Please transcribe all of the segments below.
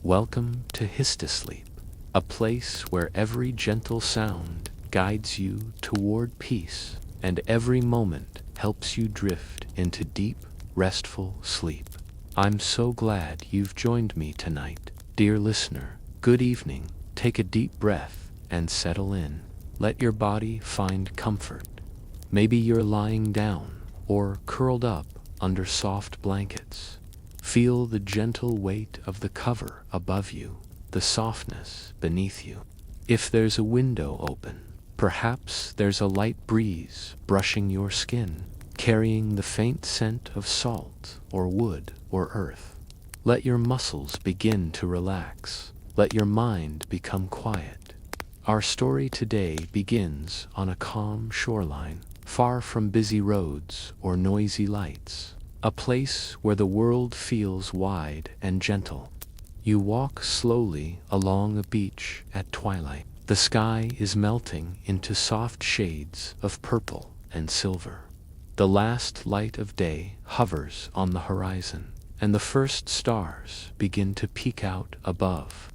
Welcome to Histosleep, a place where every gentle sound guides you toward peace and every moment helps you drift into deep, restful sleep. I'm so glad you've joined me tonight. Dear listener, good evening. Take a deep breath and settle in. Let your body find comfort. Maybe you're lying down or curled up under soft blankets. Feel the gentle weight of the cover above you, the softness beneath you. If there's a window open, perhaps there's a light breeze brushing your skin, carrying the faint scent of salt or wood or earth. Let your muscles begin to relax. Let your mind become quiet. Our story today begins on a calm shoreline, far from busy roads or noisy lights. A place where the world feels wide and gentle. You walk slowly along a beach at twilight. The sky is melting into soft shades of purple and silver. The last light of day hovers on the horizon, and the first stars begin to peek out above.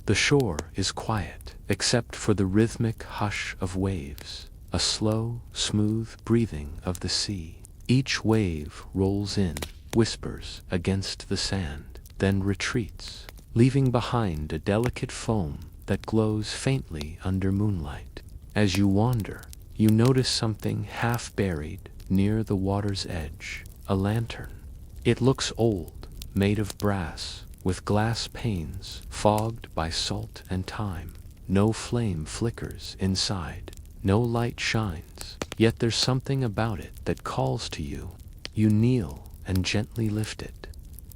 The shore is quiet, except for the rhythmic hush of waves, a slow, smooth breathing of the sea. Each wave rolls in, whispers against the sand, then retreats, leaving behind a delicate foam that glows faintly under moonlight. As you wander, you notice something half buried near the water's edge, a lantern. It looks old, made of brass, with glass panes fogged by salt and time. No flame flickers inside. No light shines, yet there's something about it that calls to you. You kneel and gently lift it.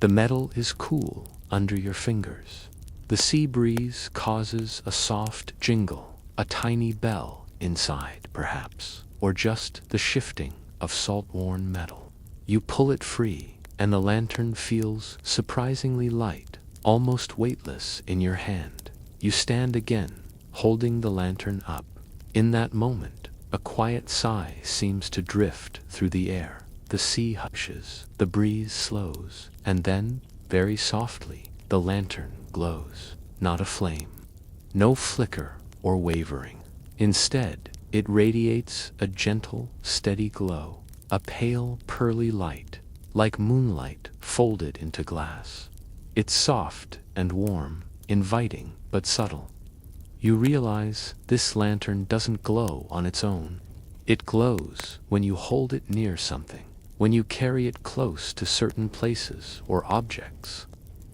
The metal is cool under your fingers. The sea breeze causes a soft jingle, a tiny bell inside, perhaps, or just the shifting of salt-worn metal. You pull it free, and the lantern feels surprisingly light, almost weightless in your hand. You stand again, holding the lantern up. In that moment, a quiet sigh seems to drift through the air. The sea hushes, the breeze slows, and then, very softly, the lantern glows. Not a flame, no flicker or wavering. Instead, it radiates a gentle, steady glow, a pale, pearly light, like moonlight folded into glass. It's soft and warm, inviting but subtle. You realize this lantern doesn't glow on its own. It glows when you hold it near something, when you carry it close to certain places or objects.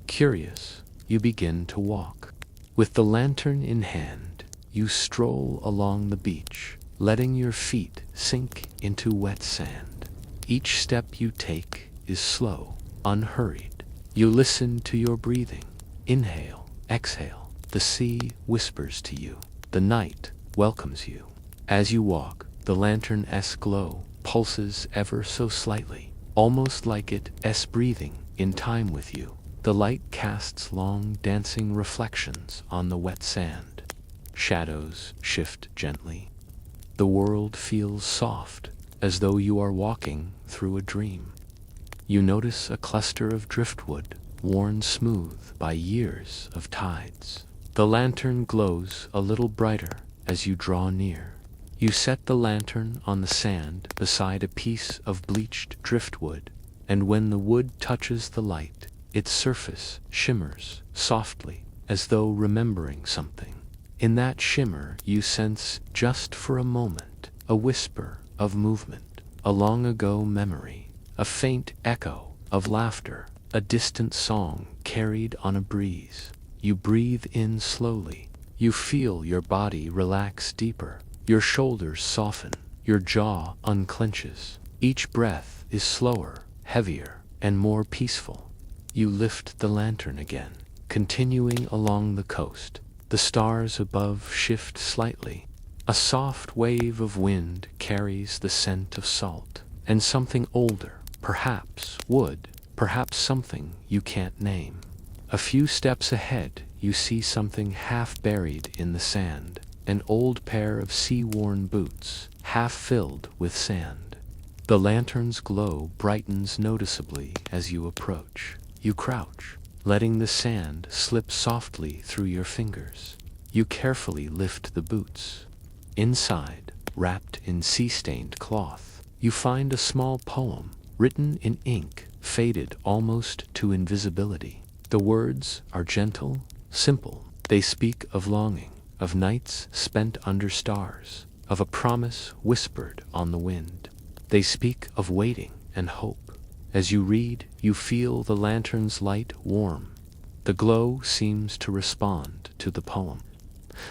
Curious, you begin to walk. With the lantern in hand, you stroll along the beach, letting your feet sink into wet sand. Each step you take is slow, unhurried. You listen to your breathing. Inhale, exhale. The sea whispers to you. The night welcomes you. As you walk, the lantern's glow pulses ever so slightly, almost like it's breathing in time with you. The light casts long, dancing reflections on the wet sand. Shadows shift gently. The world feels soft, as though you are walking through a dream. You notice a cluster of driftwood, worn smooth by years of tides. The lantern glows a little brighter as you draw near. You set the lantern on the sand beside a piece of bleached driftwood, and when the wood touches the light, its surface shimmers softly, as though remembering something. In that shimmer you sense, just for a moment, a whisper of movement, a long-ago memory, a faint echo of laughter, a distant song carried on a breeze. You breathe in slowly. You feel your body relax deeper. Your shoulders soften. Your jaw unclenches. Each breath is slower, heavier, and more peaceful. You lift the lantern again, continuing along the coast. The stars above shift slightly. A soft wave of wind carries the scent of salt, and something older, perhaps wood, perhaps something you can't name. A few steps ahead, you see something half buried in the sand, an old pair of sea-worn boots, half filled with sand. The lantern's glow brightens noticeably as you approach. You crouch, letting the sand slip softly through your fingers. You carefully lift the boots. Inside, wrapped in sea-stained cloth, you find a small poem written in ink, faded almost to invisibility. The words are gentle, simple. They speak of longing, of nights spent under stars, of a promise whispered on the wind. They speak of waiting and hope. As you read, you feel the lantern's light warm. The glow seems to respond to the poem.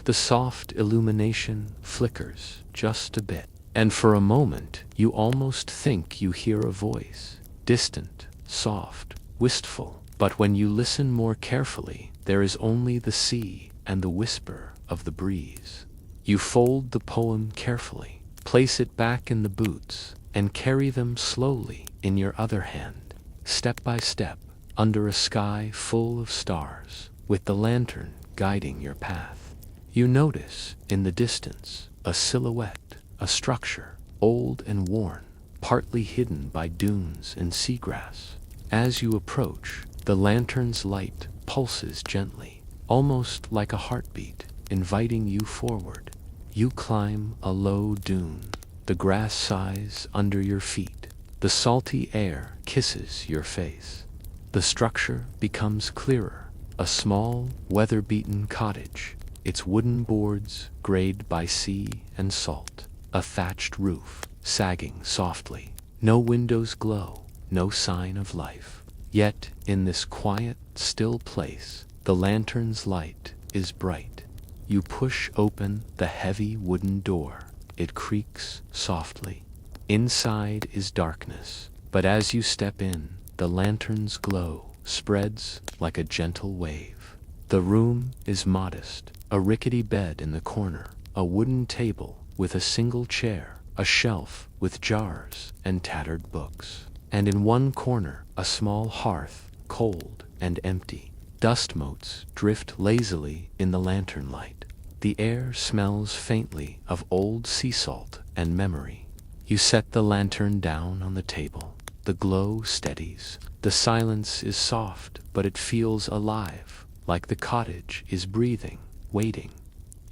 The soft illumination flickers just a bit, and for a moment you almost think you hear a voice, distant, soft, wistful. But when you listen more carefully, there is only the sea and the whisper of the breeze. You fold the poem carefully, place it back in the boots, and carry them slowly in your other hand, step by step, under a sky full of stars, with the lantern guiding your path. You notice, in the distance, a silhouette, a structure, old and worn, partly hidden by dunes and seagrass. As you approach, the lantern's light pulses gently, almost like a heartbeat, inviting you forward. You climb a low dune. The grass sighs under your feet. The salty air kisses your face. The structure becomes clearer, a small, weather-beaten cottage, its wooden boards grayed by sea and salt, a thatched roof sagging softly. No windows glow, no sign of life. Yet, in this quiet, still place, the lantern's light is bright. You push open the heavy wooden door. It creaks softly. Inside is darkness, but as you step in, the lantern's glow spreads like a gentle wave. The room is modest, a rickety bed in the corner, a wooden table with a single chair, a shelf with jars and tattered books, and in one corner a small hearth, cold and empty. Dust motes drift lazily in the lantern light. The air smells faintly of old sea salt and memory. You set the lantern down on the table. The glow steadies. The silence is soft, but it feels alive, like the cottage is breathing, waiting.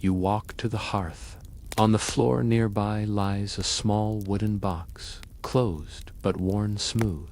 You walk to the hearth. On the floor nearby lies a small wooden box, closed but worn smooth.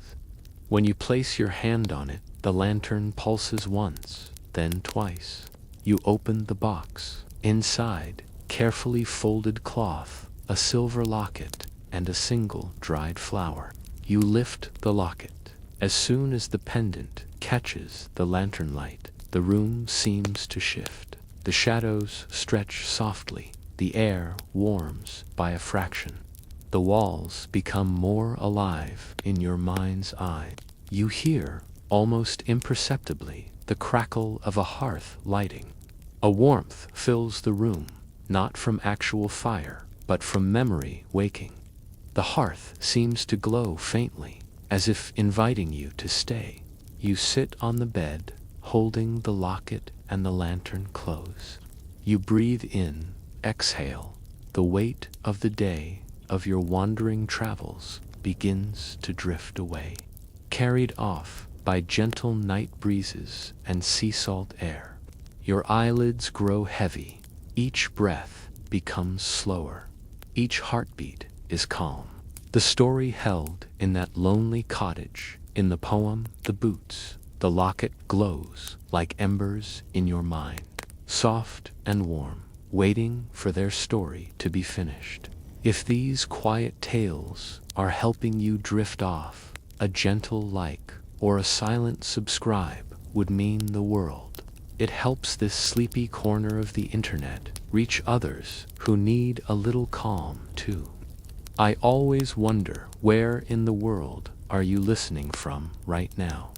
When you place your hand on it, the lantern pulses once, then twice. You open the box. Inside, carefully folded cloth, a silver locket, and a single dried flower. You lift the locket. As soon as the pendant catches the lantern light, the room seems to shift. The shadows stretch softly. The air warms by a fraction. The walls become more alive in your mind's eye. You hear, almost imperceptibly, the crackle of a hearth lighting. A warmth fills the room, not from actual fire, but from memory waking. The hearth seems to glow faintly, as if inviting you to stay. You sit on the bed, holding the locket and the lantern close. You breathe in, exhale. The weight of the day, of your wandering travels, begins to drift away, carried off by gentle night breezes and sea salt air. Your eyelids grow heavy. Each breath becomes slower. Each heartbeat is calm. The story held in that lonely cottage, in the poem, the boots, the locket glows like embers in your mind, soft and warm, waiting for their story to be finished. If these quiet tales are helping you drift off, a gentle like or a silent subscribe would mean the world. It helps this sleepy corner of the internet reach others who need a little calm too. I always wonder, where in the world are you listening from right now?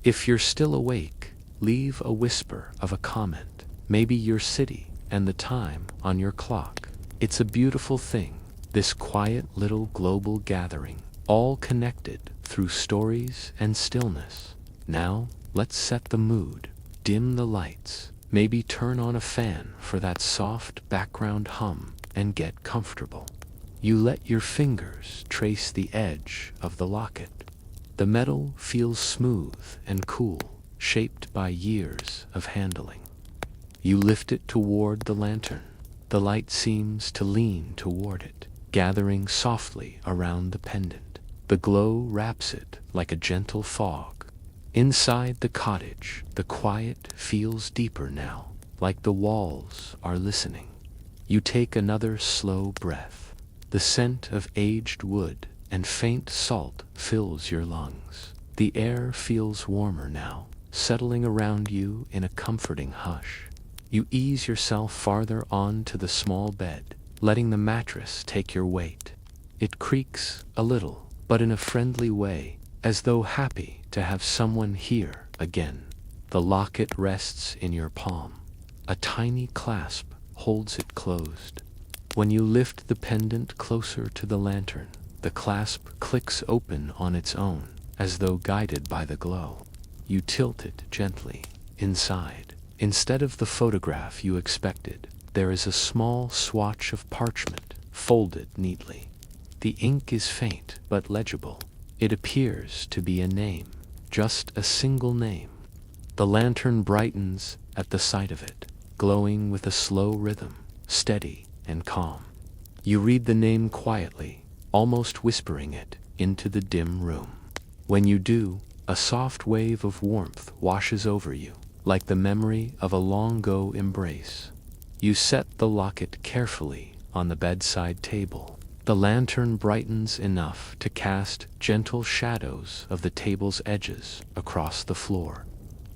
If you're still awake, leave a whisper of a comment, maybe your city and the time on your clock. It's a beautiful thing, this quiet little global gathering, all connected through stories and stillness. Now, let's set the mood. Dim the lights, maybe turn on a fan for that soft background hum, and get comfortable. You let your fingers trace the edge of the locket. The metal feels smooth and cool, shaped by years of handling. You lift it toward the lantern. The light seems to lean toward it, gathering softly around the pendant. The glow wraps it like a gentle fog. Inside the cottage, the quiet feels deeper now, like the walls are listening. You take another slow breath. The scent of aged wood and faint salt fills your lungs. The air feels warmer now, settling around you in a comforting hush. You ease yourself farther onto the small bed, letting the mattress take your weight. It creaks a little, but in a friendly way, as though happy to have someone here again. The locket rests in your palm. A tiny clasp holds it closed. When you lift the pendant closer to the lantern, the clasp clicks open on its own, as though guided by the glow. You tilt it gently. Inside, instead of the photograph you expected, there is a small swatch of parchment, folded neatly. The ink is faint but legible. It appears to be a name, just a single name. The lantern brightens at the sight of it, glowing with a slow rhythm, steady and calm. You read the name quietly, almost whispering it into the dim room. When you do, a soft wave of warmth washes over you, like the memory of a long-ago embrace. You set the locket carefully on the bedside table. The lantern brightens enough to cast gentle shadows of the table's edges across the floor.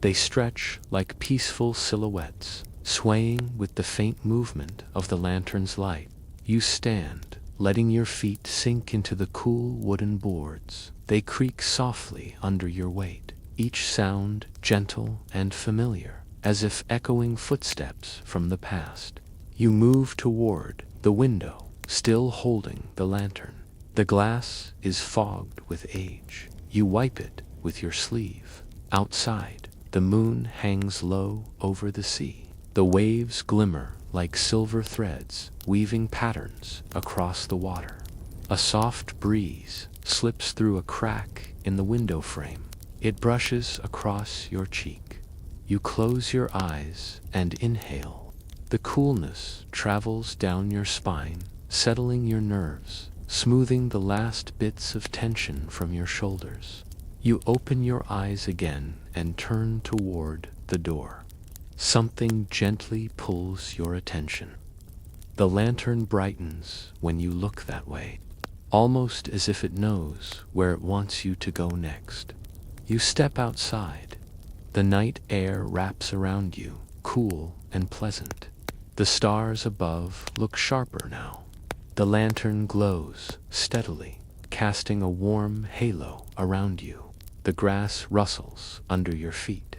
They stretch like peaceful silhouettes, swaying with the faint movement of the lantern's light. You stand, letting your feet sink into the cool wooden boards. They creak softly under your weight, each sound gentle and familiar, as if echoing footsteps from the past. You move toward the window, still holding the lantern. The glass is fogged with age. You wipe it with your sleeve. Outside, the moon hangs low over the sea. The waves glimmer like silver threads, weaving patterns across the water. A soft breeze slips through a crack in the window frame. It brushes across your cheek. You close your eyes and inhale. The coolness travels down your spine, settling your nerves, smoothing the last bits of tension from your shoulders. You open your eyes again and turn toward the door. Something gently pulls your attention. The lantern brightens when you look that way, almost as if it knows where it wants you to go next. You step outside. The night air wraps around you, cool and pleasant. The stars above look sharper now. The lantern glows steadily, casting a warm halo around you. The grass rustles under your feet.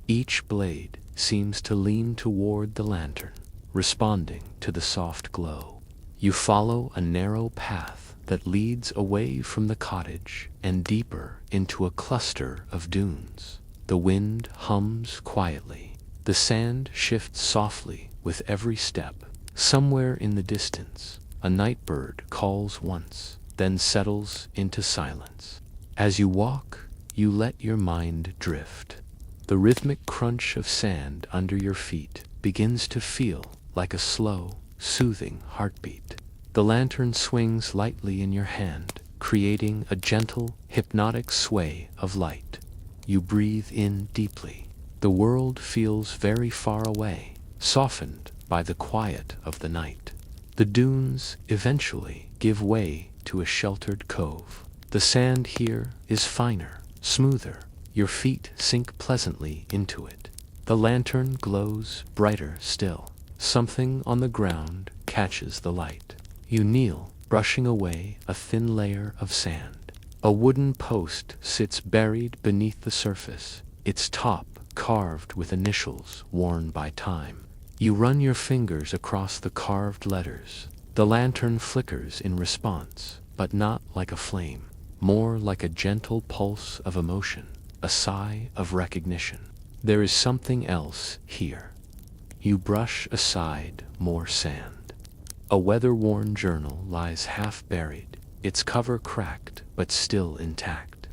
Each blade seems to lean toward the lantern, responding to the soft glow. You follow a narrow path that leads away from the cottage and deeper into a cluster of dunes. The wind hums quietly. The sand shifts softly with every step. Somewhere in the distance, a night bird calls once, then settles into silence. As you walk, you let your mind drift. The rhythmic crunch of sand under your feet begins to feel like a slow, soothing heartbeat. The lantern swings lightly in your hand, creating a gentle, hypnotic sway of light. You breathe in deeply. The world feels very far away, softened by the quiet of the night. The dunes eventually give way to a sheltered cove. The sand here is finer, smoother. Your feet sink pleasantly into it. The lantern glows brighter still. Something on the ground catches the light. You kneel, brushing away a thin layer of sand. A wooden post sits buried beneath the surface, its top carved with initials worn by time. You run your fingers across the carved letters. The lantern flickers in response, but not like a flame, more like a gentle pulse of emotion, a sigh of recognition. There is something else here. You brush aside more sand. A weather-worn journal lies half buried, its cover cracked but still intact.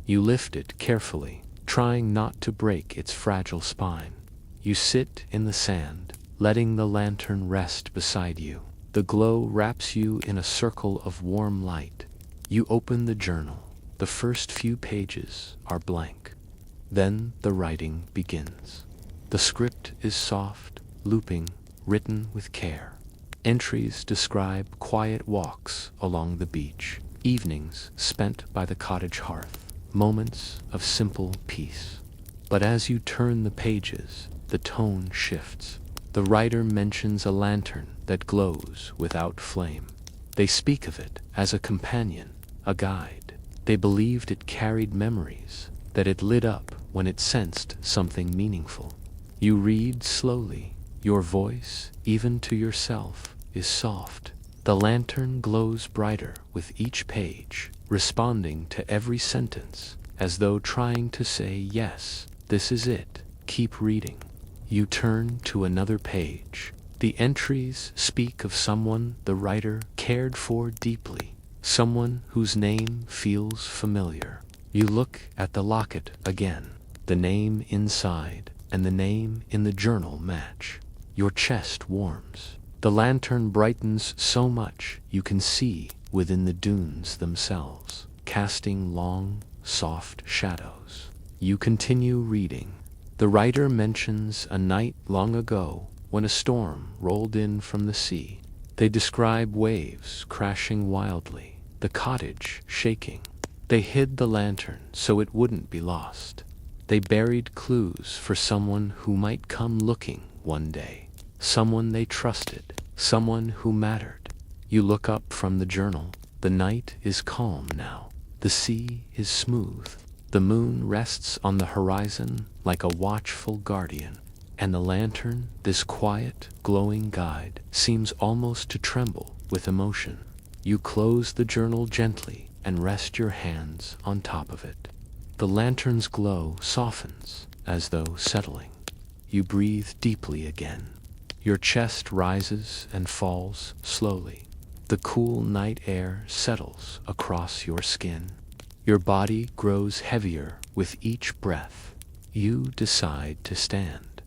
You lift it carefully, trying not to break its fragile spine. You sit in the sand, letting the lantern rest beside you. The glow wraps you in a circle of warm light. You open the journal. The first few pages are blank. Then the writing begins. The script is soft, looping, written with care. Entries describe quiet walks along the beach, evenings spent by the cottage hearth, moments of simple peace. But as you turn the pages, the tone shifts. The writer mentions a lantern that glows without flame. They speak of it as a companion, a guide. They believed it carried memories, that it lit up when it sensed something meaningful. You read slowly. Your voice, even to yourself, is soft. The lantern glows brighter with each page, responding to every sentence, as though trying to say, yes, this is it, keep reading. You turn to another page. The entries speak of someone the writer cared for deeply, someone whose name feels familiar. You look at the locket again. The name inside and the name in the journal match. Your chest warms. The lantern brightens so much you can see within the dunes themselves, casting long, soft shadows. You continue reading. The writer mentions a night long ago when a storm rolled in from the sea. They describe waves crashing wildly, the cottage shaking. They hid the lantern so it wouldn't be lost. They buried clues for someone who might come looking one day. Someone they trusted, someone who mattered. You look up from the journal. The night is calm now. The sea is smooth. The moon rests on the horizon like a watchful guardian. And the lantern, this quiet, glowing guide, seems almost to tremble with emotion. You close the journal gently and rest your hands on top of it. The lantern's glow softens as though settling. You breathe deeply again. Your chest rises and falls slowly. The cool night air settles across your skin. Your body grows heavier with each breath. You decide to stand.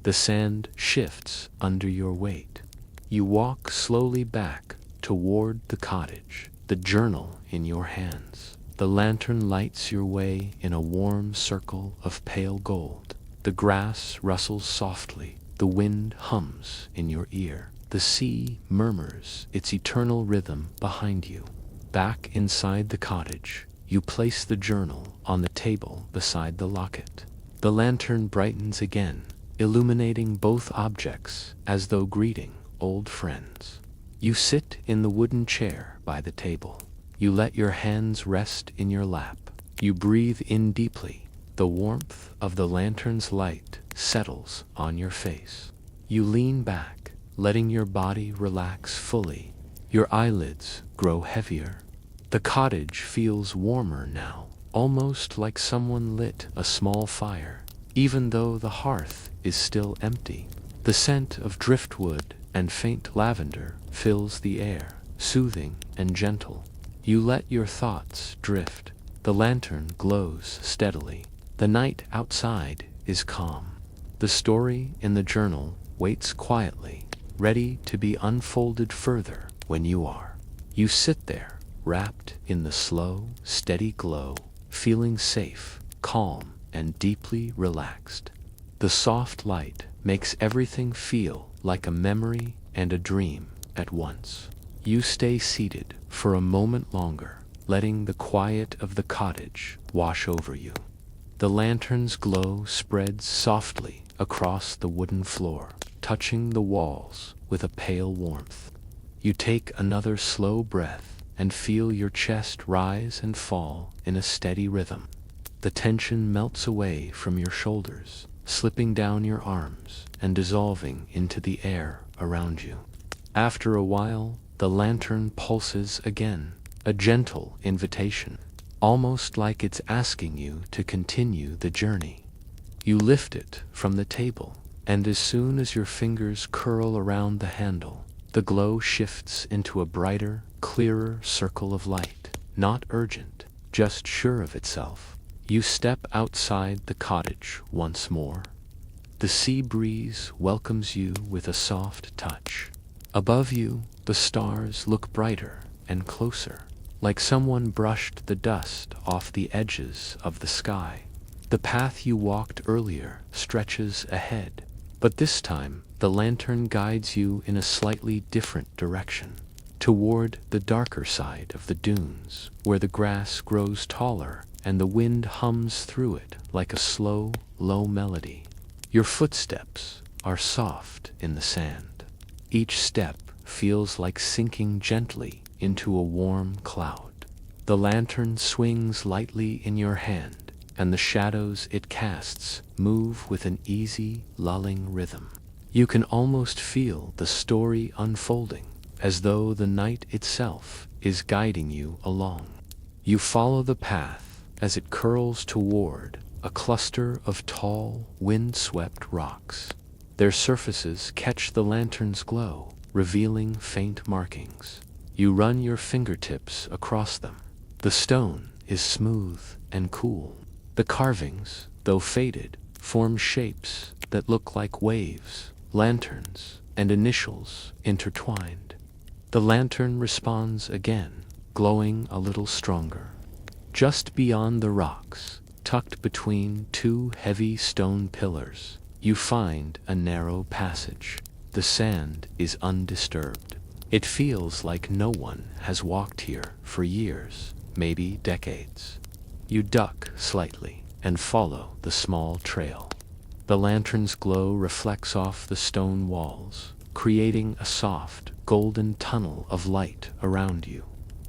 The sand shifts under your weight. You walk slowly back toward the cottage, the journal in your hands. The lantern lights your way in a warm circle of pale gold. The grass rustles softly. The wind hums in your ear. The sea murmurs its eternal rhythm behind you. Back inside the cottage, you place the journal on the table beside the locket. The lantern brightens again, illuminating both objects as though greeting old friends. You sit in the wooden chair by the table. You let your hands rest in your lap. You breathe in deeply. The warmth of the lantern's light settles on your face. You lean back, letting your body relax fully. Your eyelids grow heavier. The cottage feels warmer now, almost like someone lit a small fire, even though the hearth is still empty. The scent of driftwood and faint lavender fills the air, soothing and gentle. You let your thoughts drift. The lantern glows steadily. The night outside is calm. The story in the journal waits quietly, ready to be unfolded further when you are. You sit there, wrapped in the slow, steady glow, feeling safe, calm, and deeply relaxed. The soft light makes everything feel like a memory and a dream at once. You stay seated for a moment longer, letting the quiet of the cottage wash over you. The lantern's glow spreads softly across the wooden floor, touching the walls with a pale warmth. You take another slow breath and feel your chest rise and fall in a steady rhythm. The tension melts away from your shoulders, slipping down your arms and dissolving into the air around you. After a while, the lantern pulses again, a gentle invitation, almost like it's asking you to continue the journey. You lift it from the table, and as soon as your fingers curl around the handle, the glow shifts into a brighter, clearer circle of light, not urgent, just sure of itself. You step outside the cottage once more. The sea breeze welcomes you with a soft touch. Above you, the stars look brighter and closer, like someone brushed the dust off the edges of the sky. The path you walked earlier stretches ahead, but this time the lantern guides you in a slightly different direction, toward the darker side of the dunes, where the grass grows taller and the wind hums through it like a slow, low melody. Your footsteps are soft in the sand. Each step feels like sinking gently into a warm cloud. The lantern swings lightly in your hand, and the shadows it casts move with an easy, lulling rhythm. You can almost feel the story unfolding, as though the night itself is guiding you along. You follow the path as it curls toward a cluster of tall, wind-swept rocks. Their surfaces catch the lantern's glow, revealing faint markings. You run your fingertips across them. The stone is smooth and cool. The carvings, though faded, form shapes that look like waves, lanterns, and initials intertwined. The lantern responds again, glowing a little stronger. Just beyond the rocks, tucked between two heavy stone pillars, you find a narrow passage. The sand is undisturbed. It feels like no one has walked here for years, maybe decades. You duck slightly and follow the small trail. The lantern's glow reflects off the stone walls, creating a soft, golden tunnel of light around you.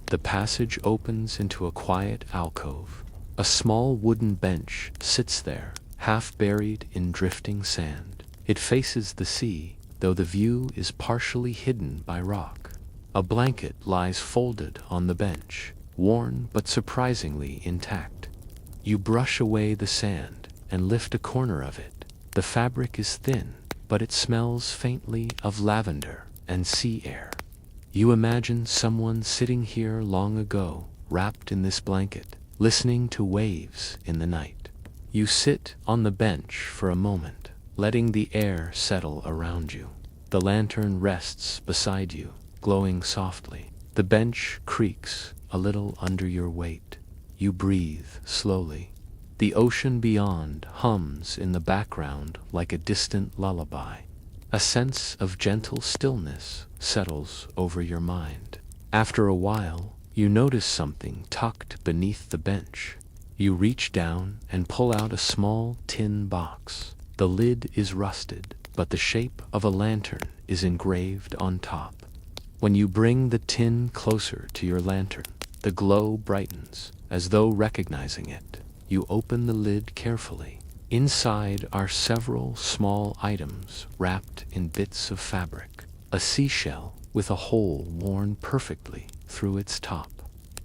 The passage opens into a quiet alcove. A small wooden bench sits there, half buried in drifting sand. It faces the sea, though the view is partially hidden by rock. A blanket lies folded on the bench, worn but surprisingly intact. You brush away the sand and lift a corner of it. The fabric is thin, but it smells faintly of lavender and sea air. You imagine someone sitting here long ago, wrapped in this blanket, listening to waves in the night. You sit on the bench for a moment, letting the air settle around you. The lantern rests beside you, glowing softly. The bench creaks a little under your weight. You breathe slowly. The ocean beyond hums in the background like a distant lullaby. A sense of gentle stillness settles over your mind. After a while, you notice something tucked beneath the bench. You reach down and pull out a small tin box. The lid is rusted, but the shape of a lantern is engraved on top. When you bring the tin closer to your lantern, the glow brightens, as though recognizing it. You open the lid carefully. Inside are several small items wrapped in bits of fabric. A seashell with a hole worn perfectly through its top.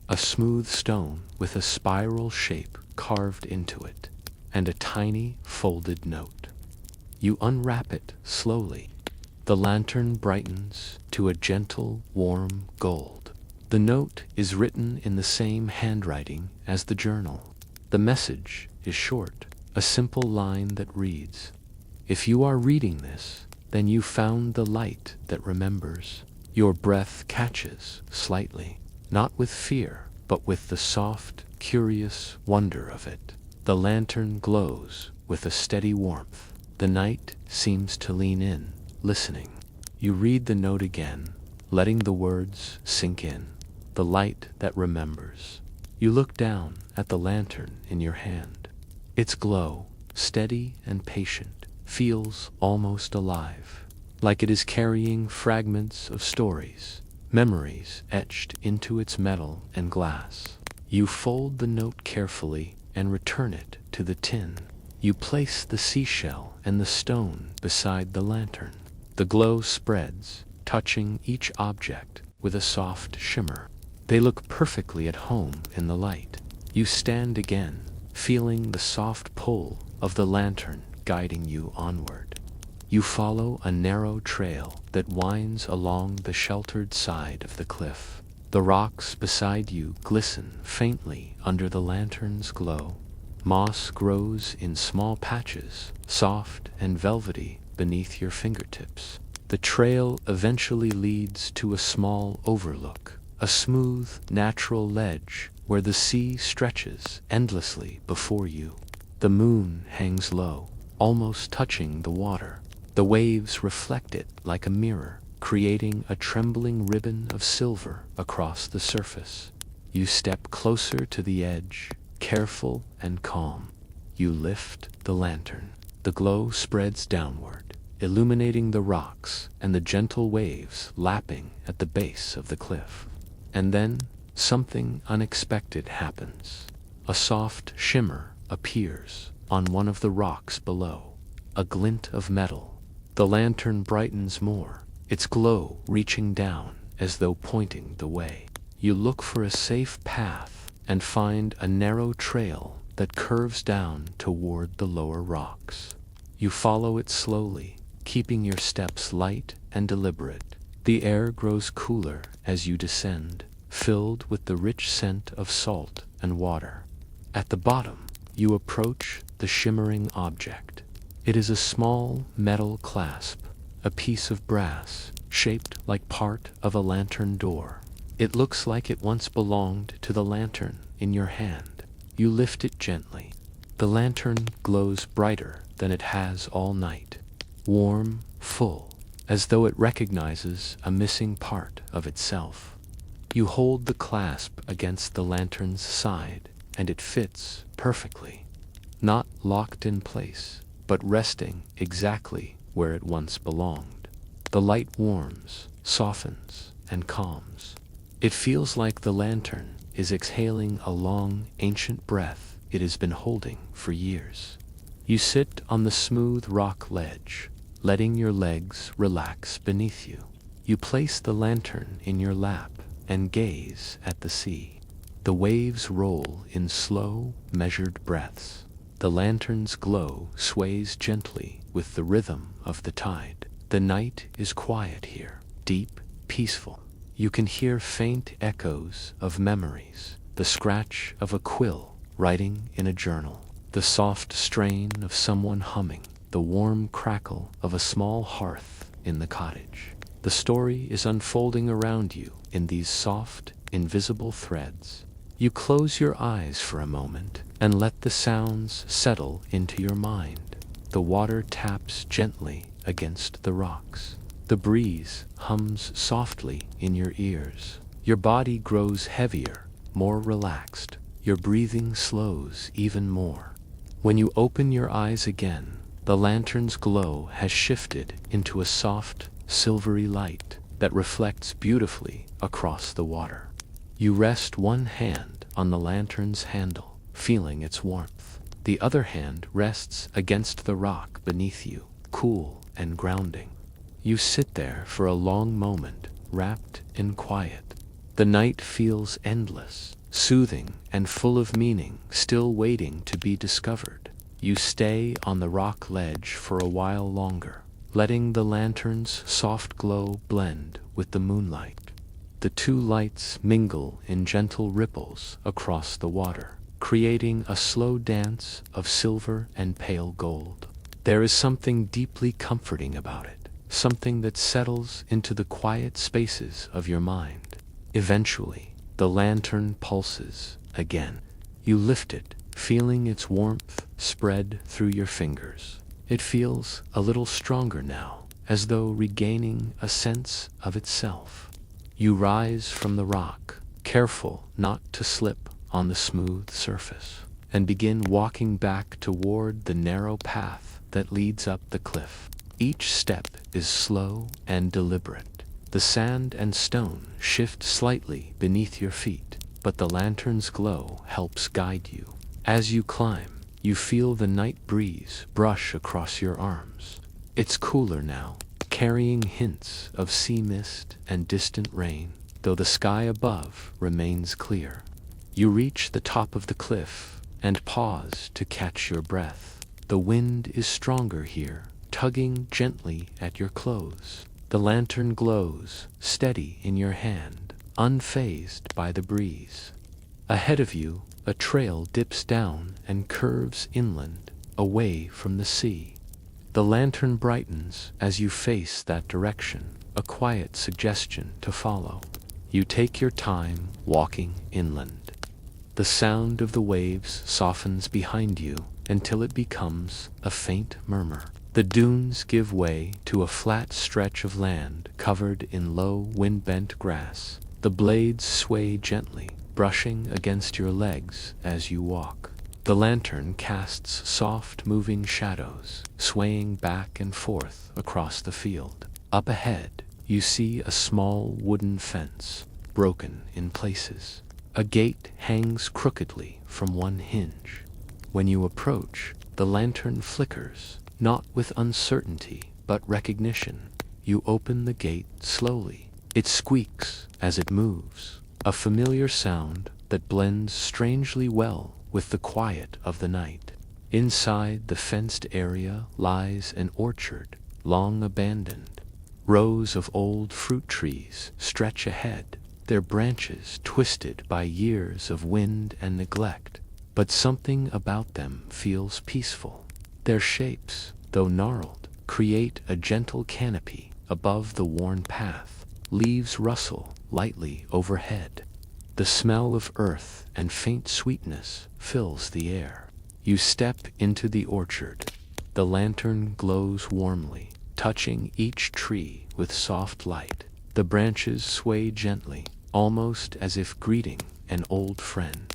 A smooth stone with a spiral shape carved into it, and a tiny folded note. You unwrap it slowly. The lantern brightens to a gentle, warm gold. The note is written in the same handwriting as the journal. The message is short, a simple line that reads, "If you are reading this, then you found the light that remembers." Your breath catches slightly, not with fear, but with the soft, curious wonder of it. The lantern glows with a steady warmth. The night seems to lean in, listening. You read the note again, letting the words sink in. The light that remembers. You look down at the lantern in your hand. Its glow, steady and patient, feels almost alive, like it is carrying fragments of stories, memories etched into its metal and glass. You fold the note carefully and return it to the tin. You place the seashell and the stone beside the lantern. The glow spreads, touching each object with a soft shimmer. They look perfectly at home in the light. You stand again, feeling the soft pull of the lantern guiding you onward. You follow a narrow trail that winds along the sheltered side of the cliff. The rocks beside you glisten faintly under the lantern's glow. Moss grows in small patches, soft and velvety beneath your fingertips. The trail eventually leads to a small overlook, a smooth, natural ledge where the sea stretches endlessly before you. The moon hangs low, almost touching the water. The waves reflect it like a mirror, creating a trembling ribbon of silver across the surface. You step closer to the edge, careful and calm. You lift the lantern. The glow spreads downward, illuminating the rocks and the gentle waves lapping at the base of the cliff. And then something unexpected happens. A soft shimmer appears on one of the rocks below, a glint of metal. The lantern brightens more, its glow reaching down as though pointing the way. You look for a safe path and find a narrow trail that curves down toward the lower rocks. You follow it slowly, keeping your steps light and deliberate. The air grows cooler as you descend, filled with the rich scent of salt and water. At the bottom, you approach the shimmering object. It is a small metal clasp, a piece of brass shaped like part of a lantern door. It looks like it once belonged to the lantern in your hand. You lift it gently. The lantern glows brighter than it has all night, warm, full, as though it recognizes a missing part of itself. You hold the clasp against the lantern's side, and it fits perfectly, not locked in place, but resting exactly where it once belonged. The light warms, softens, and calms. It feels like the lantern is exhaling a long, ancient breath it has been holding for years. You sit on the smooth rock ledge, letting your legs relax beneath you. You place the lantern in your lap and gaze at the sea. The waves roll in slow, measured breaths. The lantern's glow sways gently with the rhythm of the tide. The night is quiet here, deep, peaceful. You can hear faint echoes of memories, the scratch of a quill writing in a journal, the soft strain of someone humming, the warm crackle of a small hearth in the cottage. The story is unfolding around you in these soft, invisible threads. You close your eyes for a moment and let the sounds settle into your mind. The water taps gently against the rocks. The breeze hums softly in your ears. Your body grows heavier, more relaxed. Your breathing slows even more. When you open your eyes again, the lantern's glow has shifted into a soft, silvery light that reflects beautifully across the water. You rest one hand on the lantern's handle, feeling its warmth. The other hand rests against the rock beneath you, cool and grounding. You sit there for a long moment, wrapped in quiet. The night feels endless, soothing and full of meaning, still waiting to be discovered. You stay on the rock ledge for a while longer, letting the lantern's soft glow blend with the moonlight. The two lights mingle in gentle ripples across the water, creating a slow dance of silver and pale gold. There is something deeply comforting about it. Something that settles into the quiet spaces of your mind. Eventually, the lantern pulses again. You lift it, feeling its warmth spread through your fingers. It feels a little stronger now, as though regaining a sense of itself. You rise from the rock, careful not to slip on the smooth surface, and begin walking back toward the narrow path that leads up the cliff. Each step is slow and deliberate. The sand and stone shift slightly beneath your feet, but the lantern's glow helps guide you. As you climb, you feel the night breeze brush across your arms. It's cooler now, carrying hints of sea mist and distant rain, though the sky above remains clear. You reach the top of the cliff and pause to catch your breath. The wind is stronger here, tugging gently at your clothes. The lantern glows, steady in your hand, unfazed by the breeze. Ahead of you, A trail dips down and curves inland, away from the sea. The lantern brightens as you face that direction, a quiet suggestion to follow. You take your time walking inland. The sound of the waves softens behind you until it becomes a faint murmur. The dunes give way to a flat stretch of land covered in low, wind-bent grass. The blades sway gently, brushing against your legs as you walk. The lantern casts soft, moving shadows, swaying back and forth across the field. Up ahead, you see a small wooden fence, broken in places. A gate hangs crookedly from one hinge. When you approach, the lantern flickers, not with uncertainty, but recognition. You open the gate slowly. It squeaks as it moves, a familiar sound that blends strangely well with the quiet of the night. Inside the fenced area lies an orchard, long abandoned. Rows of old fruit trees stretch ahead, their branches twisted by years of wind and neglect. But something about them feels peaceful. Their shapes, though gnarled, create a gentle canopy above the worn path. Leaves rustle lightly overhead. The smell of earth and faint sweetness fills the air. You step into the orchard. The lantern glows warmly, touching each tree with soft light. The branches sway gently, almost as if greeting an old friend.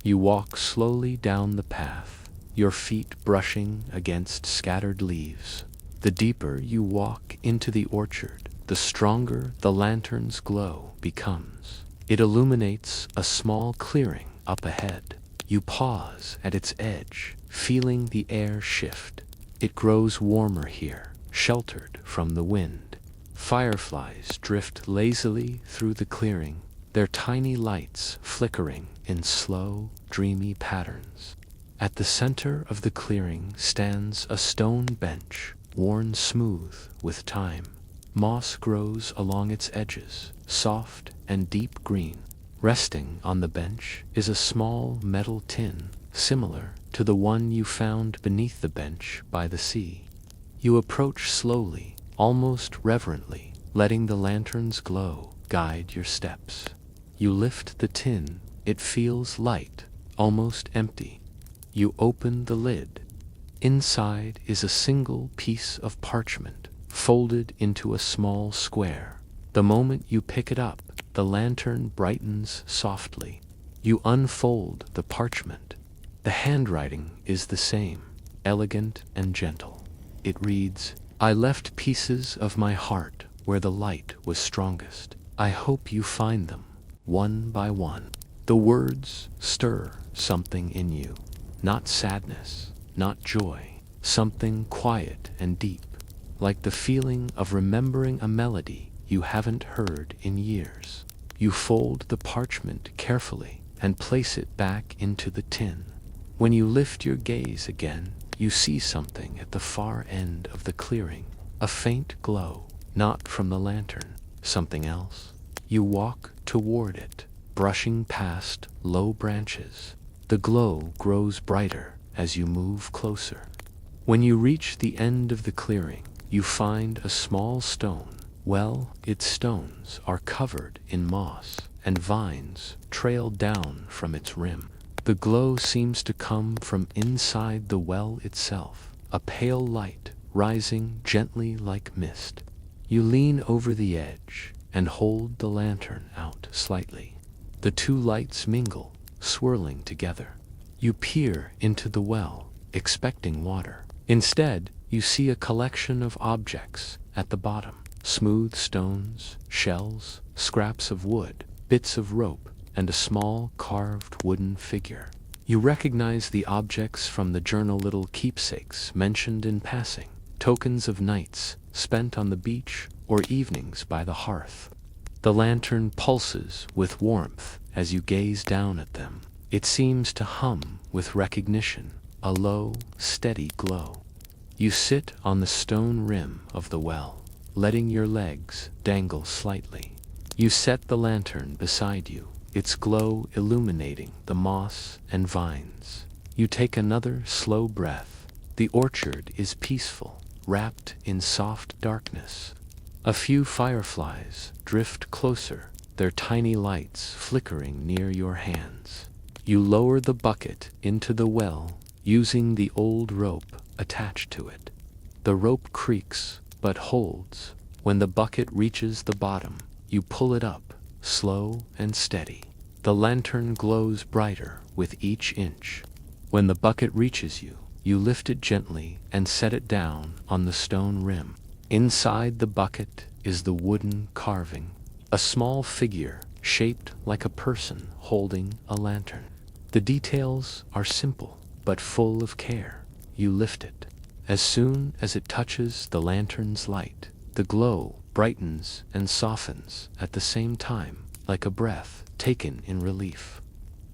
You walk slowly down the path, your feet brushing against scattered leaves. The deeper you walk into the orchard, the stronger the lantern's glow becomes. It illuminates a small clearing up ahead. You pause at its edge, feeling the air shift. It grows warmer here, sheltered from the wind. Fireflies drift lazily through the clearing, their tiny lights flickering in slow, dreamy patterns. At the center of the clearing stands a stone bench, worn smooth with time. Moss grows along its edges, soft and deep green. Resting on the bench is a small metal tin, similar to the one you found beneath the bench by the sea. You approach slowly, almost reverently, letting the lantern's glow guide your steps. You lift the tin. It feels light, almost empty. You open the lid. Inside is a single piece of parchment, folded into a small square. The moment you pick it up, the lantern brightens softly. You unfold the parchment. The handwriting is the same, elegant and gentle. It reads, "I left pieces of my heart where the light was strongest. I hope you find them, one by one." The words stir something in you. Not sadness, not joy, something quiet and deep, like the feeling of remembering a melody you haven't heard in years. You fold the parchment carefully and place it back into the tin. When you lift your gaze again, you see something at the far end of the clearing, a faint glow, not from the lantern, something else. You walk toward it, brushing past low branches. The glow grows brighter as you move closer. When you reach the end of the clearing, you find a small stone. Well, its stones are covered in moss, and vines trail down from its rim. The glow seems to come from inside the well itself, a pale light rising gently like mist. You lean over the edge and hold the lantern out slightly. The two lights mingle, swirling together. You peer into the well, expecting water. Instead, you see a collection of objects at the bottom. Smooth stones, shells, scraps of wood, bits of rope, and a small carved wooden figure. You recognize the objects from the journal, little keepsakes mentioned in passing, tokens of nights spent on the beach or evenings by the hearth. The lantern pulses with warmth as you gaze down at them. It seems to hum with recognition, a low, steady glow. You sit on the stone rim of the well, letting your legs dangle slightly. You set the lantern beside you, its glow illuminating the moss and vines. You take another slow breath. The orchard is peaceful, wrapped in soft darkness. A few fireflies drift closer, their tiny lights flickering near your hands. You lower the bucket into the well, using the old rope attached to it. The rope creaks, but holds. When the bucket reaches the bottom, you pull it up, slow and steady. The lantern glows brighter with each inch. When the bucket reaches you, you lift it gently and set it down on the stone rim. Inside the bucket is the wooden carving, a small figure shaped like a person holding a lantern. The details are simple, but full of care. You lift it. As soon as it touches the lantern's light, the glow brightens and softens at the same time, like a breath taken in relief.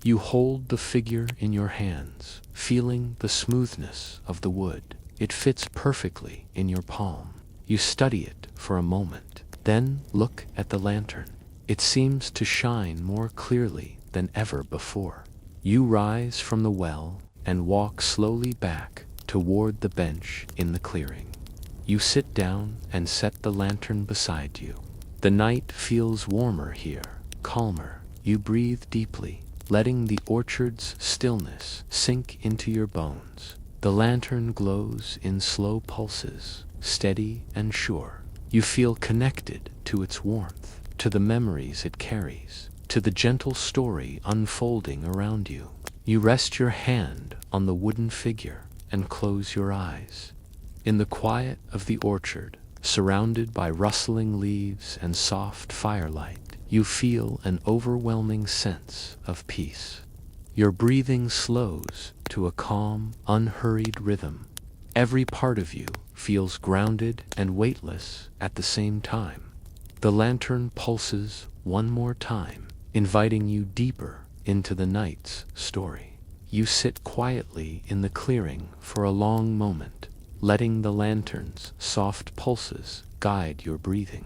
You hold the figure in your hands, feeling the smoothness of the wood. It fits perfectly in your palm. You study it for a moment, then look at the lantern. It seems to shine more clearly than ever before. You rise from the well and walk slowly back toward the bench in the clearing. You sit down and set the lantern beside you. The night feels warmer here, calmer. You breathe deeply, letting the orchard's stillness sink into your bones. The lantern glows in slow pulses, steady and sure. You feel connected to its warmth, to the memories it carries, to the gentle story unfolding around you. You rest your hand on the wooden figure and close your eyes. In the quiet of the orchard, surrounded by rustling leaves and soft firelight, you feel an overwhelming sense of peace. Your breathing slows to a calm, unhurried rhythm. Every part of you feels grounded and weightless at the same time. The lantern pulses one more time, inviting you deeper into the night's story. You sit quietly in the clearing for a long moment, letting the lantern's soft pulses guide your breathing.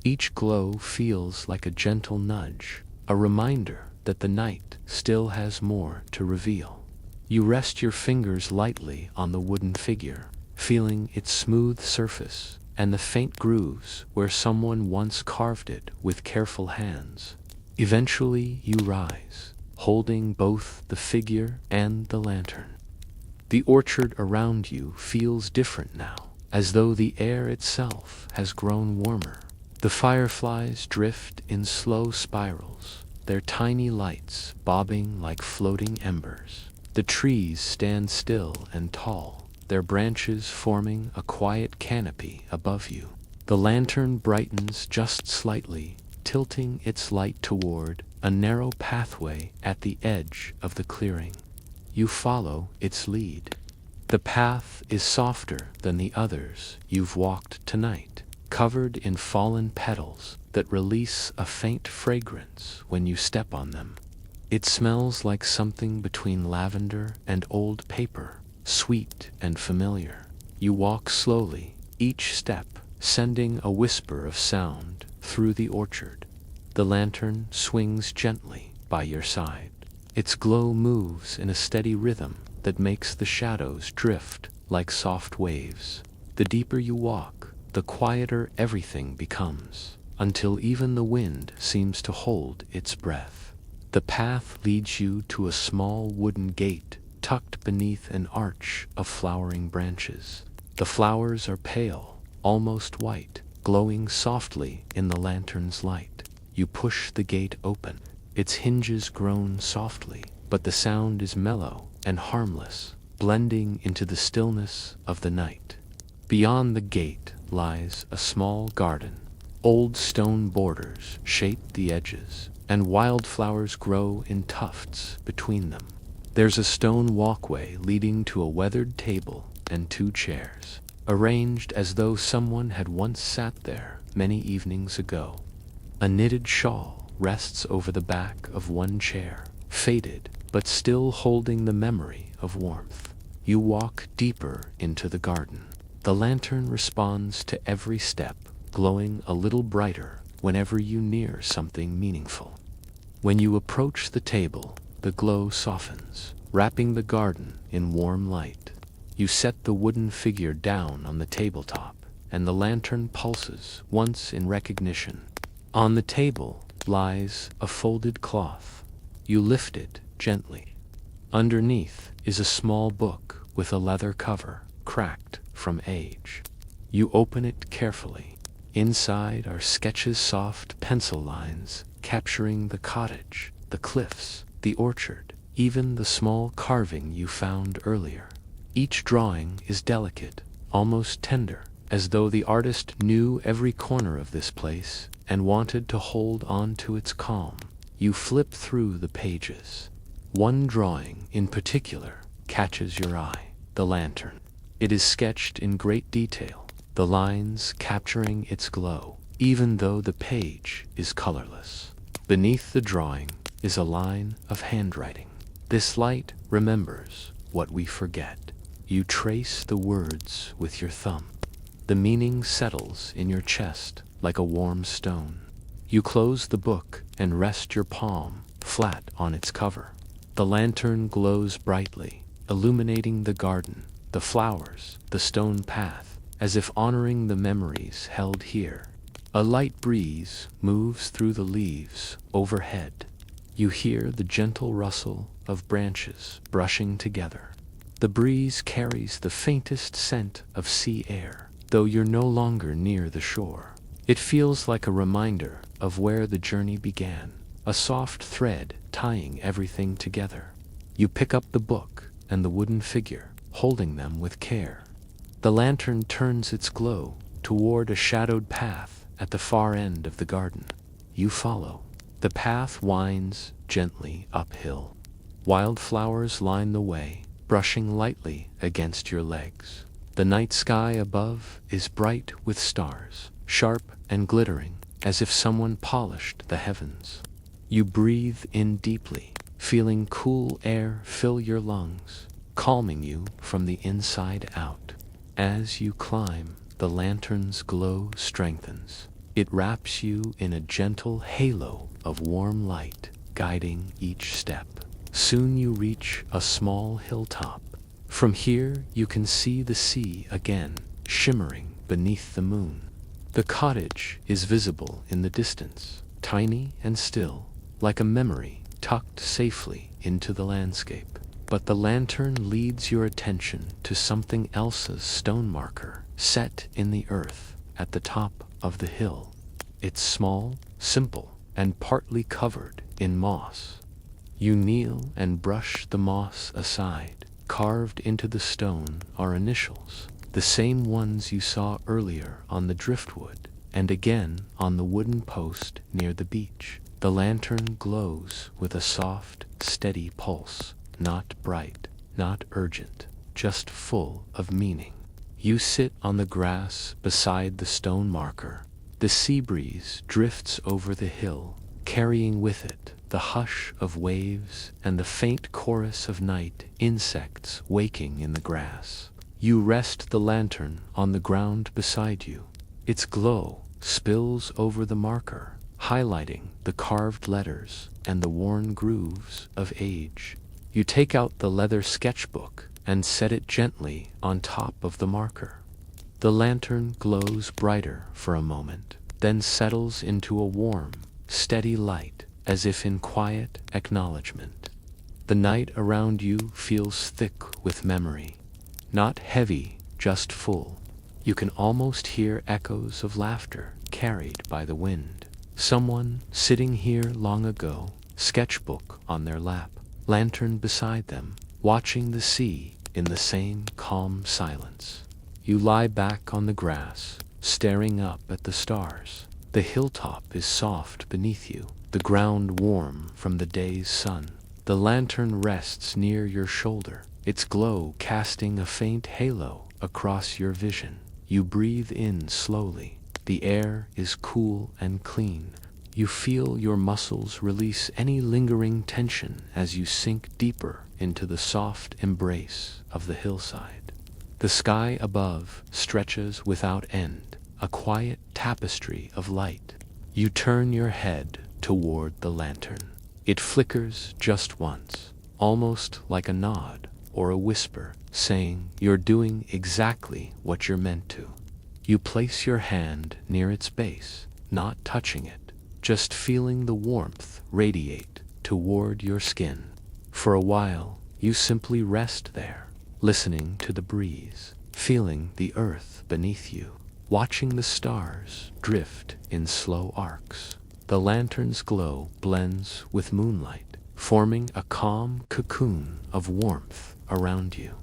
Each glow feels like a gentle nudge, a reminder that the night still has more to reveal. You rest your fingers lightly on the wooden figure, feeling its smooth surface and the faint grooves where someone once carved it with careful hands. Eventually you rise, holding both the figure and the lantern. The orchard around you feels different now, as though the air itself has grown warmer. The fireflies drift in slow spirals, their tiny lights bobbing like floating embers. The trees stand still and tall, their branches forming a quiet canopy above you. The lantern brightens just slightly, tilting its light toward a narrow pathway at the edge of the clearing. You follow its lead. The path is softer than the others you've walked tonight, covered in fallen petals that release a faint fragrance when you step on them. It smells like something between lavender and old paper, sweet and familiar. You walk slowly, each step sending a whisper of sound through the orchard. The lantern swings gently by your side. Its glow moves in a steady rhythm that makes the shadows drift like soft waves. The deeper you walk, the quieter everything becomes, until even the wind seems to hold its breath. The path leads you to a small wooden gate tucked beneath an arch of flowering branches. The flowers are pale, almost white, glowing softly in the lantern's light. You push the gate open. Its hinges groan softly, but the sound is mellow and harmless, blending into the stillness of the night. Beyond the gate lies a small garden. Old stone borders shape the edges, and wildflowers grow in tufts between them. There's a stone walkway leading to a weathered table and 2 chairs, arranged as though someone had once sat there many evenings ago. A knitted shawl rests over the back of one chair, faded but still holding the memory of warmth. You walk deeper into the garden. The lantern responds to every step, glowing a little brighter whenever you near something meaningful. When you approach the table, the glow softens, wrapping the garden in warm light. You set the wooden figure down on the tabletop, and the lantern pulses once in recognition. On the table lies a folded cloth. You lift it gently. Underneath is a small book with a leather cover, cracked from age. You open it carefully. Inside are sketches, soft pencil lines, capturing the cottage, the cliffs, the orchard, even the small carving you found earlier. Each drawing is delicate, almost tender, as though the artist knew every corner of this place and wanted to hold on to its calm. You flip through the pages. One drawing in particular catches your eye, the lantern. It is sketched in great detail, the lines capturing its glow, even though the page is colorless. Beneath the drawing is a line of handwriting. This light remembers what we forget. You trace the words with your thumb. The meaning settles in your chest like a warm stone. You close the book and rest your palm flat on its cover. The lantern glows brightly, illuminating the garden, the flowers, the stone path, as if honoring the memories held here. A light breeze moves through the leaves overhead. You hear the gentle rustle of branches brushing together. The breeze carries the faintest scent of sea air, though you're no longer near the shore. It feels like a reminder of where the journey began, a soft thread tying everything together. You pick up the book and the wooden figure, holding them with care. The lantern turns its glow toward a shadowed path at the far end of the garden. You follow. The path winds gently uphill. Wildflowers line the way, brushing lightly against your legs. The night sky above is bright with stars, sharp and glittering, as if someone polished the heavens. You breathe in deeply, feeling cool air fill your lungs, calming you from the inside out. As you climb, the lantern's glow strengthens. It wraps you in a gentle halo of warm light, guiding each step. Soon you reach a small hilltop. From here you can see the sea again, shimmering beneath the moon. The cottage is visible in the distance, tiny and still, like a memory tucked safely into the landscape. But the lantern leads your attention to something else's stone marker, set in the earth at the top of the hill. It's small, simple, and partly covered in moss. You kneel and brush the moss aside. Carved into the stone are initials, the same ones you saw earlier on the driftwood, and again on the wooden post near the beach. The lantern glows with a soft, steady pulse, not bright, not urgent, just full of meaning. You sit on the grass beside the stone marker. The sea breeze drifts over the hill, carrying with it the hush of waves and the faint chorus of night insects waking in the grass. You rest the lantern on the ground beside you. Its glow spills over the marker, highlighting the carved letters and the worn grooves of age. You take out the leather sketchbook and set it gently on top of the marker. The lantern glows brighter for a moment, then settles into a warm, steady light, as if in quiet acknowledgement. The night around you feels thick with memory, not heavy, just full. You can almost hear echoes of laughter carried by the wind. Someone sitting here long ago, sketchbook on their lap, lantern beside them, watching the sea in the same calm silence. You lie back on the grass, staring up at the stars. The hilltop is soft beneath you, the ground warm from the day's sun. The lantern rests near your shoulder, its glow casting a faint halo across your vision. You breathe in slowly. The air is cool and clean. You feel your muscles release any lingering tension as you sink deeper into the soft embrace of the hillside. The sky above stretches without end, a quiet tapestry of light. You turn your head toward the lantern. It flickers just once, almost like a nod or a whisper, saying you're doing exactly what you're meant to. You place your hand near its base, not touching it, just feeling the warmth radiate toward your skin. For a while, you simply rest there, listening to the breeze, feeling the earth beneath you, watching the stars drift in slow arcs. The lantern's glow blends with moonlight, forming a calm cocoon of warmth around you.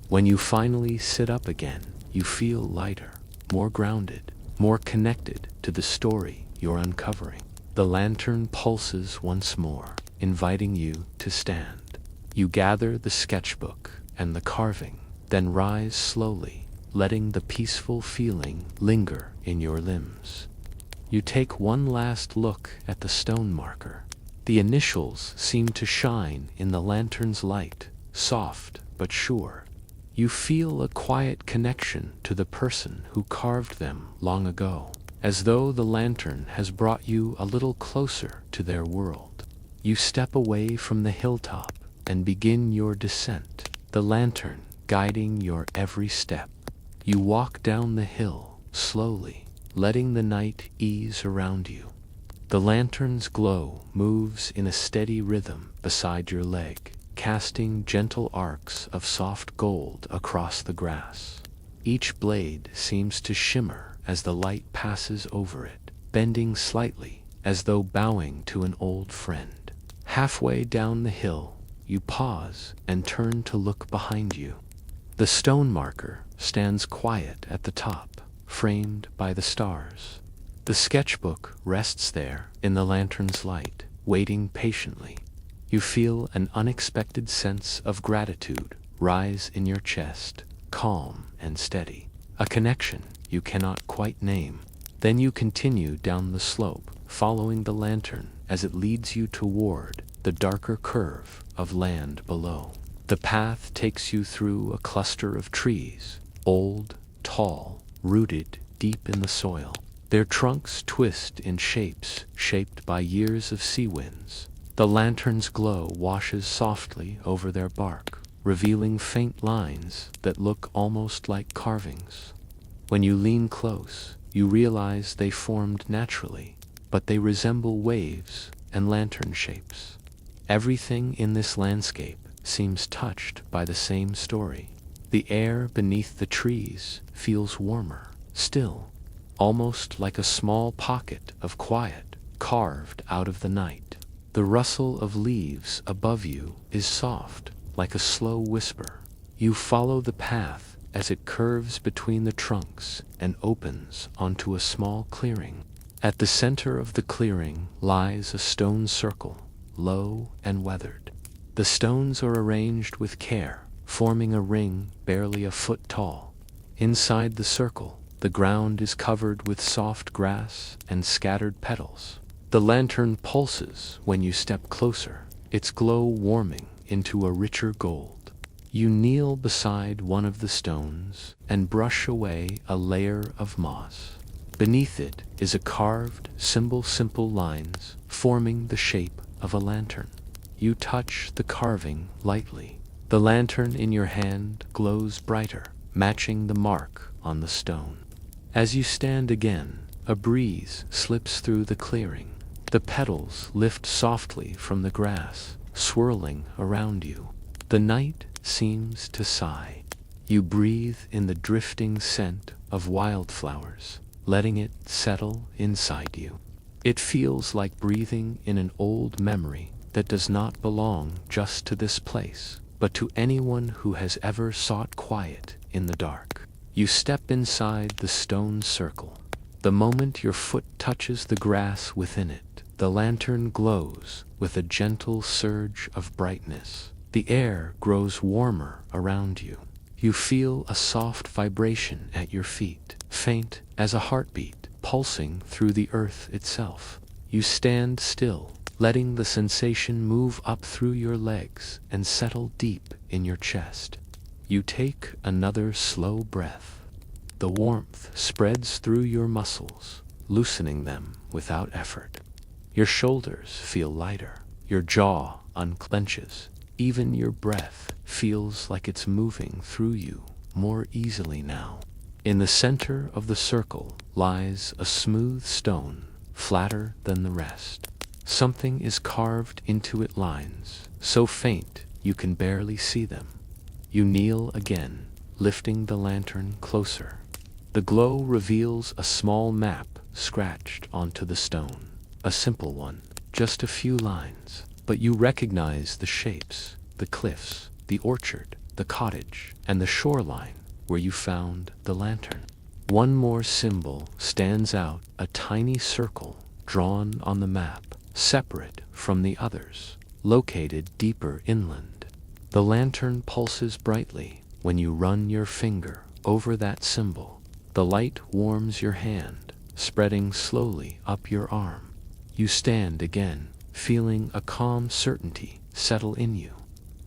When you finally sit up again, you feel lighter, more grounded, more connected to the story you're uncovering. The lantern pulses once more, inviting you to stand. You gather the sketchbook and the carving, then rise slowly, letting the peaceful feeling linger in your limbs. You take one last look at the stone marker. The initials seem to shine in the lantern's light, soft but sure. You feel a quiet connection to the person who carved them long ago, as though the lantern has brought you a little closer to their world. You step away from the hilltop and begin your descent, the lantern guiding your every step. You walk down the hill slowly, letting the night ease around you. The lantern's glow moves in a steady rhythm beside your leg, casting gentle arcs of soft gold across the grass. Each blade seems to shimmer as the light passes over it, bending slightly as though bowing to an old friend. Halfway down the hill, you pause and turn to look behind you. The stone marker stands quiet at the top, framed by the stars. The sketchbook rests there in the lantern's light, waiting patiently. You feel an unexpected sense of gratitude rise in your chest, calm and steady, a connection you cannot quite name. Then you continue down the slope, following the lantern as it leads you toward the darker curve of land below. The path takes you through a cluster of trees, old, tall, rooted deep in the soil. Their trunks twist in shapes shaped by years of sea winds. The lantern's glow washes softly over their bark, revealing faint lines that look almost like carvings. When you lean close, you realize they formed naturally, but they resemble waves and lantern shapes. Everything in this landscape seems touched by the same story. The air beneath the trees feels warmer, still, almost like a small pocket of quiet carved out of the night. The rustle of leaves above you is soft, like a slow whisper. You follow the path as it curves between the trunks and opens onto a small clearing. At the center of the clearing lies a stone circle, low and weathered. The stones are arranged with care, forming a ring barely a foot tall. Inside the circle, the ground is covered with soft grass and scattered petals. The lantern pulses when you step closer, its glow warming into a richer gold. You kneel beside one of the stones and brush away a layer of moss. Beneath it is a carved, simple lines forming the shape of a lantern. You touch the carving lightly. The lantern in your hand glows brighter, matching the mark on the stone. As you stand again, a breeze slips through the clearing. The petals lift softly from the grass, swirling around you. The night seems to sigh. You breathe in the drifting scent of wildflowers, letting it settle inside you. It feels like breathing in an old memory that does not belong just to this place, but to anyone who has ever sought quiet in the dark. You step inside the stone circle. The moment your foot touches the grass within it, the lantern glows with a gentle surge of brightness. The air grows warmer around you. You feel a soft vibration at your feet, faint as a heartbeat, pulsing through the earth itself. You stand still, letting the sensation move up through your legs and settle deep in your chest. You take another slow breath. The warmth spreads through your muscles, loosening them without effort. Your shoulders feel lighter. Your jaw unclenches. Even your breath feels like it's moving through you more easily now. In the center of the circle lies a smooth stone, flatter than the rest. Something is carved into its lines, so faint you can barely see them. You kneel again, lifting the lantern closer. The glow reveals a small map scratched onto the stone. A simple one, just a few lines, but you recognize the shapes, the cliffs, the orchard, the cottage, and the shoreline where you found the lantern. One more symbol stands out, a tiny circle drawn on the map, separate from the others, located deeper inland. The lantern pulses brightly when you run your finger over that symbol. The light warms your hand, spreading slowly up your arm. You stand again, feeling a calm certainty settle in you.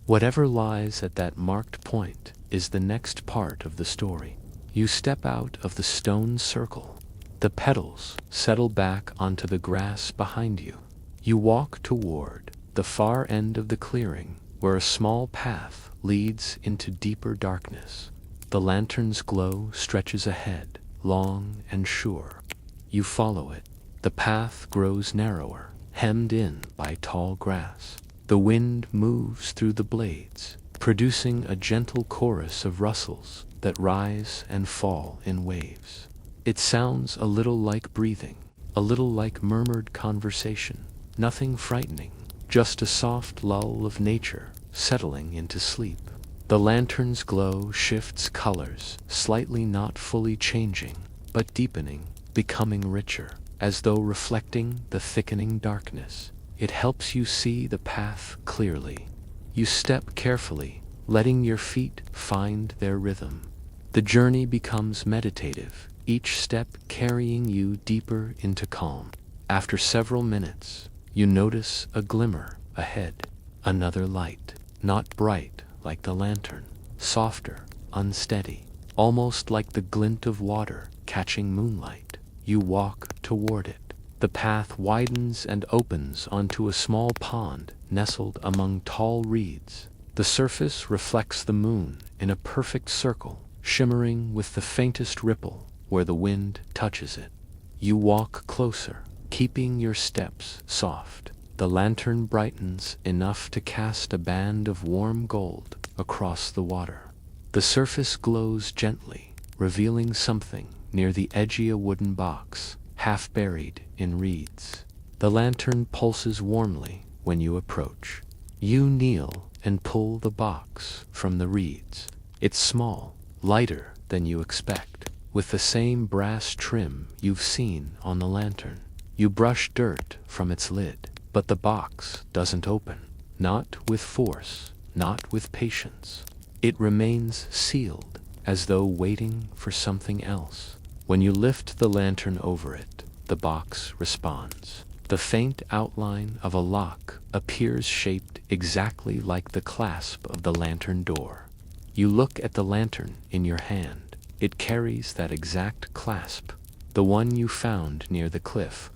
Whatever lies at that marked point is the next part of the story. You step out of the stone circle. The petals settle back onto the grass behind you. You walk toward the far end of the clearing, where a small path leads into deeper darkness. The lantern's glow stretches ahead, long and sure. You follow it. The path grows narrower, hemmed in by tall grass. The wind moves through the blades, producing a gentle chorus of rustles that rise and fall in waves. It sounds a little like breathing, a little like murmured conversation. Nothing frightening, just a soft lull of nature settling into sleep. The lantern's glow shifts colors, slightly, not fully changing, but deepening, becoming richer, as though reflecting the thickening darkness. It helps you see the path clearly. You step carefully, letting your feet find their rhythm. The journey becomes meditative, each step carrying you deeper into calm. After several minutes, you notice a glimmer ahead, another light, not bright like the lantern, softer, unsteady, almost like the glint of water catching moonlight. You walk toward it. The path widens and opens onto a small pond nestled among tall reeds. The surface reflects the moon in a perfect circle, shimmering with the faintest ripple where the wind touches it. You walk closer, keeping your steps soft. The lantern brightens enough to cast a band of warm gold across the water. The surface glows gently, revealing something near the edge of a wooden box, half buried in reeds. The lantern pulses warmly when you approach. You kneel and pull the box from the reeds. It's small, lighter than you expect, with the same brass trim you've seen on the lantern. You brush dirt from its lid, but the box doesn't open. Not with force, not with patience. It remains sealed, as though waiting for something else. When you lift the lantern over it, the box responds. The faint outline of a lock appears, shaped exactly like the clasp of the lantern door. You look at the lantern in your hand. It carries that exact clasp, the one you found near the cliff.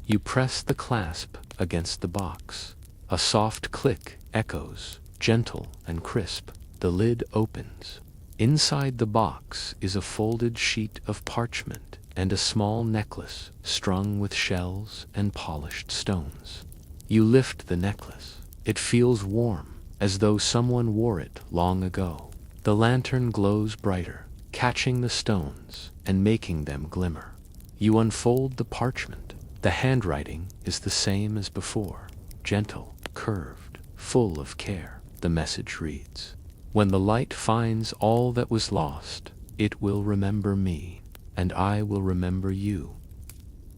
You press the clasp against the box. A soft click echoes, gentle and crisp. The lid opens. Inside the box is a folded sheet of parchment and a small necklace strung with shells and polished stones. You lift the necklace. It feels warm, as though someone wore it long ago. The lantern glows brighter, catching the stones and making them glimmer. You unfold the parchment. The handwriting is the same as before, gentle, curved, full of care. The message reads, "When the light finds all that was lost, it will remember me, and I will remember you."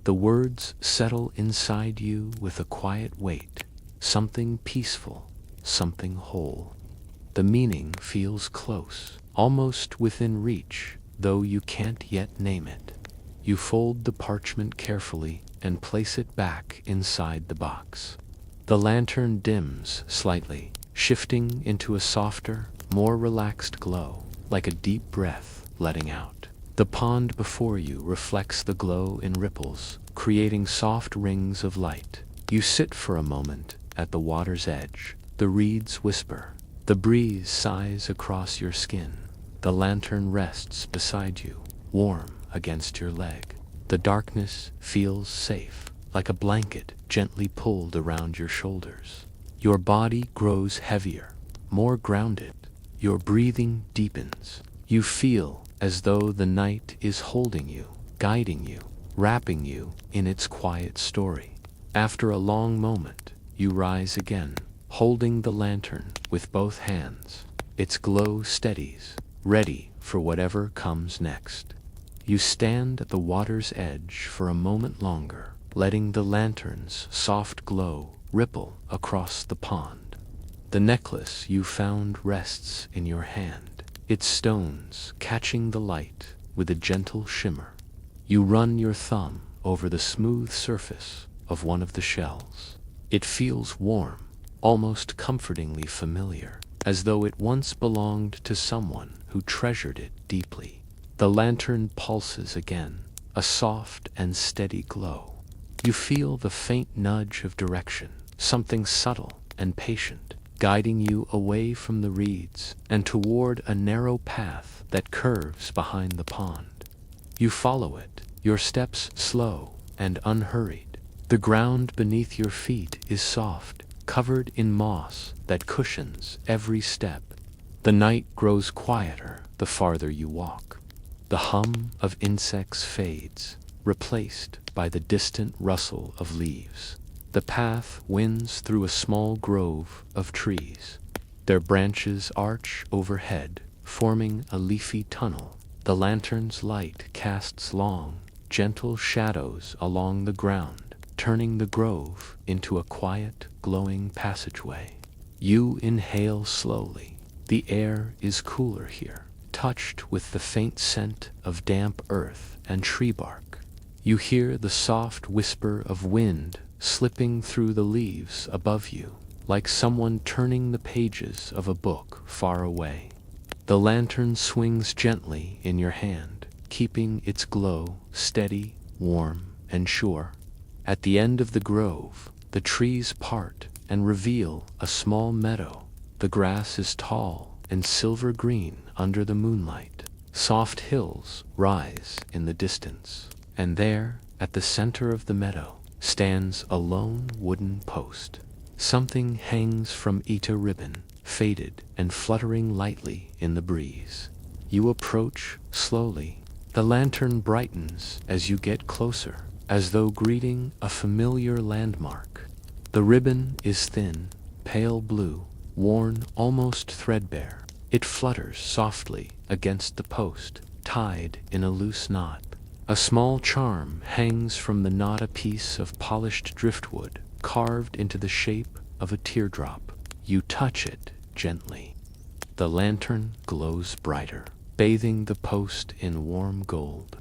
The words settle inside you with a quiet weight, something peaceful, something whole. The meaning feels close, almost within reach, though you can't yet name it. You fold the parchment carefully and place it back inside the box. The lantern dims slightly, shifting into a softer, more relaxed glow, like a deep breath letting out. The pond before you reflects the glow in ripples, creating soft rings of light. You sit for a moment at the water's edge. The reeds whisper. The breeze sighs across your skin. The lantern rests beside you, warm against your leg. The darkness feels safe, like a blanket gently pulled around your shoulders. Your body grows heavier, more grounded. Your breathing deepens. You feel as though the night is holding you, guiding you, wrapping you in its quiet story. After a long moment, you rise again, holding the lantern with both hands. Its glow steadies, ready for whatever comes next. You stand at the water's edge for a moment longer, letting the lantern's soft glow ripple across the pond. The necklace you found rests in your hand, its stones catching the light with a gentle shimmer. You run your thumb over the smooth surface of one of the shells. It feels warm, almost comfortingly familiar, as though it once belonged to someone who treasured it deeply. The lantern pulses again, a soft and steady glow. You feel the faint nudge of direction, something subtle and patient, guiding you away from the reeds and toward a narrow path that curves behind the pond. You follow it, your steps slow and unhurried. The ground beneath your feet is soft, covered in moss that cushions every step. The night grows quieter the farther you walk. The hum of insects fades, replaced by the distant rustle of leaves. The path winds through a small grove of trees. Their branches arch overhead, forming a leafy tunnel. The lantern's light casts long, gentle shadows along the ground, turning the grove into a quiet, glowing passageway. You inhale slowly. The air is cooler here, touched with the faint scent of damp earth and tree bark. You hear the soft whisper of wind slipping through the leaves above you, like someone turning the pages of a book far away. The lantern swings gently in your hand, keeping its glow steady, warm, and sure. At the end of the grove, the trees part and reveal a small meadow. The grass is tall and silver green under the moonlight. Soft hills rise in the distance, and there, at the center of the meadow, stands a lone wooden post. Something hangs from Ita ribbon, faded and fluttering lightly in the breeze. You approach slowly. The lantern brightens as you get closer, as though greeting a familiar landmark. The ribbon is thin, pale blue, worn almost threadbare. It flutters softly against the post, tied in a loose knot. A small charm hangs from the knot, a piece of polished driftwood, carved into the shape of a teardrop. You touch it gently. The lantern glows brighter, bathing the post in warm gold.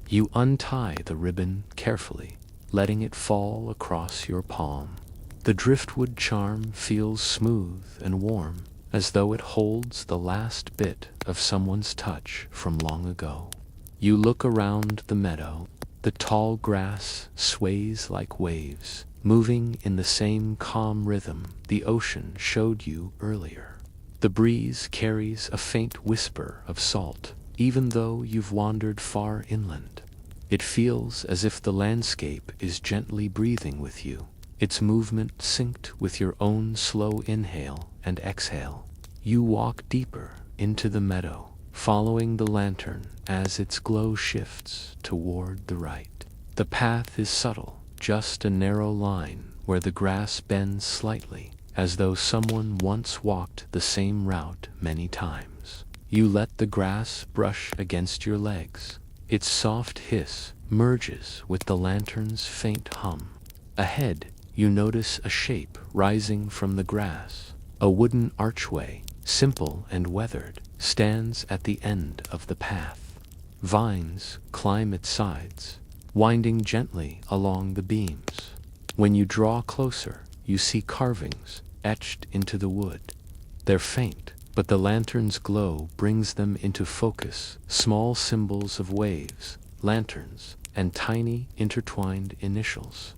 You untie the ribbon carefully, letting it fall across your palm. The driftwood charm feels smooth and warm, as though it holds the last bit of someone's touch from long ago. You look around the meadow. The tall grass sways like waves, moving in the same calm rhythm the ocean showed you earlier. The breeze carries a faint whisper of salt, even though you've wandered far inland. It feels as if the landscape is gently breathing with you, its movement synced with your own slow inhale and exhale. You walk deeper into the meadow, following the lantern as its glow shifts toward the right. The path is subtle, just a narrow line where the grass bends slightly, as though someone once walked the same route many times. You let the grass brush against your legs. Its soft hiss merges with the lantern's faint hum. Ahead, you notice a shape rising from the grass. A wooden archway, simple and weathered, stands at the end of the path. Vines climb its sides, winding gently along the beams. When you draw closer, you see carvings etched into the wood. They're faint, but the lantern's glow brings them into focus, small symbols of waves, lanterns, and tiny intertwined initials.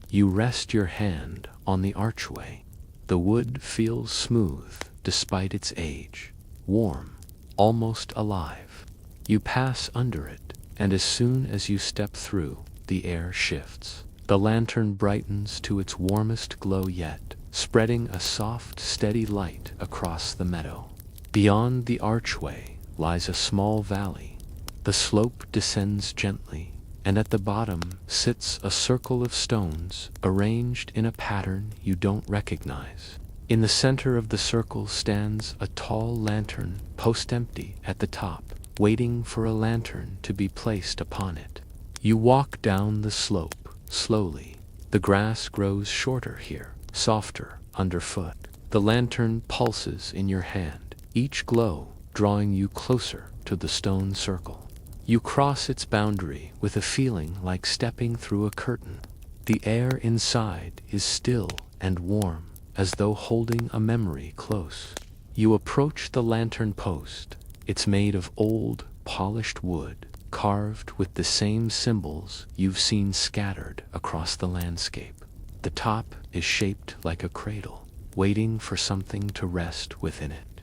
You rest your hand on the archway. The wood feels smooth despite its age, warm, almost alive. You pass under it, and as soon as you step through, the air shifts. The lantern brightens to its warmest glow yet, spreading a soft, steady light across the meadow. Beyond the archway lies a small valley. The slope descends gently, and at the bottom sits a circle of stones arranged in a pattern you don't recognize. In the center of the circle stands a tall lantern, post empty at the top, waiting for a lantern to be placed upon it. You walk down the slope slowly. The grass grows shorter here, softer underfoot. The lantern pulses in your hand, each glow drawing you closer to the stone circle. You cross its boundary with a feeling like stepping through a curtain. The air inside is still and warm, as though holding a memory close. You approach the lantern post. It's made of old, polished wood, carved with the same symbols you've seen scattered across the landscape. The top is shaped like a cradle, waiting for something to rest within it.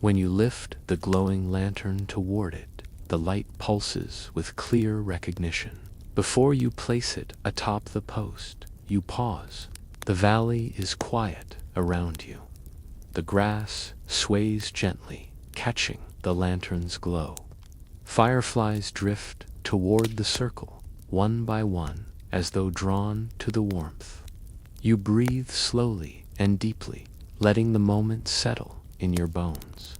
When you lift the glowing lantern toward it, the light pulses with clear recognition. Before you place it atop the post, you pause. The valley is quiet around you. The grass sways gently, catching the lantern's glow. Fireflies drift toward the circle, one by one, as though drawn to the warmth. You breathe slowly and deeply, letting the moment settle in your bones.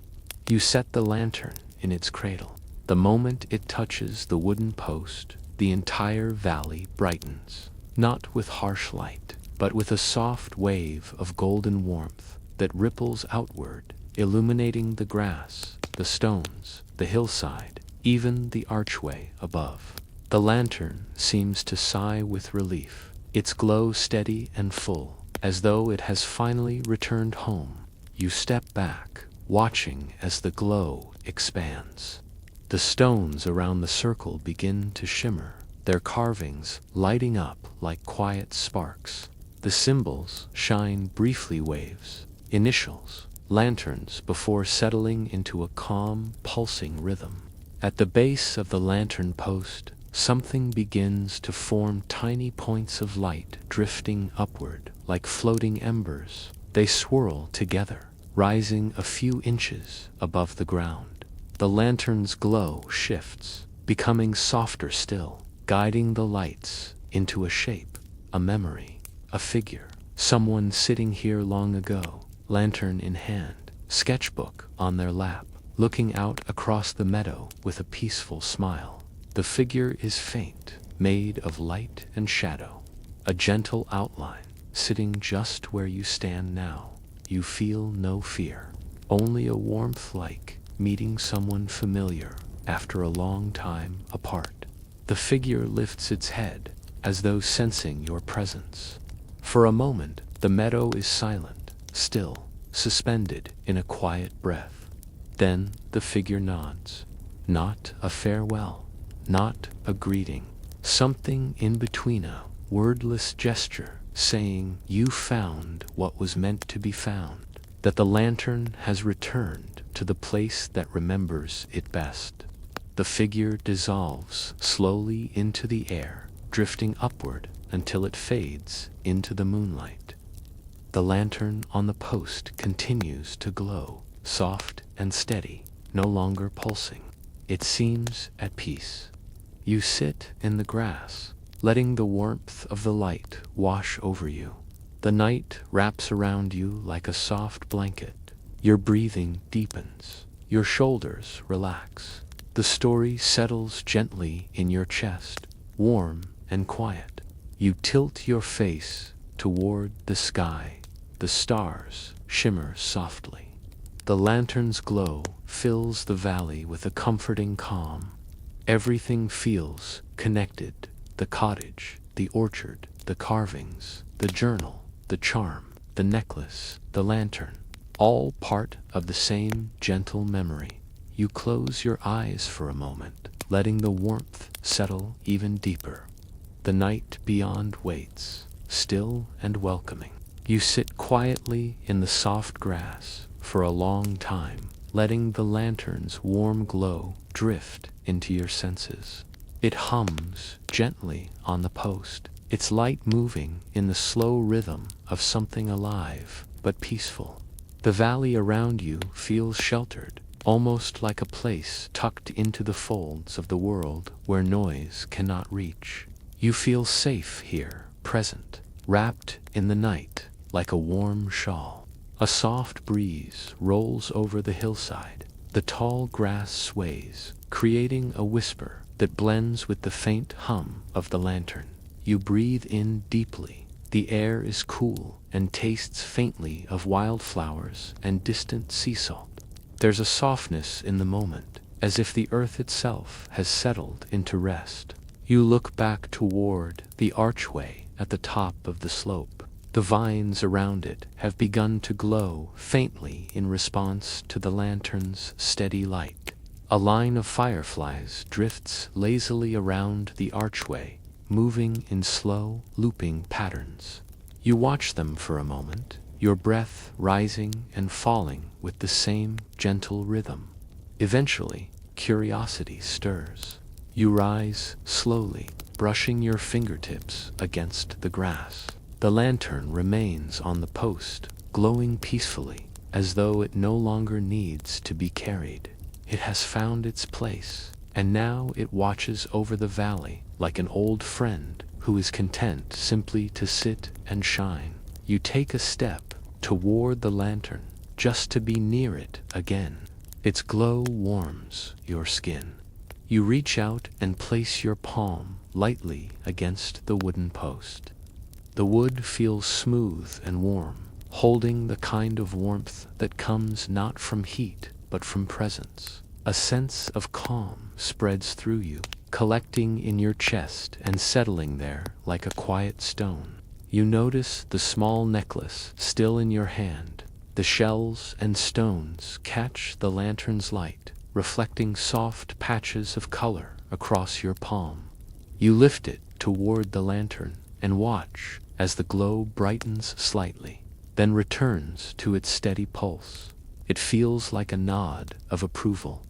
You set the lantern in its cradle. The moment it touches the wooden post, the entire valley brightens, not with harsh light, but with a soft wave of golden warmth that ripples outward, illuminating the grass, the stones, the hillside, even the archway above. The lantern seems to sigh with relief, its glow steady and full, as though it has finally returned home. You step back, watching as the glow expands. The stones around the circle begin to shimmer, their carvings lighting up like quiet sparks. The symbols shine briefly waves, initials, lanterns before settling into a calm, pulsing rhythm. At the base of the lantern post, something begins to form tiny points of light drifting upward like floating embers. They swirl together, rising a few inches above the ground. The lantern's glow shifts, becoming softer still, guiding the lights into a shape, a memory, a figure. Someone sitting here long ago, lantern in hand, sketchbook on their lap, looking out across the meadow with a peaceful smile. The figure is faint, made of light and shadow, a gentle outline, sitting just where you stand now. You feel no fear, only a warmth like meeting someone familiar after a long time apart. The figure lifts its head, as though sensing your presence. For a moment, the meadow is silent, still, suspended in a quiet breath. Then the figure nods. Not a farewell, not a greeting. Something in between, a wordless gesture, saying you found what was meant to be found, that the lantern has returned to the place that remembers it best. The figure dissolves slowly into the air, drifting upward until it fades into the moonlight. The lantern on the post continues to glow, soft and steady, no longer pulsing. It seems at peace. You sit in the grass, letting the warmth of the light wash over you. The night wraps around you like a soft blanket. Your breathing deepens. Your shoulders relax. The story settles gently in your chest, warm and quiet. You tilt your face toward the sky. The stars shimmer softly. The lantern's glow fills the valley with a comforting calm. Everything feels connected. The cottage, the orchard, the carvings, the journal, the charm, the necklace, the lantern, all part of the same gentle memory. You close your eyes for a moment, letting the warmth settle even deeper. The night beyond waits, still and welcoming. You sit quietly in the soft grass for a long time, letting the lantern's warm glow drift into your senses. It hums gently on the post, its light moving in the slow rhythm of something alive but peaceful. The valley around you feels sheltered, almost like a place tucked into the folds of the world where noise cannot reach. You feel safe here, present, wrapped in the night like a warm shawl. A soft breeze rolls over the hillside. The tall grass sways, creating a whisper that blends with the faint hum of the lantern. You breathe in deeply. The air is cool and tastes faintly of wildflowers and distant sea salt. There's a softness in the moment, as if the earth itself has settled into rest. You look back toward the archway at the top of the slope. The vines around it have begun to glow faintly in response to the lantern's steady light. A line of fireflies drifts lazily around the archway, moving in slow, looping patterns. You watch them for a moment, your breath rising and falling with the same gentle rhythm. Eventually, curiosity stirs. You rise slowly, brushing your fingertips against the grass. The lantern remains on the post, glowing peacefully, as though it no longer needs to be carried. It has found its place, and now it watches over the valley like an old friend who is content simply to sit and shine. You take a step toward the lantern, just to be near it again. Its glow warms your skin. You reach out and place your palm lightly against the wooden post. The wood feels smooth and warm, holding the kind of warmth that comes not from heat but from presence. A sense of calm spreads through you, collecting in your chest and settling there like a quiet stone. You notice the small necklace still in your hand. The shells and stones catch the lantern's light, reflecting soft patches of color across your palm. You lift it toward the lantern and watch as the glow brightens slightly, then returns to its steady pulse. It feels like a nod of approval.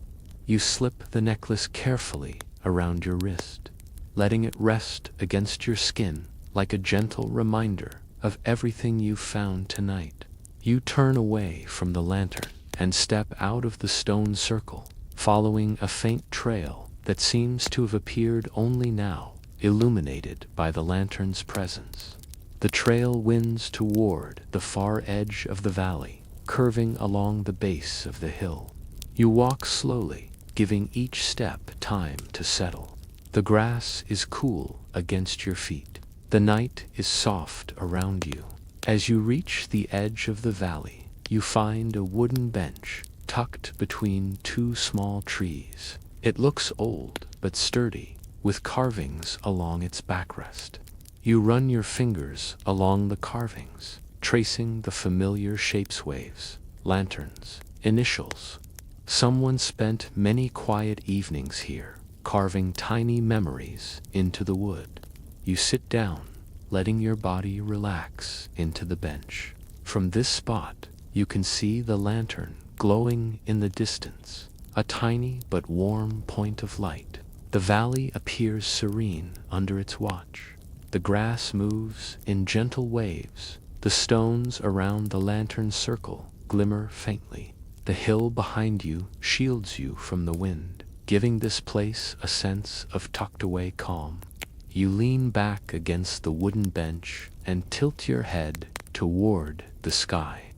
You slip the necklace carefully around your wrist, letting it rest against your skin like a gentle reminder of everything you've found tonight. You turn away from the lantern and step out of the stone circle, following a faint trail that seems to have appeared only now, illuminated by the lantern's presence. The trail winds toward the far edge of the valley, curving along the base of the hill. You walk slowly, giving each step time to settle. The grass is cool against your feet. The night is soft around you. As you reach the edge of the valley, you find a wooden bench tucked between two small trees. It looks old but sturdy, with carvings along its backrest. You run your fingers along the carvings, tracing the familiar shapes: waves, lanterns, initials. Someone spent many quiet evenings here, carving tiny memories into the wood. You sit down, letting your body relax into the bench. From this spot, you can see the lantern glowing in the distance, a tiny but warm point of light. The valley appears serene under its watch. The grass moves in gentle waves. The stones around the lantern's circle glimmer faintly. The hill behind you shields you from the wind, giving this place a sense of tucked-away calm. You lean back against the wooden bench and tilt your head toward the sky.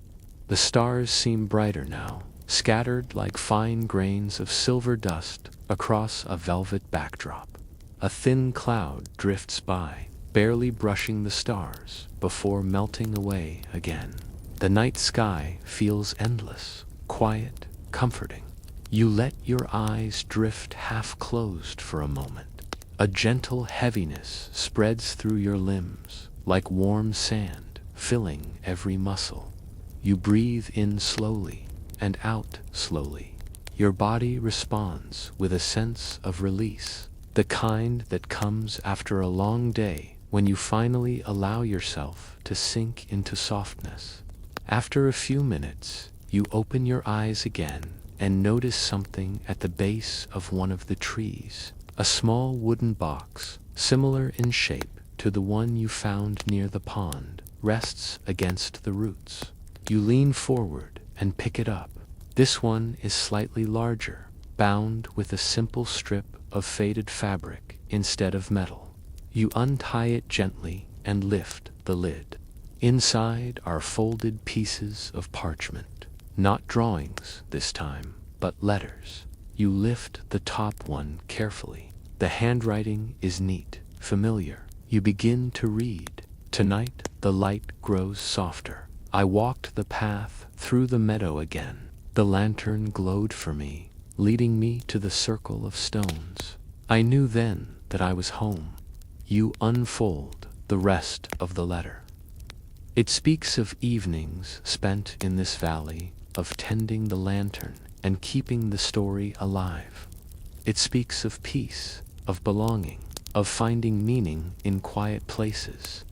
The stars seem brighter now, scattered like fine grains of silver dust across a velvet backdrop. A thin cloud drifts by, barely brushing the stars before melting away again. The night sky feels endless, quiet, comforting. You let your eyes drift half-closed for a moment. A gentle heaviness spreads through your limbs, like warm sand, filling every muscle. You breathe in slowly and out slowly. Your body responds with a sense of release, the kind that comes after a long day when you finally allow yourself to sink into softness. After a few minutes, you open your eyes again and notice something at the base of one of the trees. A small wooden box, similar in shape to the one you found near the pond, rests against the roots. You lean forward and pick it up. This one is slightly larger, bound with a simple strip of faded fabric instead of metal. You untie it gently and lift the lid. Inside are folded pieces of parchment. Not drawings this time, but letters. You lift the top one carefully. The handwriting is neat, familiar. You begin to read. Tonight, the light grows softer. I walked the path through the meadow again. The lantern glowed for me, leading me to the circle of stones. I knew then that I was home. You unfold the rest of the letter. It speaks of evenings spent in this valley, of tending the lantern and keeping the story alive. It speaks of peace, of belonging, of finding meaning in quiet places.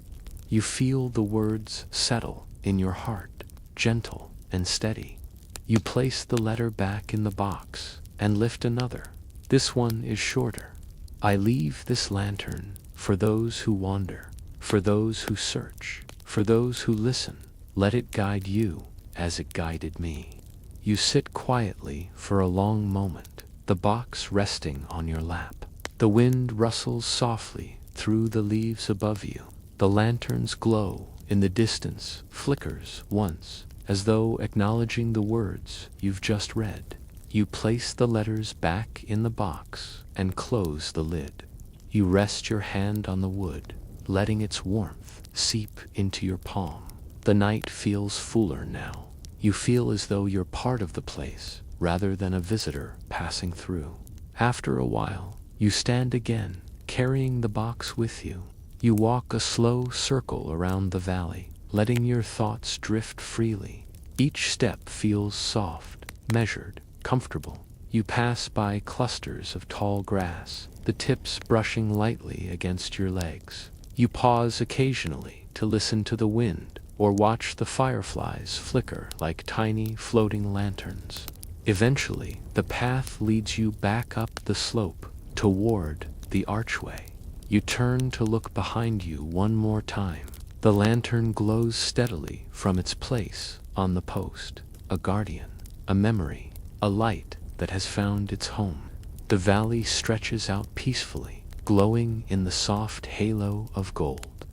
You feel the words settle in your heart, gentle and steady. You place the letter back in the box and lift another. This one is shorter. I leave this lantern for those who wander, for those who search, for those who listen. Let it guide you as it guided me. You sit quietly for a long moment, the box resting on your lap. The wind rustles softly through the leaves above you. The lantern's glow in the distance flickers once, as though acknowledging the words you've just read. You place the letters back in the box and close the lid. You rest your hand on the wood, letting its warmth seep into your palm. The night feels fuller now. You feel as though you're part of the place, rather than a visitor passing through. After a while, you stand again, carrying the box with you. You walk a slow circle around the valley, letting your thoughts drift freely. Each step feels soft, measured, comfortable. You pass by clusters of tall grass, the tips brushing lightly against your legs. You pause occasionally to listen to the wind or watch the fireflies flicker like tiny floating lanterns. Eventually, the path leads you back up the slope toward the archway. You turn to look behind you one more time. The lantern glows steadily from its place on the post, a guardian, a memory, a light that has found its home. The valley stretches out peacefully, glowing in the soft halo of gold.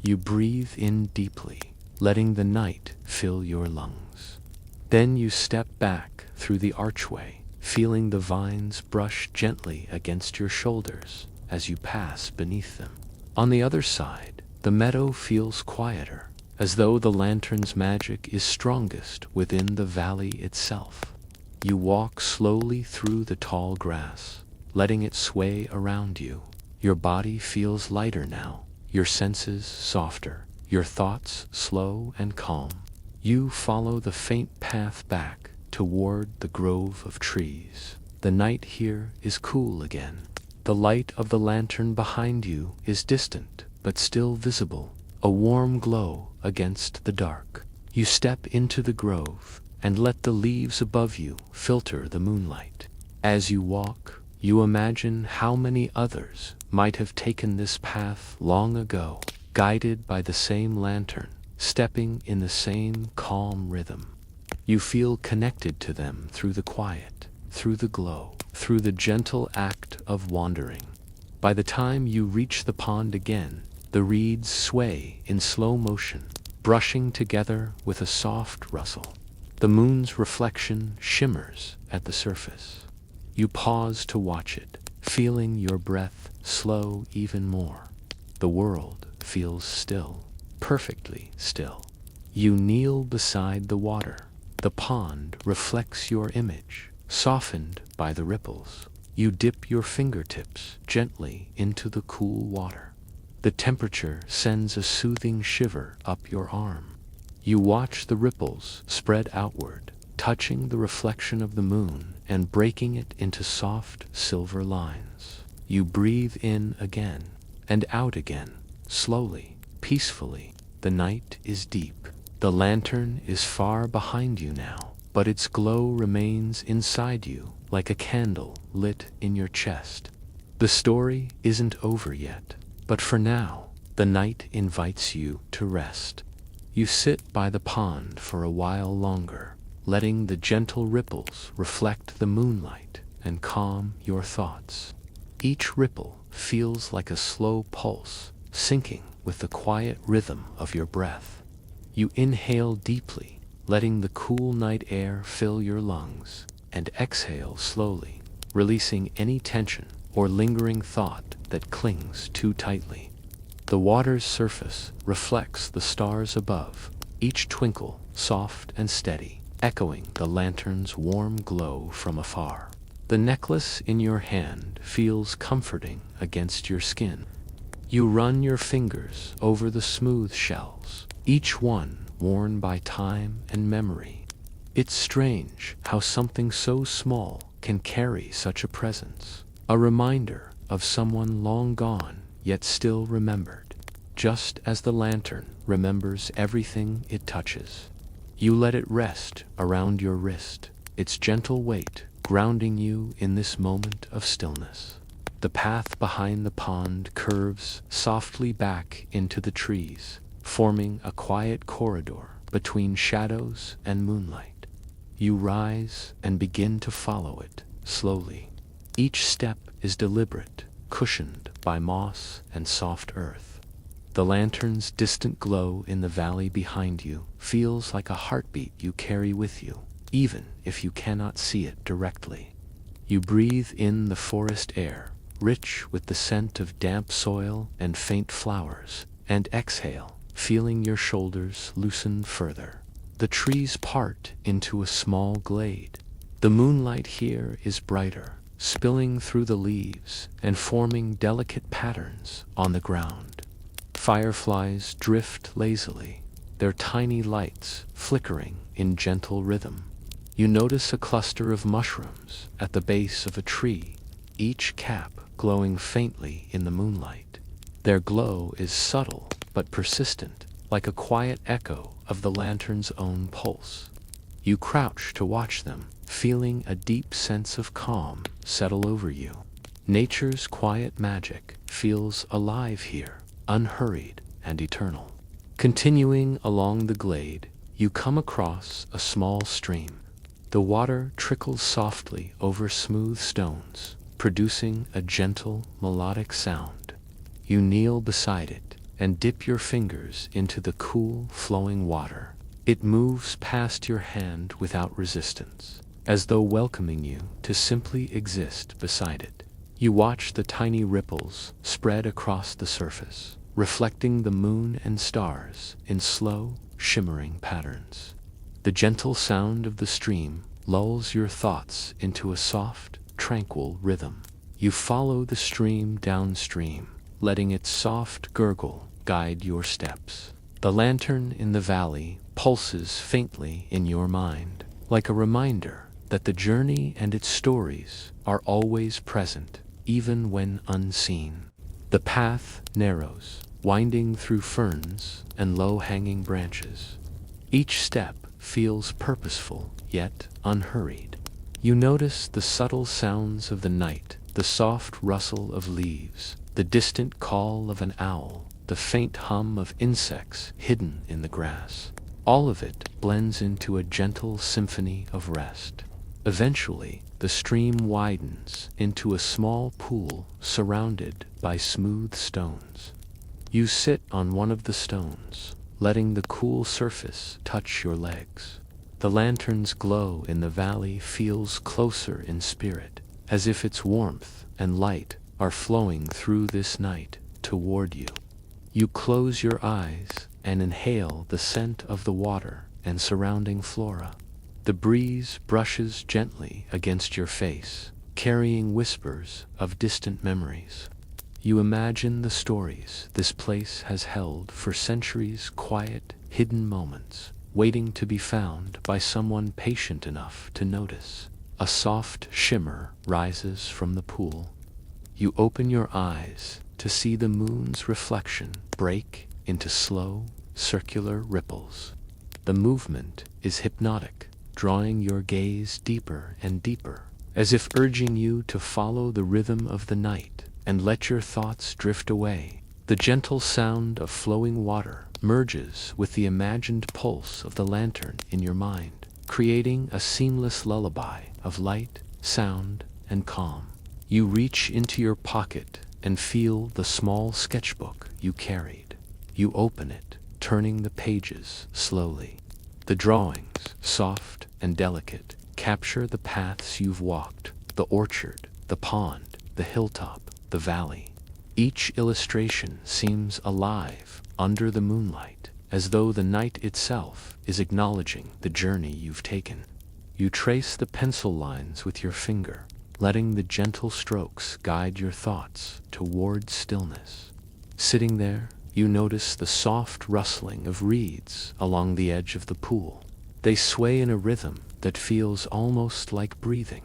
You breathe in deeply, letting the night fill your lungs. Then you step back through the archway, feeling the vines brush gently against your shoulders as you pass beneath them. On the other side, the meadow feels quieter, as though the lantern's magic is strongest within the valley itself. You walk slowly through the tall grass, letting it sway around you. Your body feels lighter now, your senses softer, your thoughts slow and calm. You follow the faint path back toward the grove of trees. The night here is cool again. The light of the lantern behind you is distant, but still visible, a warm glow against the dark. You step into the grove and let the leaves above you filter the moonlight. As you walk, you imagine how many others might have taken this path long ago, guided by the same lantern, stepping in the same calm rhythm. You feel connected to them through the quiet, through the glow, through the gentle act of wandering. By the time you reach the pond again, the reeds sway in slow motion, brushing together with a soft rustle. The moon's reflection shimmers at the surface. You pause to watch it, feeling your breath slow even more. The world feels still, perfectly still. You kneel beside the water. The pond reflects your image, softened by the ripples. You dip your fingertips gently into the cool water. The temperature sends a soothing shiver up your arm. You watch the ripples spread outward, touching the reflection of the moon and breaking it into soft silver lines. You breathe in again and out again, slowly, peacefully. The night is deep. The lantern is far behind you now, but its glow remains inside you like a candle lit in your chest. The story isn't over yet, but for now, the night invites you to rest. You sit by the pond for a while longer, letting the gentle ripples reflect the moonlight and calm your thoughts. Each ripple feels like a slow pulse, syncing with the quiet rhythm of your breath. You inhale deeply, letting the cool night air fill your lungs, and exhale slowly, releasing any tension or lingering thought that clings too tightly. The water's surface reflects the stars above, each twinkle soft and steady, echoing the lantern's warm glow from afar. The necklace in your hand feels comforting against your skin. You run your fingers over the smooth shells, each one worn by time and memory. It's strange how something so small can carry such a presence, a reminder of someone long gone yet still remembered, just as the lantern remembers everything it touches. You let it rest around your wrist, its gentle weight grounding you in this moment of stillness. The path behind the pond curves softly back into the trees, forming a quiet corridor between shadows and moonlight. You rise and begin to follow it slowly. Each step is deliberate, cushioned by moss and soft earth. The lantern's distant glow in the valley behind you feels like a heartbeat you carry with you, even if you cannot see it directly. You breathe in the forest air, rich with the scent of damp soil and faint flowers, and exhale, feeling your shoulders loosen further. The trees part into a small glade. The moonlight here is brighter, spilling through the leaves and forming delicate patterns on the ground. Fireflies drift lazily, their tiny lights flickering in gentle rhythm. You notice a cluster of mushrooms at the base of a tree, each cap glowing faintly in the moonlight. Their glow is subtle but persistent, like a quiet echo of the lantern's own pulse. You crouch to watch them, feeling a deep sense of calm settle over you. Nature's quiet magic feels alive here, unhurried and eternal. Continuing along the glade, you come across a small stream. The water trickles softly over smooth stones, producing a gentle, melodic sound. You kneel beside it and dip your fingers into the cool, flowing water. It moves past your hand without resistance, as though welcoming you to simply exist beside it. You watch the tiny ripples spread across the surface, reflecting the moon and stars in slow, shimmering patterns. The gentle sound of the stream lulls your thoughts into a soft, tranquil rhythm. You follow the stream downstream, letting its soft gurgle guide your steps. The lantern in the valley pulses faintly in your mind, like a reminder that the journey and its stories are always present, even when unseen. The path narrows, winding through ferns and low-hanging branches. Each step feels purposeful, yet unhurried. You notice the subtle sounds of the night, the soft rustle of leaves, the distant call of an owl, the faint hum of insects hidden in the grass. All of it blends into a gentle symphony of rest. Eventually, the stream widens into a small pool surrounded by smooth stones. You sit on one of the stones, letting the cool surface touch your legs. The lantern's glow in the valley feels closer in spirit, as if its warmth and light are flowing through this night toward you. You close your eyes and inhale the scent of the water and surrounding flora. The breeze brushes gently against your face, carrying whispers of distant memories. You imagine the stories this place has held for centuries, quiet, hidden moments, waiting to be found by someone patient enough to notice. A soft shimmer rises from the pool. You open your eyes to to see the moon's reflection break into slow, circular ripples. The movement is hypnotic, drawing your gaze deeper and deeper, as if urging you to follow the rhythm of the night and let your thoughts drift away. The gentle sound of flowing water merges with the imagined pulse of the lantern in your mind, creating a seamless lullaby of light, sound, and calm. You reach into your pocket and feel the small sketchbook you carried. You open it, turning the pages slowly. The drawings, soft and delicate, capture the paths you've walked, the orchard, the pond, the hilltop, the valley. Each illustration seems alive under the moonlight, as though the night itself is acknowledging the journey you've taken. You trace the pencil lines with your finger, letting the gentle strokes guide your thoughts toward stillness. Sitting there, you notice the soft rustling of reeds along the edge of the pool. They sway in a rhythm that feels almost like breathing.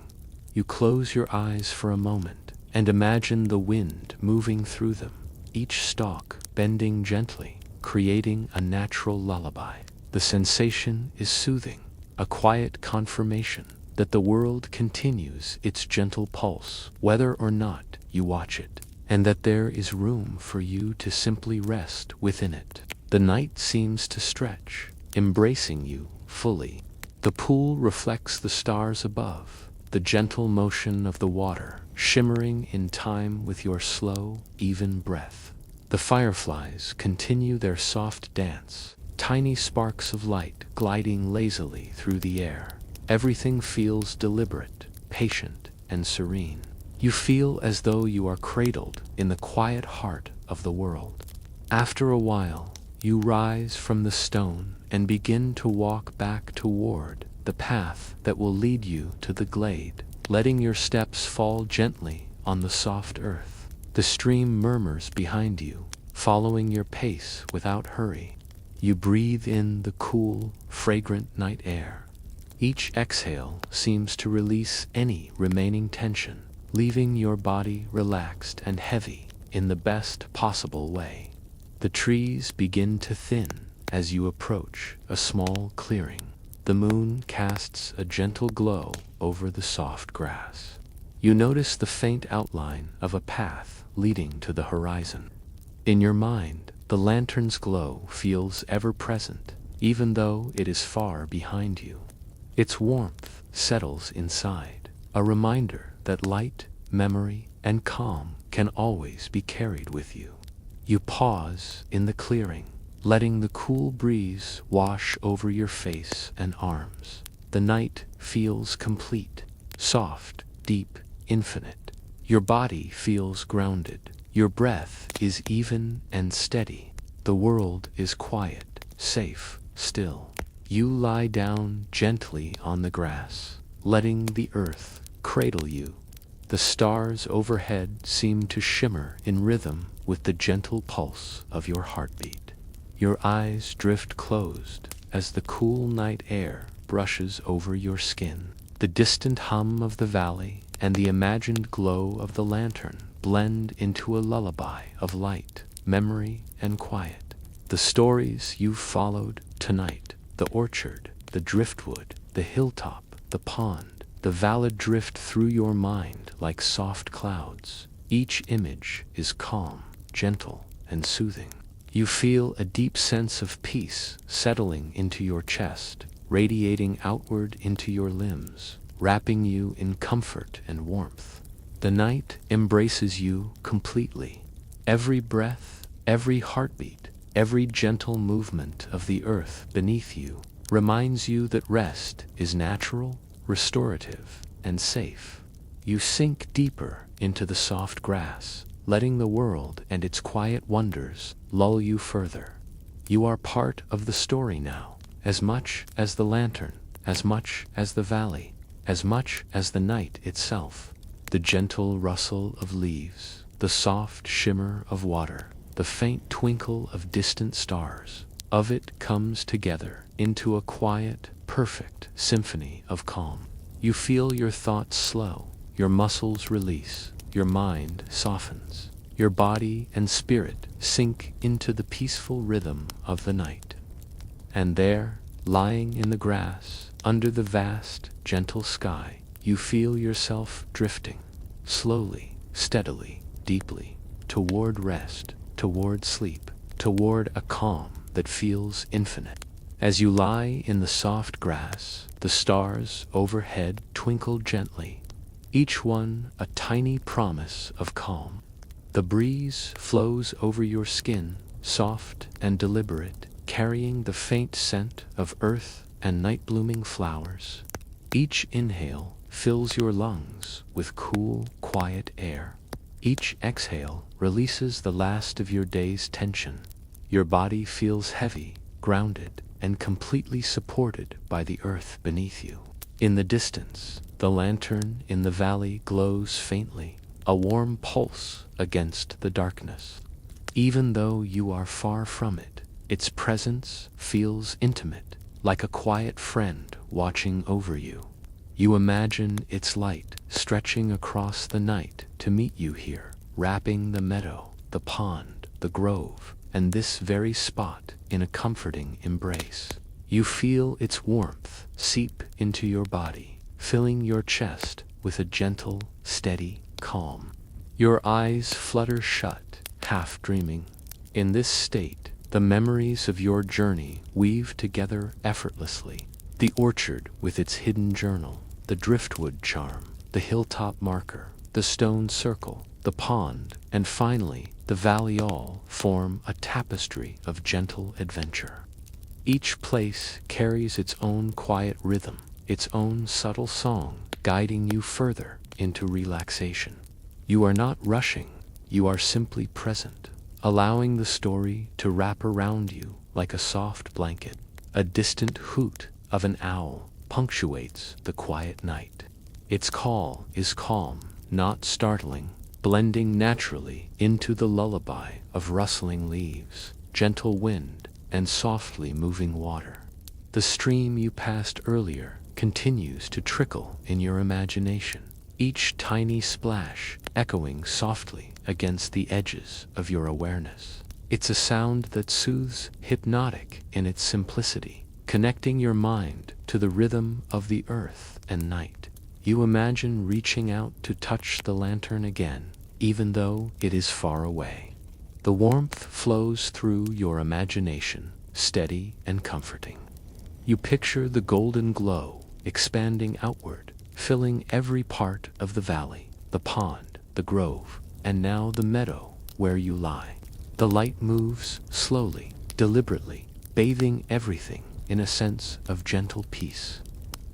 You close your eyes for a moment and imagine the wind moving through them, each stalk bending gently, creating a natural lullaby. The sensation is soothing, a quiet confirmation that the world continues its gentle pulse, whether or not you watch it, and that there is room for you to simply rest within it. The night seems to stretch, embracing you fully. The pool reflects the stars above, the gentle motion of the water shimmering in time with your slow, even breath. The fireflies continue their soft dance, tiny sparks of light gliding lazily through the air. Everything feels deliberate, patient, and serene. You feel as though you are cradled in the quiet heart of the world. After a while, you rise from the stone and begin to walk back toward the path that will lead you to the glade, letting your steps fall gently on the soft earth. The stream murmurs behind you, following your pace without hurry. You breathe in the cool, fragrant night air. Each exhale seems to release any remaining tension, leaving your body relaxed and heavy in the best possible way. The trees begin to thin as you approach a small clearing. The moon casts a gentle glow over the soft grass. You notice the faint outline of a path leading to the horizon. In your mind, the lantern's glow feels ever present, even though it is far behind you. Its warmth settles inside, a reminder that light, memory, and calm can always be carried with you. You pause in the clearing, letting the cool breeze wash over your face and arms. The night feels complete, soft, deep, infinite. Your body feels grounded. Your breath is even and steady. The world is quiet, safe, still. You lie down gently on the grass, letting the earth cradle you. The stars overhead seem to shimmer in rhythm with the gentle pulse of your heartbeat. Your eyes drift closed as the cool night air brushes over your skin. The distant hum of the valley and the imagined glow of the lantern blend into a lullaby of light, memory, and quiet. The stories you've followed tonight, the orchard, the driftwood, the hilltop, the pond, the valley drift through your mind like soft clouds. Each image is calm, gentle, and soothing. You feel a deep sense of peace settling into your chest, radiating outward into your limbs, wrapping you in comfort and warmth. The night embraces you completely. Every breath, every heartbeat, every gentle movement of the earth beneath you reminds you that rest is natural, restorative, and safe. You sink deeper into the soft grass, letting the world and its quiet wonders lull you further. You are part of the story now, as much as the lantern, as much as the valley, as much as the night itself. The gentle rustle of leaves, the soft shimmer of water, the faint twinkle of distant stars, of it comes together into a quiet, perfect symphony of calm. You feel your thoughts slow, your muscles release, your mind softens. Your body and spirit sink into the peaceful rhythm of the night. And there, lying in the grass, under the vast, gentle sky, you feel yourself drifting, slowly, steadily, deeply, toward rest, toward sleep, toward a calm that feels infinite. As you lie in the soft grass, the stars overhead twinkle gently, each one a tiny promise of calm. The breeze flows over your skin, soft and deliberate, carrying the faint scent of earth and night-blooming flowers. Each inhale fills your lungs with cool, quiet air. Each exhale releases the last of your day's tension. Your body feels heavy, grounded, and completely supported by the earth beneath you. In the distance, the lantern in the valley glows faintly, a warm pulse against the darkness. Even though you are far from it, its presence feels intimate, like a quiet friend watching over you. You imagine its light stretching across the night to meet you here, wrapping the meadow, the pond, the grove, and this very spot in a comforting embrace. You feel its warmth seep into your body, filling your chest with a gentle, steady calm. Your eyes flutter shut, half dreaming. In this state, the memories of your journey weave together effortlessly. The orchard with its hidden journal, the driftwood charm, the hilltop marker, the stone circle, the pond, and finally, the valley all form a tapestry of gentle adventure. Each place carries its own quiet rhythm, its own subtle song, guiding you further into relaxation. You are not rushing, you are simply present, allowing the story to wrap around you like a soft blanket. A distant hoot of an owl punctuates the quiet night. Its call is calm, not startling, blending naturally into the lullaby of rustling leaves, gentle wind, and softly moving water. The stream you passed earlier continues to trickle in your imagination, each tiny splash echoing softly against the edges of your awareness. It's a sound that soothes, hypnotic in its simplicity, connecting your mind to the rhythm of the earth and night. You imagine reaching out to touch the lantern again, even though it is far away. The warmth flows through your imagination, steady and comforting. You picture the golden glow expanding outward, filling every part of the valley, the pond, the grove, and now the meadow where you lie. The light moves slowly, deliberately, bathing everything in a sense of gentle peace.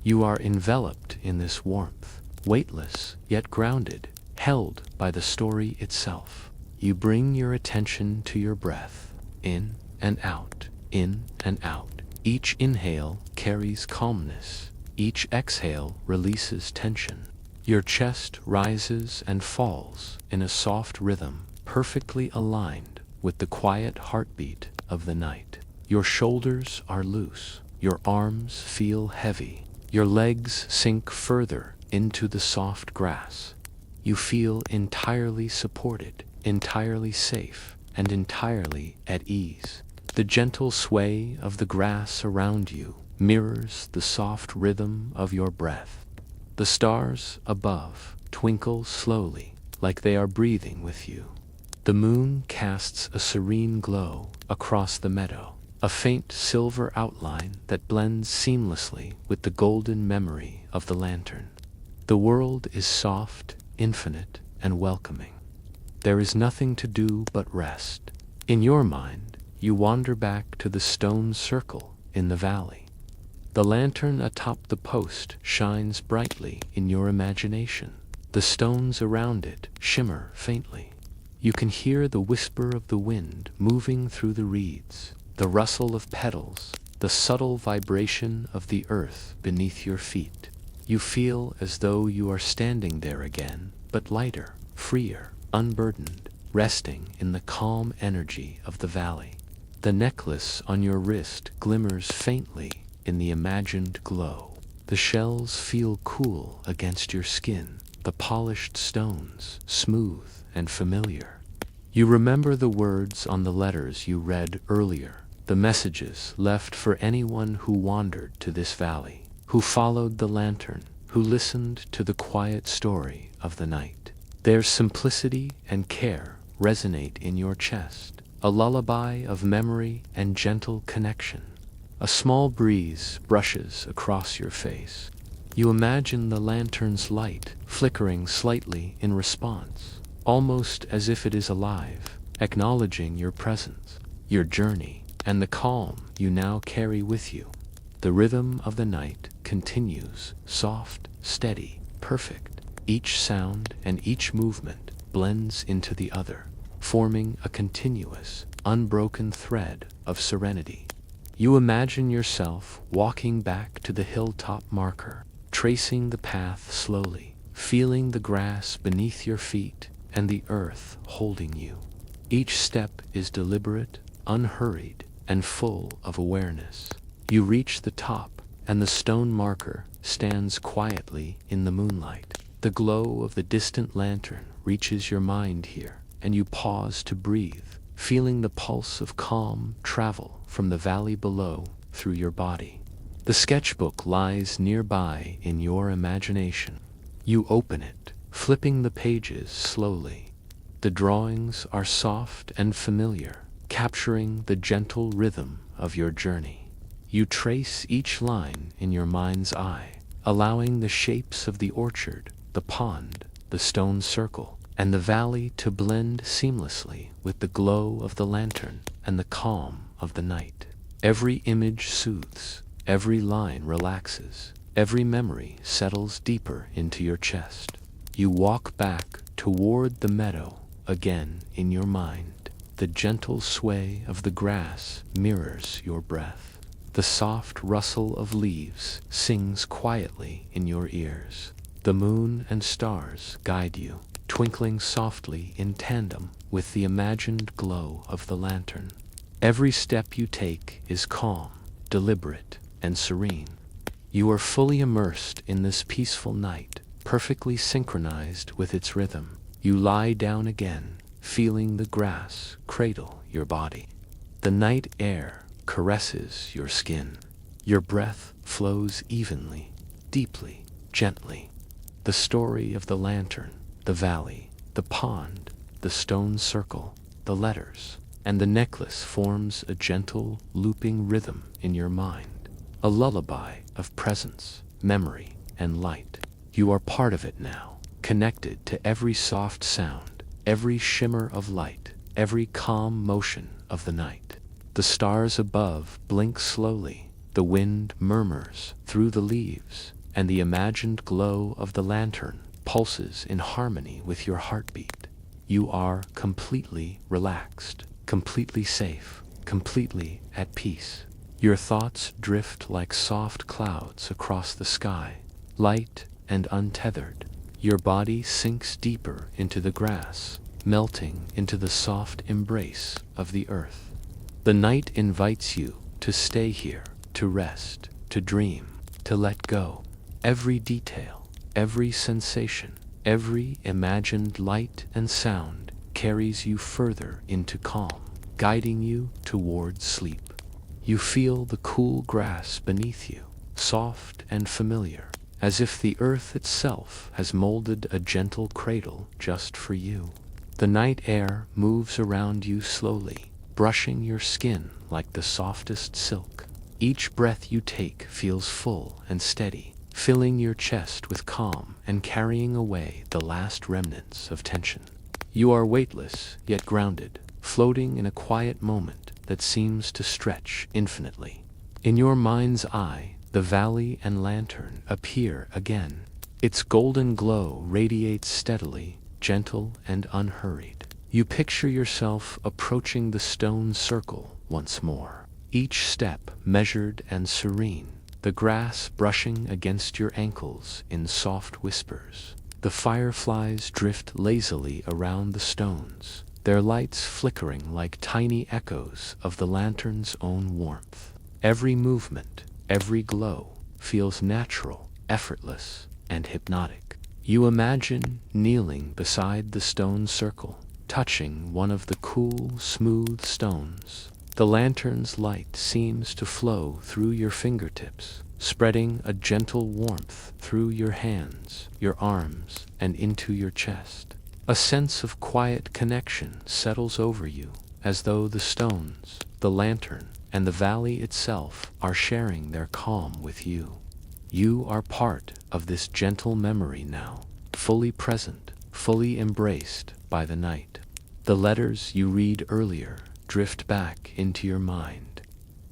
You are enveloped in this warmth, weightless yet grounded, held by the story itself. You bring your attention to your breath, in and out, in and out. Each inhale carries calmness, each exhale releases tension. Your chest rises and falls in a soft rhythm, perfectly aligned with the quiet heartbeat of the night. Your shoulders are loose, your arms feel heavy, your legs sink further into the soft grass. You feel entirely supported, entirely safe, and entirely at ease. The gentle sway of the grass around you mirrors the soft rhythm of your breath. The stars above twinkle slowly, like they are breathing with you. The moon casts a serene glow across the meadow, a faint silver outline that blends seamlessly with the golden memory of the lantern. The world is soft, infinite, and welcoming. There is nothing to do but rest. In your mind, you wander back to the stone circle in the valley. The lantern atop the post shines brightly in your imagination. The stones around it shimmer faintly. You can hear the whisper of the wind moving through the reeds, the rustle of petals, the subtle vibration of the earth beneath your feet. You feel as though you are standing there again, but lighter, freer, unburdened, resting in the calm energy of the valley. The necklace on your wrist glimmers faintly in the imagined glow. The shells feel cool against your skin, the polished stones smooth and familiar. You remember the words on the letters you read earlier, the messages left for anyone who wandered to this valley, who followed the lantern, who listened to the quiet story of the night. Their simplicity and care resonate in your chest, a lullaby of memory and gentle connection. A small breeze brushes across your face. You imagine the lantern's light flickering slightly in response, almost as if it is alive, acknowledging your presence, your journey, and the calm you now carry with you. The rhythm of the night continues, soft, steady, perfect. Each sound and each movement blends into the other, forming a continuous, unbroken thread of serenity. You imagine yourself walking back to the hilltop marker, tracing the path slowly, feeling the grass beneath your feet and the earth holding you. Each step is deliberate, unhurried, and full of awareness. You reach the top, and the stone marker stands quietly in the moonlight. The glow of the distant lantern reaches your mind here, and you pause to breathe, feeling the pulse of calm travel from the valley below through your body. The sketchbook lies nearby in your imagination. You open it, flipping the pages slowly. The drawings are soft and familiar, capturing the gentle rhythm of your journey. You trace each line in your mind's eye, allowing the shapes of the orchard, the pond, the stone circle, and the valley to blend seamlessly with the glow of the lantern and the calm of the night. Every image soothes, every line relaxes, every memory settles deeper into your chest. You walk back toward the meadow again in your mind. The gentle sway of the grass mirrors your breath. The soft rustle of leaves sings quietly in your ears. The moon and stars guide you, twinkling softly in tandem with the imagined glow of the lantern. Every step you take is calm, deliberate, and serene. You are fully immersed in this peaceful night, perfectly synchronized with its rhythm. You lie down again, feeling the grass cradle your body. The night air caresses your skin. Your breath flows evenly, deeply, gently. The story of the lantern, the valley, the pond, the stone circle, the letters, and the necklace forms a gentle, looping rhythm in your mind, a lullaby of presence, memory, and light. You are part of it now, connected to every soft sound, every shimmer of light, every calm motion of the night. The stars above blink slowly, the wind murmurs through the leaves, and the imagined glow of the lantern pulses in harmony with your heartbeat. You are completely relaxed, completely safe, completely at peace. Your thoughts drift like soft clouds across the sky, light and untethered. Your body sinks deeper into the grass, melting into the soft embrace of the earth. The night invites you to stay here, to rest, to dream, to let go. Every detail, every sensation, every imagined light and sound carries you further into calm, guiding you towards sleep. You feel the cool grass beneath you, soft and familiar, as if the earth itself has molded a gentle cradle just for you. The night air moves around you slowly, brushing your skin like the softest silk. Each breath you take feels full and steady, filling your chest with calm and carrying away the last remnants of tension. You are weightless, yet grounded, floating in a quiet moment that seems to stretch infinitely. In your mind's eye, the valley and lantern appear again. Its golden glow radiates steadily, gentle and unhurried. You picture yourself approaching the stone circle once more, each step measured and serene, the grass brushing against your ankles in soft whispers. The fireflies drift lazily around the stones, their lights flickering like tiny echoes of the lantern's own warmth. Every movement, every glow, feels natural, effortless, and hypnotic. You imagine kneeling beside the stone circle, touching one of the cool, smooth stones. The lantern's light seems to flow through your fingertips, spreading a gentle warmth through your hands, your arms, and into your chest. A sense of quiet connection settles over you, as though the stones, the lantern, and the valley itself are sharing their calm with you. You are part of this gentle memory now, fully present, fully embraced by the night. The letters you read earlier drift back into your mind.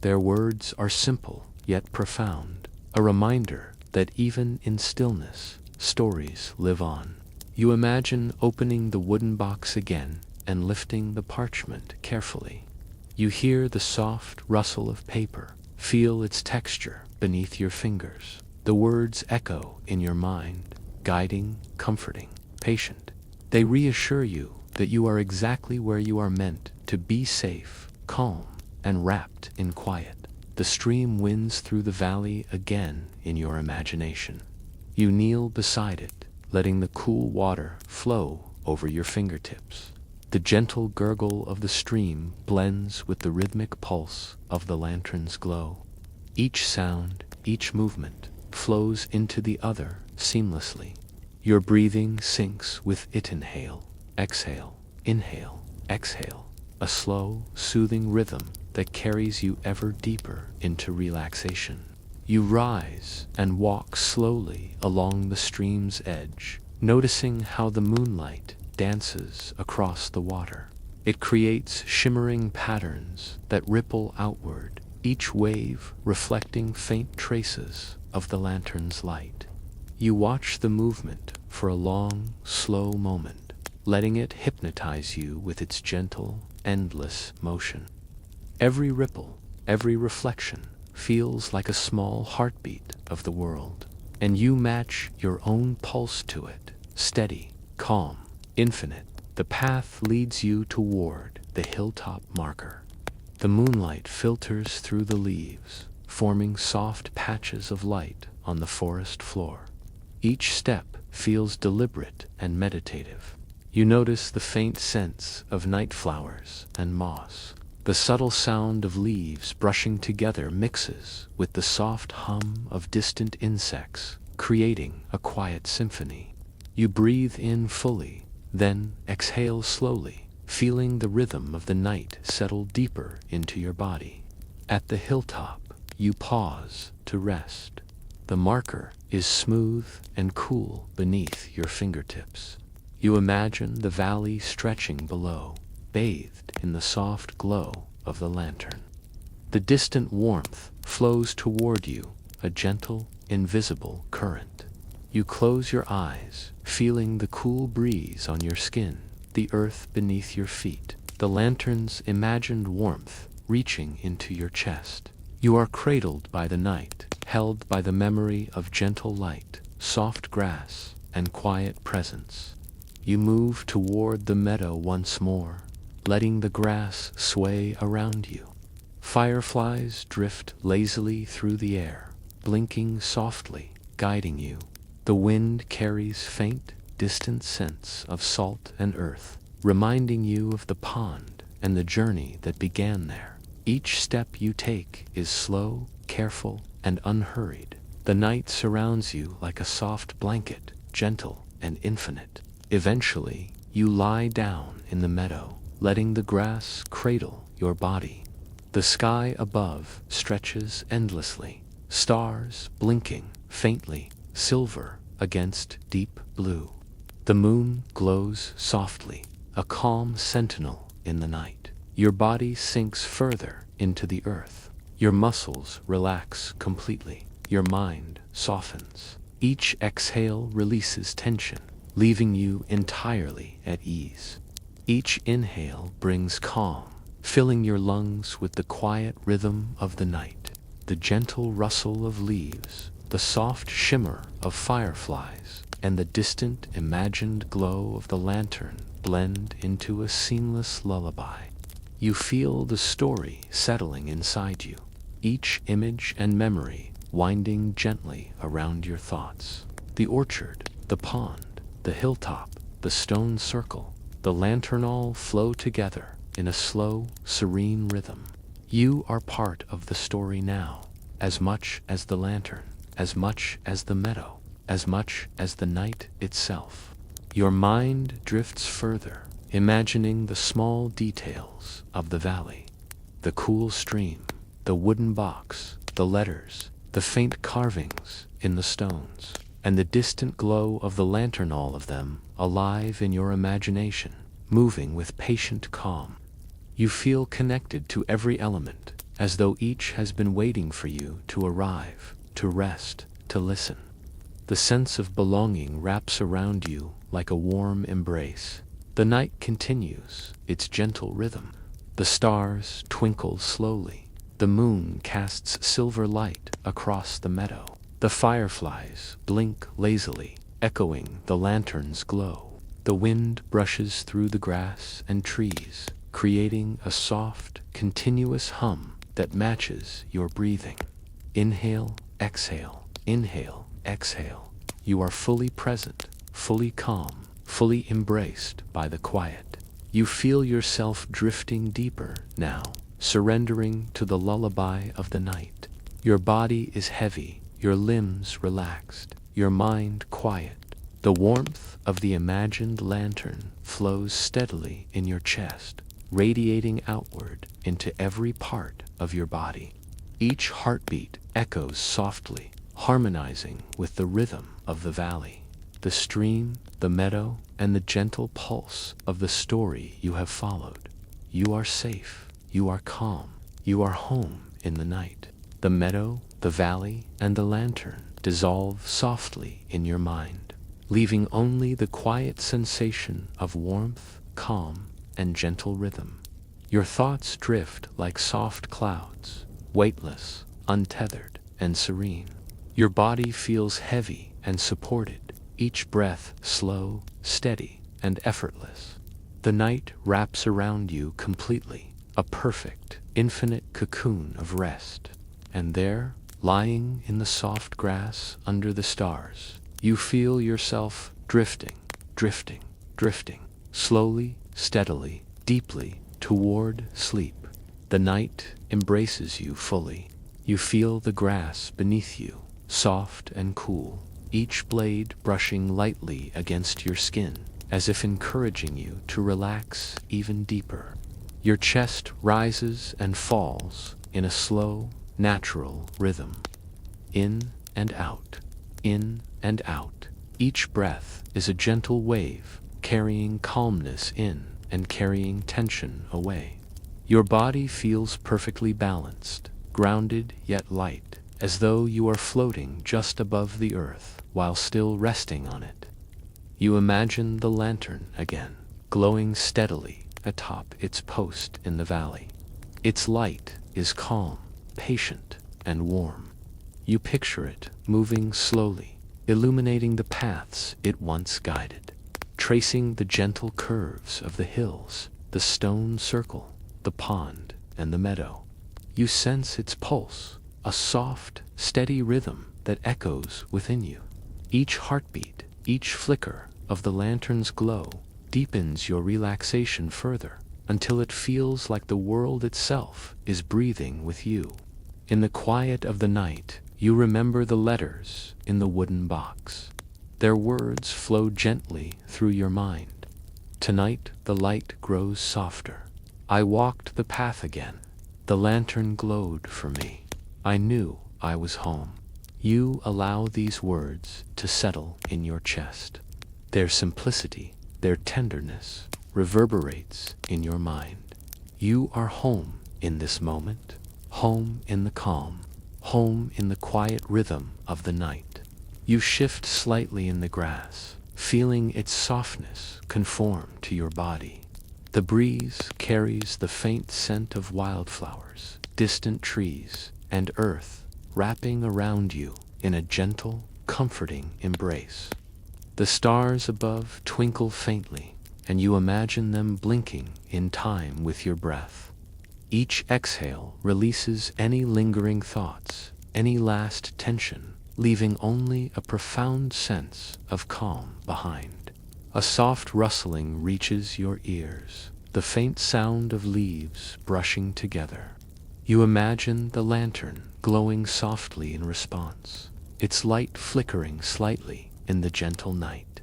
Their words are simple yet profound, a reminder that even in stillness, stories live on. You imagine opening the wooden box again and lifting the parchment carefully. You hear the soft rustle of paper, feel its texture beneath your fingers. The words echo in your mind, guiding, comforting, patient. They reassure you that you are exactly where you are meant to be, safe, calm, and wrapped in quiet. The stream winds through the valley again in your imagination. You kneel beside it, letting the cool water flow over your fingertips. The gentle gurgle of the stream blends with the rhythmic pulse of the lantern's glow. Each sound, each movement, flows into the other seamlessly. Your breathing syncs with it. Inhale, exhale, inhale, exhale. A slow, soothing rhythm that carries you ever deeper into relaxation. You rise and walk slowly along the stream's edge, noticing how the moonlight dances across the water. It creates shimmering patterns that ripple outward, each wave reflecting faint traces of the lantern's light. You watch the movement for a long, slow moment, letting it hypnotize you with its gentle, endless motion. Every ripple, every reflection, feels like a small heartbeat of the world, and you match your own pulse to it, steady, calm, infinite. The path leads you toward the hilltop marker. The moonlight filters through the leaves, forming soft patches of light on the forest floor. Each step feels deliberate and meditative. You notice the faint scents of night flowers and moss. The subtle sound of leaves brushing together mixes with the soft hum of distant insects, creating a quiet symphony. You breathe in fully, then exhale slowly, feeling the rhythm of the night settle deeper into your body. At the hilltop, you pause to rest. The marker is smooth and cool beneath your fingertips. You imagine the valley stretching below, bathed in the soft glow of the lantern. The distant warmth flows toward you, a gentle, invisible current. You close your eyes, feeling the cool breeze on your skin, the earth beneath your feet, the lantern's imagined warmth reaching into your chest. You are cradled by the night, held by the memory of gentle light, soft grass, and quiet presence. You move toward the meadow once more, letting the grass sway around you. Fireflies drift lazily through the air, blinking softly, guiding you. The wind carries faint, distant scents of salt and earth, reminding you of the pond and the journey that began there. Each step you take is slow, careful, and unhurried. The night surrounds you like a soft blanket, gentle and infinite. Eventually, you lie down in the meadow, letting the grass cradle your body. The sky above stretches endlessly, stars blinking faintly, silver against deep blue. The moon glows softly, a calm sentinel in the night. Your body sinks further into the earth. Your muscles relax completely. Your mind softens. Each exhale releases tension, leaving you entirely at ease. Each inhale brings calm, filling your lungs with the quiet rhythm of the night. The gentle rustle of leaves, the soft shimmer of fireflies, and the distant imagined glow of the lantern blend into a seamless lullaby. You feel the story settling inside you, each image and memory winding gently around your thoughts. The orchard, the pond, the hilltop, the stone circle, the lantern all flow together in a slow, serene rhythm. You are part of the story now, as much as the lantern, as much as the meadow, as much as the night itself. Your mind drifts further, imagining the small details of the valley, the cool stream, the wooden box, the letters, the faint carvings in the stones, and the distant glow of the lantern, all of them alive in your imagination, moving with patient calm. You feel connected to every element, as though each has been waiting for you to arrive, to rest, to listen. The sense of belonging wraps around you like a warm embrace. The night continues its gentle rhythm. The stars twinkle slowly. The moon casts silver light across the meadow. The fireflies blink lazily, echoing the lantern's glow. The wind brushes through the grass and trees, creating a soft, continuous hum that matches your breathing. Inhale, exhale, inhale, exhale. You are fully present, fully calm, fully embraced by the quiet. You feel yourself drifting deeper now, surrendering to the lullaby of the night. Your body is heavy, your limbs relaxed, your mind quiet. The warmth of the imagined lantern flows steadily in your chest, radiating outward into every part of your body. Each heartbeat echoes softly, harmonizing with the rhythm of the valley, the stream, the meadow, and the gentle pulse of the story you have followed. You are safe, you are calm, you are home in the night. The meadow, the valley, and the lantern dissolve softly in your mind, leaving only the quiet sensation of warmth, calm, and gentle rhythm. Your thoughts drift like soft clouds, weightless, untethered, and serene. Your body feels heavy and supported, each breath slow, steady, and effortless. The night wraps around you completely, a perfect, infinite cocoon of rest. And there, lying in the soft grass under the stars, you feel yourself drifting, drifting, drifting, slowly, steadily, deeply, toward sleep. The night embraces you fully. You feel the grass beneath you, soft and cool, each blade brushing lightly against your skin, as if encouraging you to relax even deeper. Your chest rises and falls in a slow, natural rhythm. In and out, in and out. Each breath is a gentle wave, carrying calmness in and carrying tension away. Your body feels perfectly balanced, grounded yet light, as though you are floating just above the earth while still resting on it. You imagine the lantern again, glowing steadily atop its post in the valley. Its light is calm, patient, and warm. You picture it moving slowly, illuminating the paths it once guided, tracing the gentle curves of the hills, the stone circle, the pond, and the meadow. You sense its pulse, a soft, steady rhythm that echoes within you. Each heartbeat, each flicker of the lantern's glow deepens your relaxation further, until it feels like the world itself is breathing with you. In the quiet of the night, you remember the letters in the wooden box. Their words flow gently through your mind. Tonight the light grows softer. I walked the path again. The lantern glowed for me. I knew I was home. You allow these words to settle in your chest. Their simplicity, their tenderness, reverberates in your mind. You are home in this moment, home in the calm, home in the quiet rhythm of the night. You shift slightly in the grass, feeling its softness conform to your body. The breeze carries the faint scent of wildflowers, distant trees, and earth, wrapping around you in a gentle, comforting embrace. The stars above twinkle faintly, and you imagine them blinking in time with your breath. Each exhale releases any lingering thoughts, any last tension, leaving only a profound sense of calm behind. A soft rustling reaches your ears, the faint sound of leaves brushing together. You imagine the lantern glowing softly in response, its light flickering slightly in the gentle night.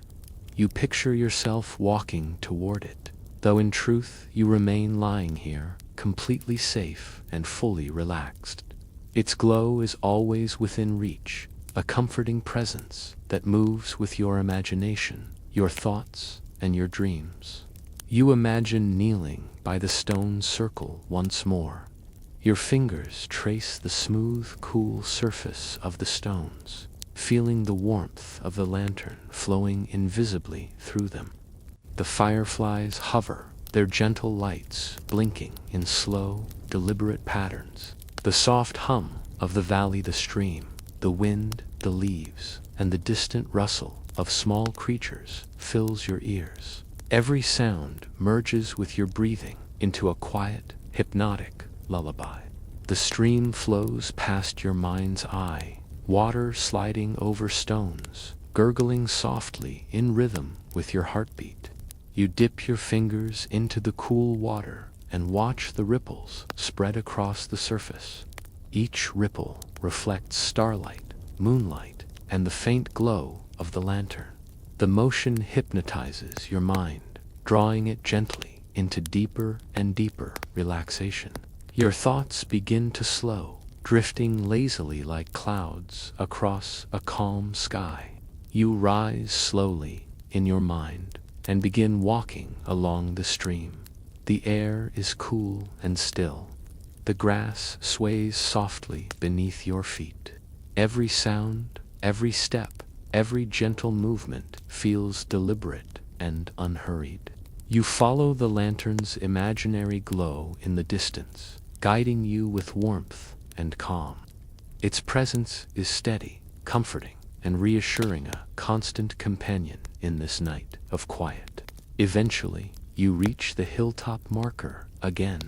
You picture yourself walking toward it, though in truth you remain lying here, completely safe and fully relaxed. Its glow is always within reach, a comforting presence that moves with your imagination, your thoughts, and your dreams. You imagine kneeling by the stone circle once more. Your fingers trace the smooth, cool surface of the stones, feeling the warmth of the lantern flowing invisibly through them. The fireflies hover, their gentle lights blinking in slow, deliberate patterns. The soft hum of the valley, the stream, the wind, the leaves, and the distant rustle of small creatures fills your ears. Every sound merges with your breathing into a quiet, hypnotic lullaby. The stream flows past your mind's eye, water sliding over stones, gurgling softly in rhythm with your heartbeat. You dip your fingers into the cool water and watch the ripples spread across the surface. Each ripple reflects starlight, moonlight, and the faint glow of the lantern. The motion hypnotizes your mind, drawing it gently into deeper and deeper relaxation. Your thoughts begin to slow, drifting lazily like clouds across a calm sky. You rise slowly in your mind and begin walking along the stream. The air is cool and still. The grass sways softly beneath your feet. Every sound, every step, every gentle movement feels deliberate and unhurried. You follow the lantern's imaginary glow in the distance, guiding you with warmth and calm. Its presence is steady, comforting, and reassuring, a constant companion in this night of quiet. Eventually, you reach the hilltop marker again.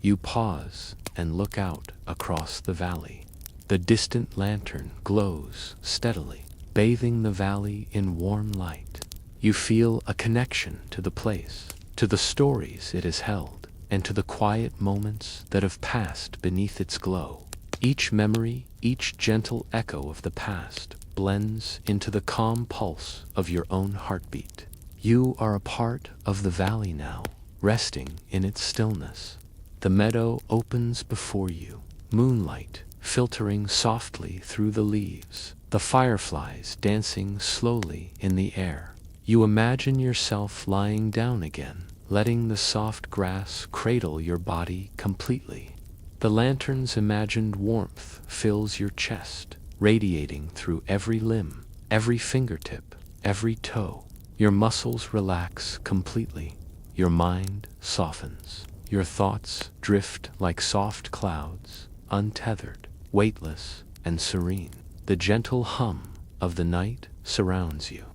You pause and look out across the valley. The distant lantern glows steadily, bathing the valley in warm light. You feel a connection to the place, to the stories it has held, and to the quiet moments that have passed beneath its glow. Each memory, each gentle echo of the past blends into the calm pulse of your own heartbeat. You are a part of the valley now, resting in its stillness. The meadow opens before you, moonlight filtering softly through the leaves, the fireflies dancing slowly in the air. You imagine yourself lying down again, letting the soft grass cradle your body completely. The lantern's imagined warmth fills your chest, radiating through every limb, every fingertip, every toe. Your muscles relax completely. Your mind softens. Your thoughts drift like soft clouds, untethered, weightless, and serene. The gentle hum of the night surrounds you.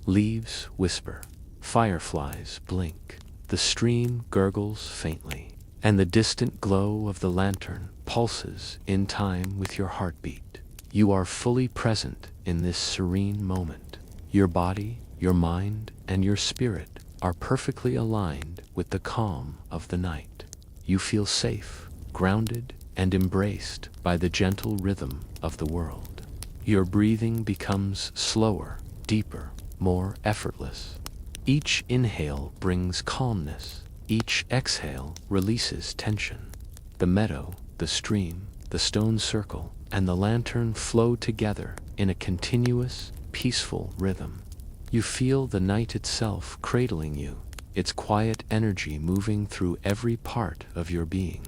Leaves whisper, fireflies blink, the stream gurgles faintly, and the distant glow of the lantern pulses in time with your heartbeat. You are fully present in this serene moment. Your body, your mind, and your spirit are perfectly aligned with the calm of the night. You feel safe, grounded, and embraced by the gentle rhythm of the world. Your breathing becomes slower, deeper, more effortless. Each inhale brings calmness. Each exhale releases tension. The meadow, the stream, the stone circle, and the lantern flow together in a continuous, peaceful rhythm. You feel the night itself cradling you, its quiet energy moving through every part of your being.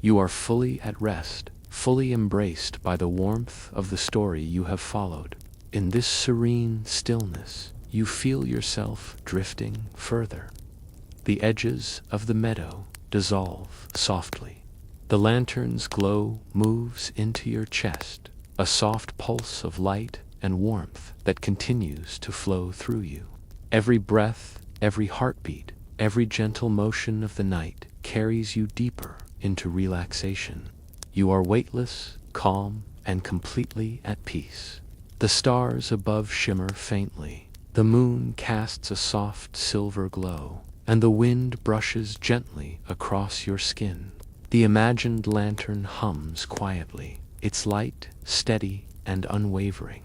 You are fully at rest, fully embraced by the warmth of the story you have followed. In this serene stillness, you feel yourself drifting further. The edges of the meadow dissolve softly. The lantern's glow moves into your chest, a soft pulse of light and warmth that continues to flow through you. Every breath, every heartbeat, every gentle motion of the night carries you deeper into relaxation. You are weightless, calm, and completely at peace. The stars above shimmer faintly, The moon casts a soft silver glow, and the wind brushes gently across your skin. The imagined lantern hums quietly, its light steady and unwavering.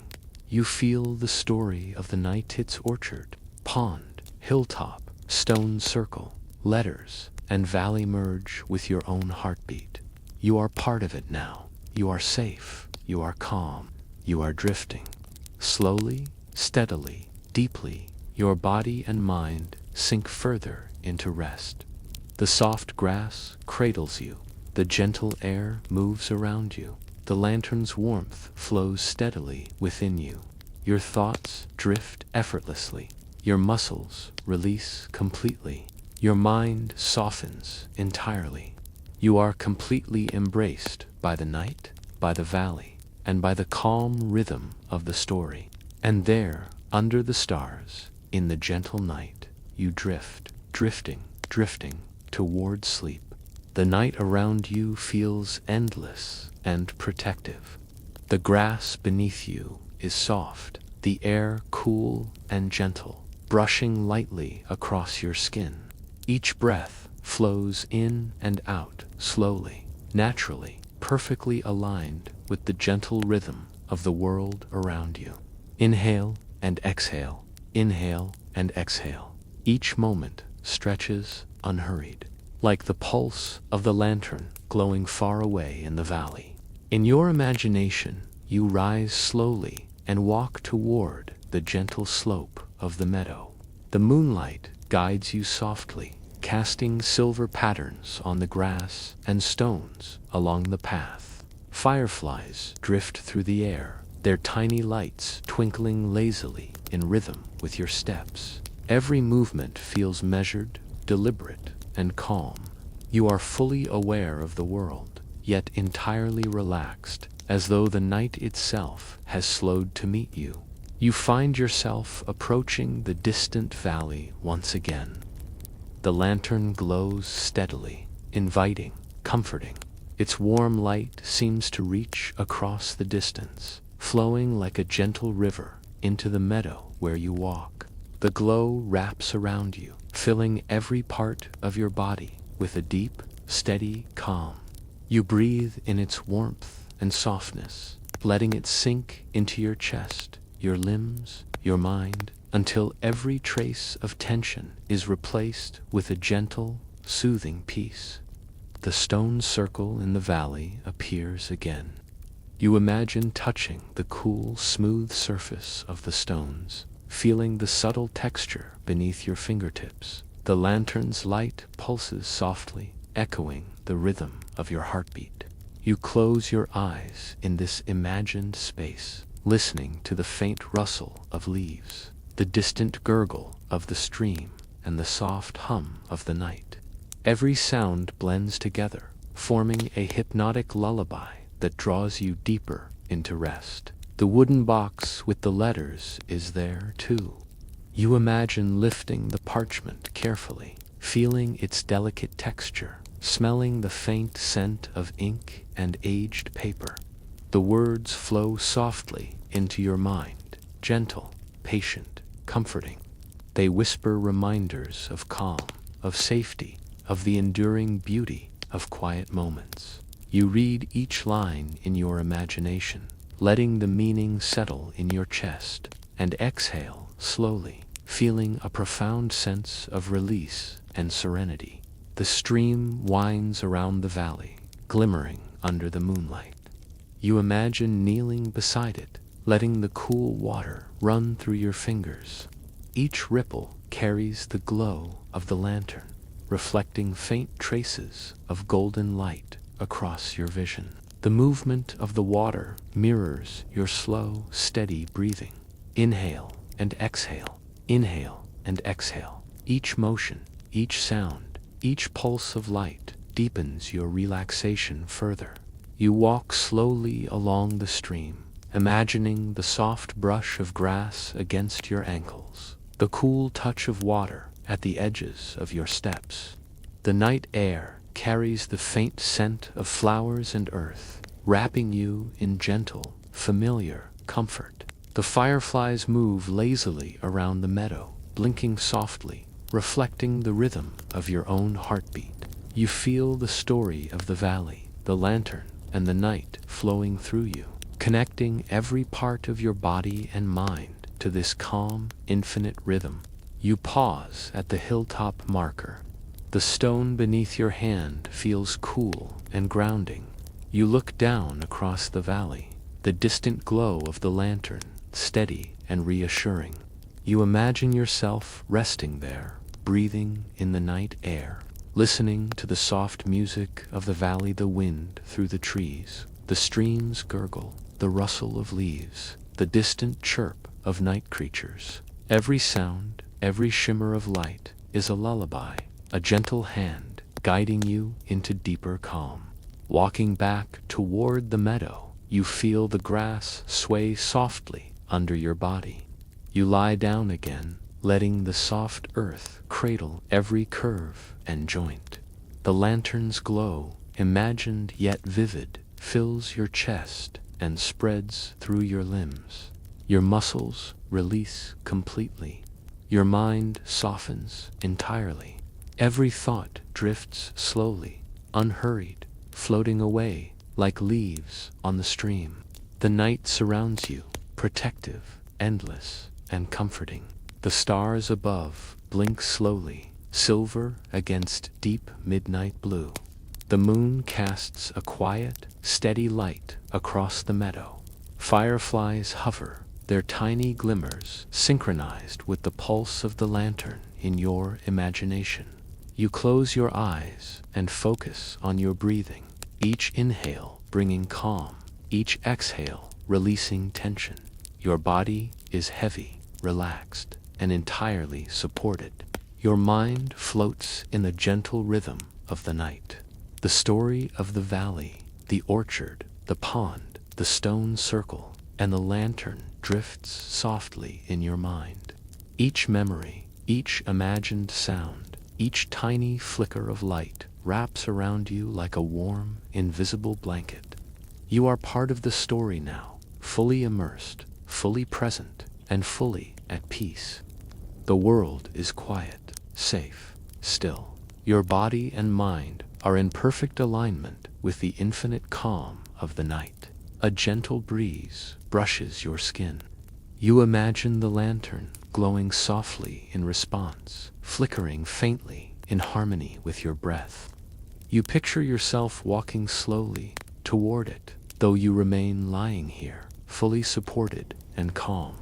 You feel the story of the night, its orchard, pond, hilltop, stone circle, letters, and valley merge with your own heartbeat. You are part of it now. You are safe. You are calm. You are drifting. Slowly, steadily, deeply, your body and mind sink further into rest. The soft grass cradles you. The gentle air moves around you. The lantern's warmth flows steadily within you. Your thoughts drift effortlessly. Your muscles release completely. Your mind softens entirely. You are completely embraced by the night, by the valley, and by the calm rhythm of the story. And there, under the stars, in the gentle night, you drift, drifting toward sleep. The night around you feels endless and protective. The grass beneath you is soft, the air cool and gentle, brushing lightly across your skin. Each breath flows in and out slowly, naturally, perfectly aligned with the gentle rhythm of the world around you. Inhale and exhale, inhale and exhale. Each moment stretches unhurried, like the pulse of the lantern glowing far away in the valley. In your imagination, you rise slowly and walk toward the gentle slope of the meadow. The moonlight guides you softly, casting silver patterns on the grass and stones along the path. Fireflies drift through the air, their tiny lights twinkling lazily in rhythm with your steps. Every movement feels measured, deliberate, and calm. You are fully aware of the world, yet entirely relaxed, as though the night itself has slowed to meet you. You find yourself approaching the distant valley once again. The lantern glows steadily, inviting, comforting. Its warm light seems to reach across the distance, flowing like a gentle river into the meadow where you walk. The glow wraps around you, filling every part of your body with a deep, steady calm. You breathe in its warmth and softness, letting it sink into your chest, your limbs, your mind, until every trace of tension is replaced with a gentle, soothing peace. The stone circle in the valley appears again. You imagine touching the cool, smooth surface of the stones, feeling the subtle texture beneath your fingertips. The lantern's light pulses softly, echoing the rhythm of your heartbeat. You close your eyes in this imagined space, listening to the faint rustle of leaves, the distant gurgle of the stream, and the soft hum of the night. Every sound blends together, forming a hypnotic lullaby that draws you deeper into rest. The wooden box with the letters is there too. You imagine lifting the parchment carefully, feeling its delicate texture, smelling the faint scent of ink and aged paper. The words flow softly into your mind, gentle, patient, comforting. They whisper reminders of calm, of safety, of the enduring beauty of quiet moments. You read each line in your imagination, letting the meaning settle in your chest, and exhale slowly, feeling a profound sense of release and serenity. The stream winds around the valley, glimmering under the moonlight. You imagine kneeling beside it, letting the cool water run through your fingers. Each ripple carries the glow of the lantern, reflecting faint traces of golden light across your vision. The movement of the water mirrors your slow, steady breathing. Inhale and exhale, inhale and exhale. Each motion, each sound, each pulse of light deepens your relaxation further. You walk slowly along the stream, imagining the soft brush of grass against your ankles, the cool touch of water at the edges of your steps. The night air carries the faint scent of flowers and earth, wrapping you in gentle, familiar comfort. The fireflies move lazily around the meadow, blinking softly, reflecting the rhythm of your own heartbeat. You feel the story of the valley, the lantern, and the night flowing through you, connecting every part of your body and mind to this calm, infinite rhythm. You pause at the hilltop marker. The stone beneath your hand feels cool and grounding. You look down across the valley, the distant glow of the lantern, steady and reassuring. You imagine yourself resting there, breathing in the night air, listening to the soft music of the valley, the wind through the trees, the stream's gurgle, the rustle of leaves, the distant chirp of night creatures. Every sound, every shimmer of light is a lullaby, a gentle hand guiding you into deeper calm. Walking back toward the meadow, you feel the grass sway softly under your body. You lie down again, letting the soft earth cradle every curve and joint. The lantern's glow, imagined yet vivid, fills your chest and spreads through your limbs. Your muscles release completely. Your mind softens entirely. Every thought drifts slowly, unhurried, floating away like leaves on the stream. The night surrounds you, protective, endless, and comforting. The stars above blink slowly, silver against deep midnight blue. The moon casts a quiet, steady light across the meadow. Fireflies hover, their tiny glimmers synchronized with the pulse of the lantern in your imagination. You close your eyes and focus on your breathing, each inhale bringing calm, each exhale releasing tension. Your body is heavy, relaxed, and entirely supported. Your mind floats in the gentle rhythm of the night. The story of the valley, the orchard, the pond, the stone circle, and the lantern drifts softly in your mind. Each memory, each imagined sound, each tiny flicker of light wraps around you like a warm, invisible blanket. You are part of the story now, fully immersed, fully present, and fully at peace. The world is quiet, safe, still. Your body and mind are in perfect alignment with the infinite calm of the night. A gentle breeze brushes your skin. You imagine the lantern glowing softly in response, flickering faintly in harmony with your breath. You picture yourself walking slowly toward it, though you remain lying here, fully supported and calm.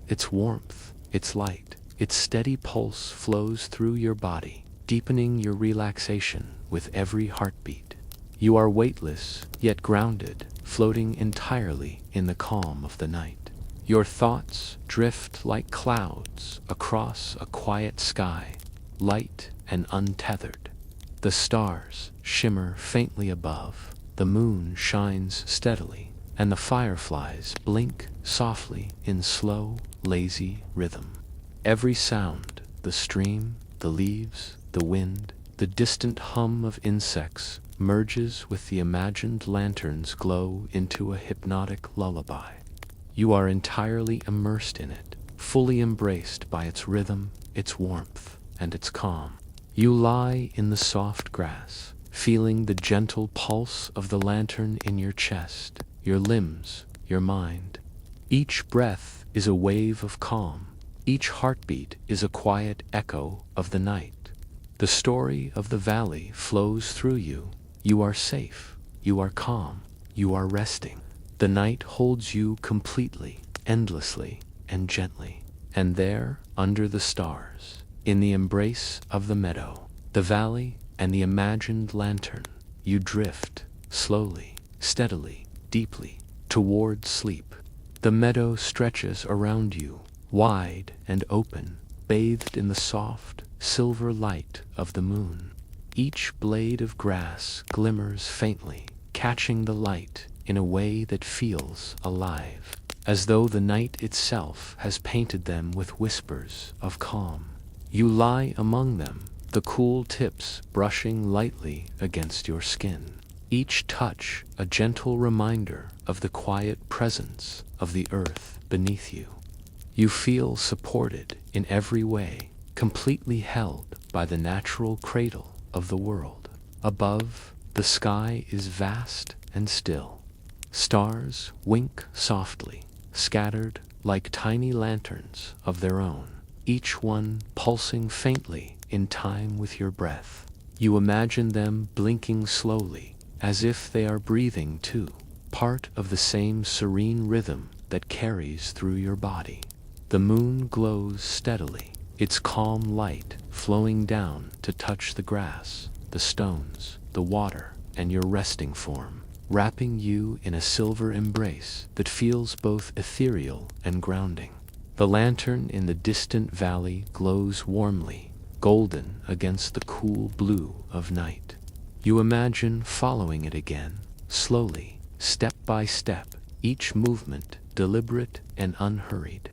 Its warmth, its light, its steady pulse flows through your body, deepening your relaxation with every heartbeat. You are weightless, yet grounded, floating entirely in the calm of the night. Your thoughts drift like clouds across a quiet sky, light and untethered. The stars shimmer faintly above, the moon shines steadily, and the fireflies blink softly in slow, lazy rhythm. Every sound, the stream, the leaves, the wind, the distant hum of insects merges with the imagined lantern's glow into a hypnotic lullaby. You are entirely immersed in it, fully embraced by its rhythm, its warmth, and its calm. You lie in the soft grass, feeling the gentle pulse of the lantern in your chest, your limbs, your mind. Each breath is a wave of calm. Each heartbeat is a quiet echo of the night. The story of the valley flows through you. You are safe. You are calm. You are resting. The night holds you completely, endlessly, and gently. And there, under the stars, in the embrace of the meadow, the valley, and the imagined lantern, you drift, slowly, steadily, deeply, toward sleep. The meadow stretches around you, wide and open, bathed in the soft, silver light of the moon. Each blade of grass glimmers faintly, catching the light in a way that feels alive, as though the night itself has painted them with whispers of calm. You lie among them, the cool tips brushing lightly against your skin. each touch a gentle reminder of the quiet presence of the earth beneath you. You feel supported in every way, completely held by the natural cradle of the world. Above, the sky is vast and still. Stars wink softly, scattered like tiny lanterns of their own, each one pulsing faintly in time with your breath. You imagine them blinking slowly, as if they are breathing too, part of the same serene rhythm that carries through your body. The moon glows steadily, its calm light flowing down to touch the grass, the stones, the water, and your resting form, wrapping you in a silver embrace that feels both ethereal and grounding. The lantern in the distant valley glows warmly, golden against the cool blue of night. You imagine following it again, slowly, step by step, each movement deliberate and unhurried.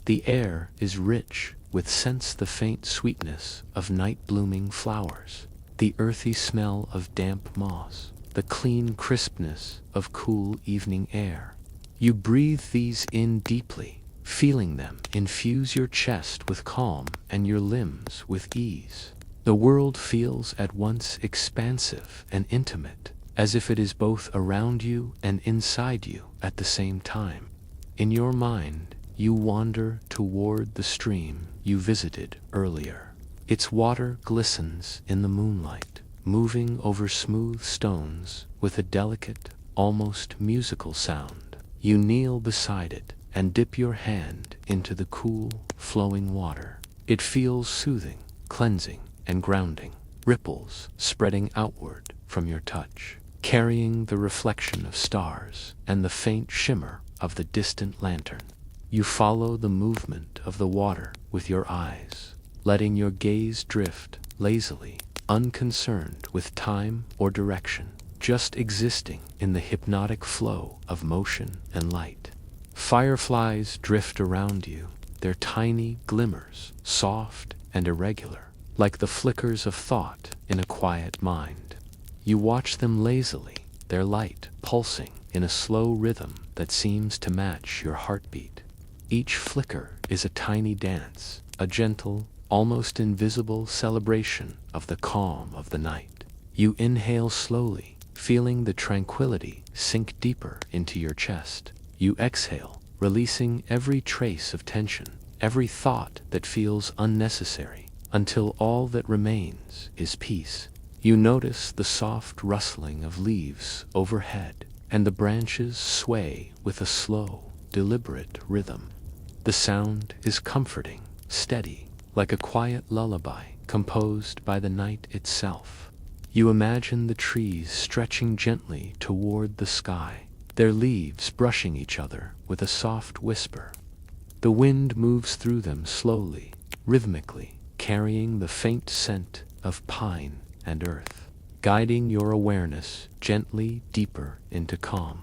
The air is rich with scents, the faint sweetness of night-blooming flowers, the earthy smell of damp moss, the clean crispness of cool evening air. You breathe these in deeply, feeling them infuse your chest with calm and your limbs with ease. The world feels at once expansive and intimate, as if it is both around you and inside you at the same time. In your mind, you wander toward the stream you visited earlier. Its water glistens in the moonlight, moving over smooth stones with a delicate, almost musical sound. You kneel beside it and dip your hand into the cool, flowing water. It feels soothing, cleansing, and grounding, ripples spreading outward from your touch, carrying the reflection of stars and the faint shimmer of the distant lantern. You follow the movement of the water with your eyes, letting your gaze drift lazily, unconcerned with time or direction, just existing in the hypnotic flow of motion and light. Fireflies drift around you, their tiny glimmers, soft and irregular, like the flickers of thought in a quiet mind. You watch them lazily, their light pulsing in a slow rhythm that seems to match your heartbeat. Each flicker is a tiny dance, a gentle, almost invisible celebration of the calm of the night. You inhale slowly, feeling the tranquility sink deeper into your chest. You exhale, releasing every trace of tension, every thought that feels unnecessary, until all that remains is peace. You notice the soft rustling of leaves overhead, and the branches sway with a slow, deliberate rhythm. The sound is comforting, steady, like a quiet lullaby composed by the night itself. You imagine the trees stretching gently toward the sky, their leaves brushing each other with a soft whisper. The wind moves through them slowly, rhythmically, carrying the faint scent of pine and earth, guiding your awareness gently deeper into calm.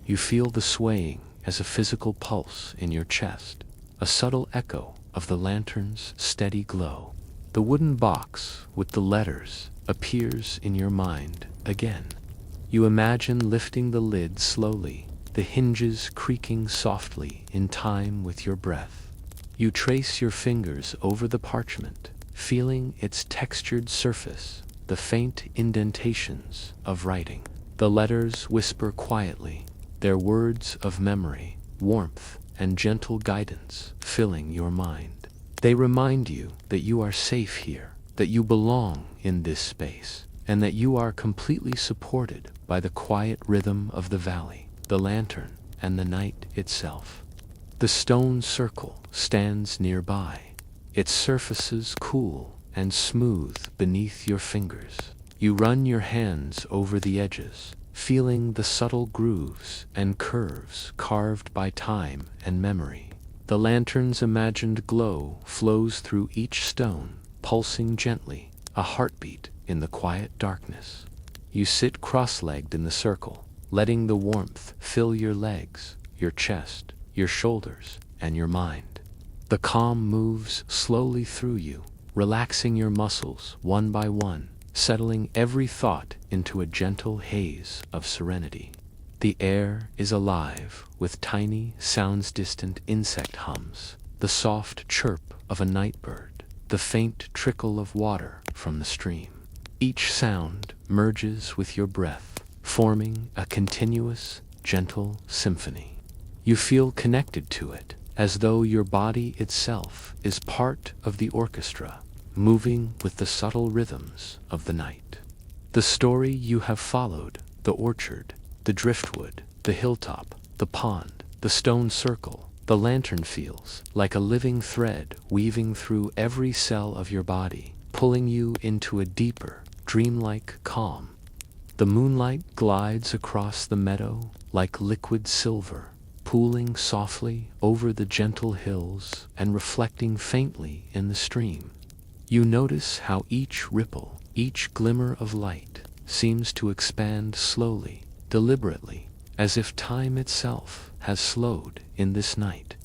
You feel the swaying as a physical pulse in your chest, a subtle echo of the lantern's steady glow. The wooden box with the letters appears in your mind again. You imagine lifting the lid slowly, the hinges creaking softly in time with your breath. You trace your fingers over the parchment, feeling its textured surface, the faint indentations of writing. The letters whisper quietly, their words of memory, warmth, and gentle guidance filling your mind. They remind you that you are safe here, that you belong in this space, and that you are completely supported by the quiet rhythm of the valley, the lantern, and the night itself. The stone circle stands nearby, its surfaces cool and smooth beneath your fingers. You run your hands over the edges, feeling the subtle grooves and curves carved by time and memory. The lantern's imagined glow flows through each stone, pulsing gently, a heartbeat in the quiet darkness. You sit cross-legged in the circle, letting the warmth fill your legs, your chest, your shoulders, and your mind. The calm moves slowly through you, relaxing your muscles one by one, settling every thought into a gentle haze of serenity. The air is alive with tiny sounds, distant insect hums, the soft chirp of a night bird, the faint trickle of water from the stream. Each sound merges with your breath, forming a continuous, gentle symphony. You feel connected to it, as though your body itself is part of the orchestra, moving with the subtle rhythms of the night. The story you have followed, the orchard, the driftwood, the hilltop, the pond, the stone circle, the lantern, feels like a living thread weaving through every cell of your body, pulling you into a deeper, dreamlike calm. The moonlight glides across the meadow like liquid silver, pooling softly over the gentle hills and reflecting faintly in the stream. You notice how each ripple, each glimmer of light, seems to expand slowly, deliberately, as if time itself has slowed in this night.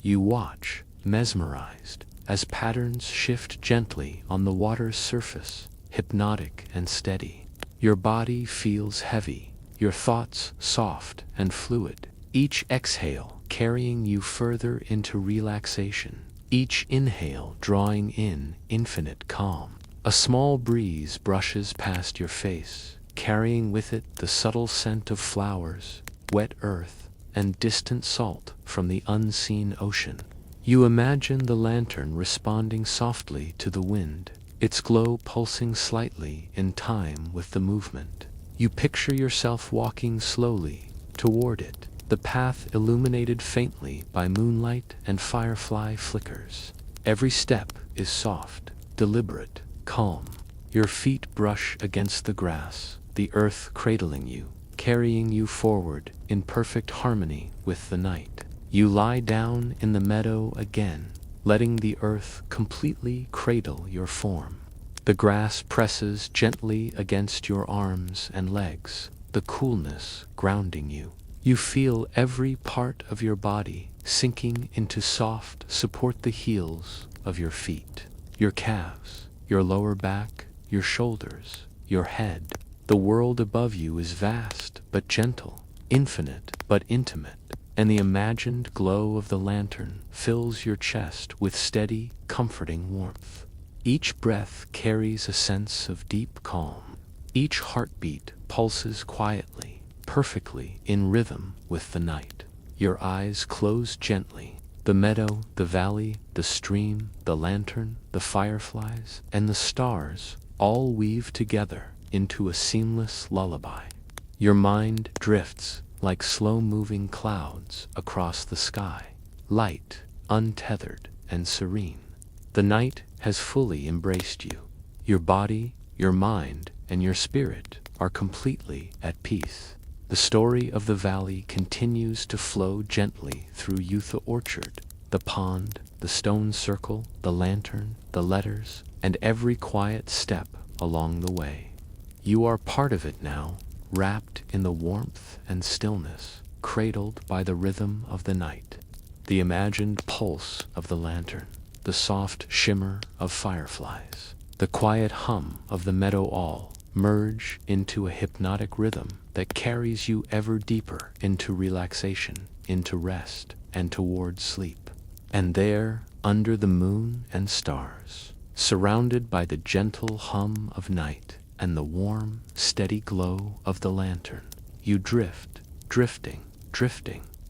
You watch, mesmerized, as patterns shift gently on the water's surface, hypnotic and steady. Your body feels heavy, your thoughts soft and fluid, each exhale carrying you further into relaxation, each inhale drawing in infinite calm. A small breeze brushes past your face, carrying with it the subtle scent of flowers, wet earth, and distant salt from the unseen ocean. You imagine the lantern responding softly to the wind, its glow pulsing slightly in time with the movement. You picture yourself walking slowly toward it, the path illuminated faintly by moonlight and firefly flickers. Every step is soft, deliberate, calm. Your feet brush against the grass, the earth cradling you, carrying you forward in perfect harmony with the night. You lie down in the meadow again, letting the earth completely cradle your form. The grass presses gently against your arms and legs, the coolness grounding you. You feel every part of your body sinking into soft support, the heels of your feet, your calves, your lower back, your shoulders, your head. The world above you is vast but gentle, infinite but intimate, and the imagined glow of the lantern fills your chest with steady, comforting warmth. Each breath carries a sense of deep calm. Each heartbeat pulses quietly, perfectly in rhythm with the night. Your eyes close gently. The meadow, the valley, the stream, the lantern, the fireflies, and the stars all weave together into a seamless lullaby. Your mind drifts like slow-moving clouds across the sky, light, untethered, and serene. The night has fully embraced you. Your body, your mind, and your spirit are completely at peace. The story of the valley continues to flow gently through the orchard, the pond, the stone circle, the lantern, the letters, and every quiet step along the way. You are part of it now, wrapped in the warmth and stillness, cradled by the rhythm of the night. The imagined pulse of the lantern, the soft shimmer of fireflies, the quiet hum of the meadow all merge into a hypnotic rhythm that carries you ever deeper into relaxation, into rest, and toward sleep. And there, under the moon and stars, surrounded by the gentle hum of night and the warm, steady glow of the lantern, you drift, drifting,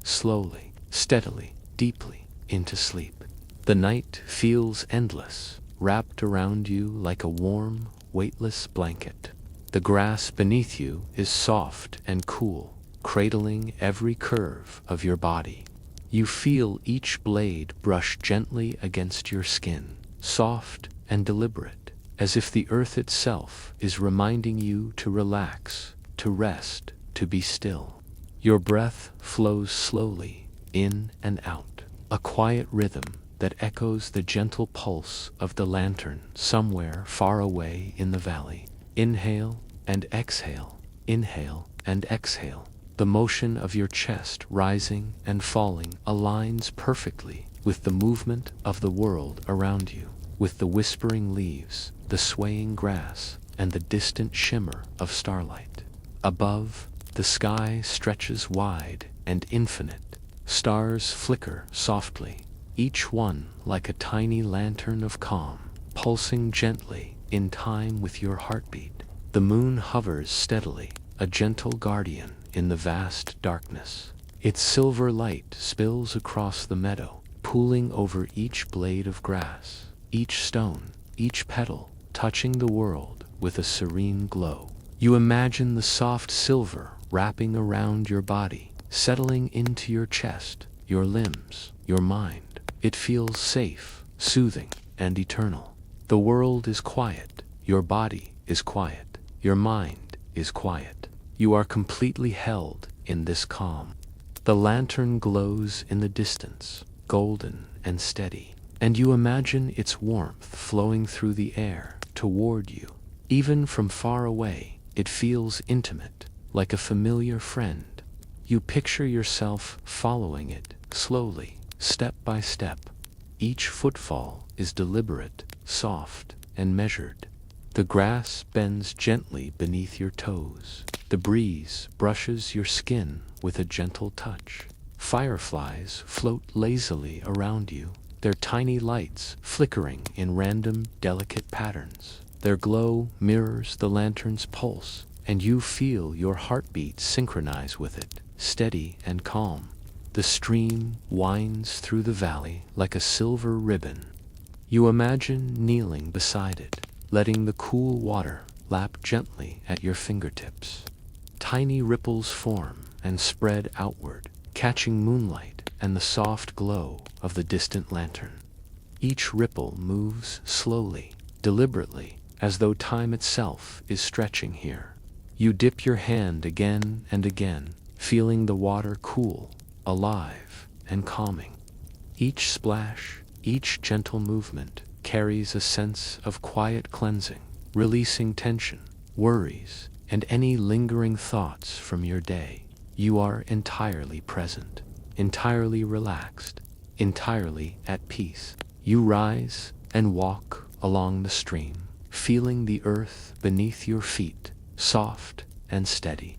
slowly, steadily, deeply into sleep. The night feels endless, wrapped around you like a warm, weightless blanket. The grass beneath you is soft and cool, cradling every curve of your body. You feel each blade brush gently against your skin, soft and deliberate, as if the earth itself is reminding you to relax, to rest, to be still. Your breath flows slowly, in and out, a quiet rhythm that echoes the gentle pulse of the lantern somewhere far away in the valley. Inhale and exhale, inhale and exhale. The motion of your chest rising and falling aligns perfectly with the movement of the world around you, with the whispering leaves, the swaying grass, and the distant shimmer of starlight. Above, the sky stretches wide and infinite. Stars flicker softly, each one like a tiny lantern of calm, pulsing gently in time with your heartbeat. The moon hovers steadily, a gentle guardian in the vast darkness. Its silver light spills across the meadow, pooling over each blade of grass, each stone, each petal, touching the world with a serene glow. You imagine the soft silver wrapping around your body, settling into your chest, your limbs, your mind. It feels safe, soothing, and eternal. The world is quiet, your body is quiet, your mind is quiet. You are completely held in this calm. The lantern glows in the distance, golden and steady, and you imagine its warmth flowing through the air toward you. Even from far away, it feels intimate, like a familiar friend. You picture yourself following it slowly, step by step. Each footfall is deliberate, soft, and measured. The grass bends gently beneath your toes. The breeze brushes your skin with a gentle touch. Fireflies float lazily around you, their tiny lights flickering in random, delicate patterns. Their glow mirrors the lantern's pulse, and you feel your heartbeat synchronize with it, steady and calm. The stream winds through the valley like a silver ribbon. You imagine kneeling beside it, letting the cool water lap gently at your fingertips. Tiny ripples form and spread outward, catching moonlight and the soft glow of the distant lantern. Each ripple moves slowly, deliberately, as though time itself is stretching here. You dip your hand again and again, feeling the water cool, alive, and calming. Each splash, each gentle movement carries a sense of quiet cleansing, releasing tension, worries, and any lingering thoughts from your day. You are entirely present, entirely relaxed, entirely at peace. You rise and walk along the stream, feeling the earth beneath your feet, soft and steady.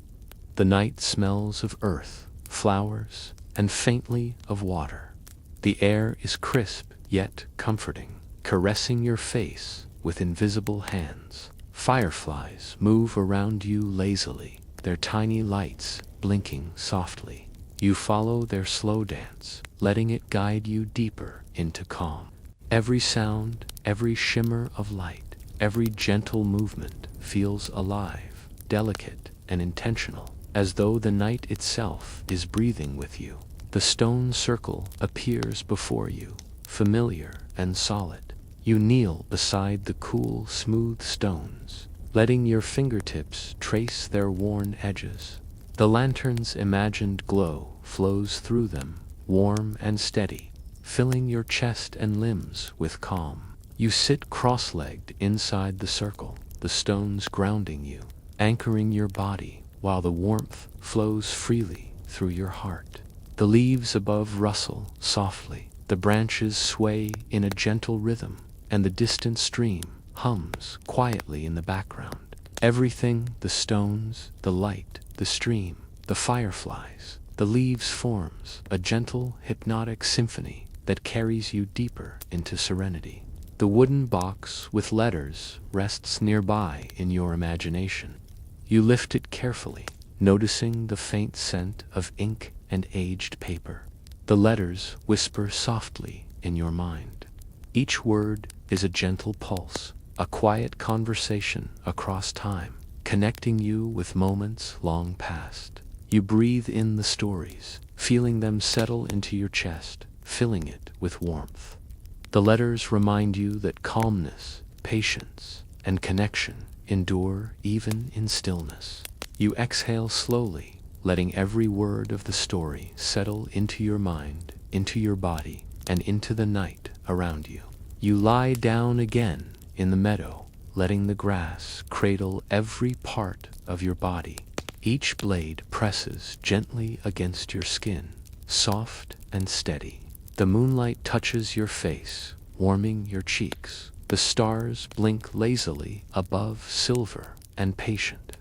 The night smells of earth, flowers, and faintly of water. The air is crisp yet comforting, caressing your face with invisible hands. Fireflies move around you lazily, their tiny lights blinking softly. You follow their slow dance, letting it guide you deeper into calm. Every sound, every shimmer of light, every gentle movement feels alive, delicate, and intentional, as though the night itself is breathing with you. The stone circle appears before you, familiar and solid. You kneel beside the cool, smooth stones, letting your fingertips trace their worn edges. The lantern's imagined glow flows through them, warm and steady, filling your chest and limbs with calm. You sit cross-legged inside the circle, the stones grounding you, anchoring your body, while the warmth flows freely through your heart. The leaves above rustle softly, the branches sway in a gentle rhythm, and the distant stream hums quietly in the background. Everything, the stones, the light, the stream, the fireflies, the leaves, forms a gentle, hypnotic symphony that carries you deeper into serenity. The wooden box with letters rests nearby in your imagination. You lift it carefully, noticing the faint scent of ink and aged paper. The letters whisper softly in your mind. Each word is a gentle pulse, a quiet conversation across time, connecting you with moments long past. You breathe in the stories, feeling them settle into your chest, filling it with warmth. The letters remind you that calmness, patience, and connection endure even in stillness. You exhale slowly, letting every word of the story settle into your mind, into your body, and into the night around you. You lie down again in the meadow, letting the grass cradle every part of your body. Each blade presses gently against your skin, soft and steady. The moonlight touches your face, warming your cheeks, The stars blink lazily above silver and patient.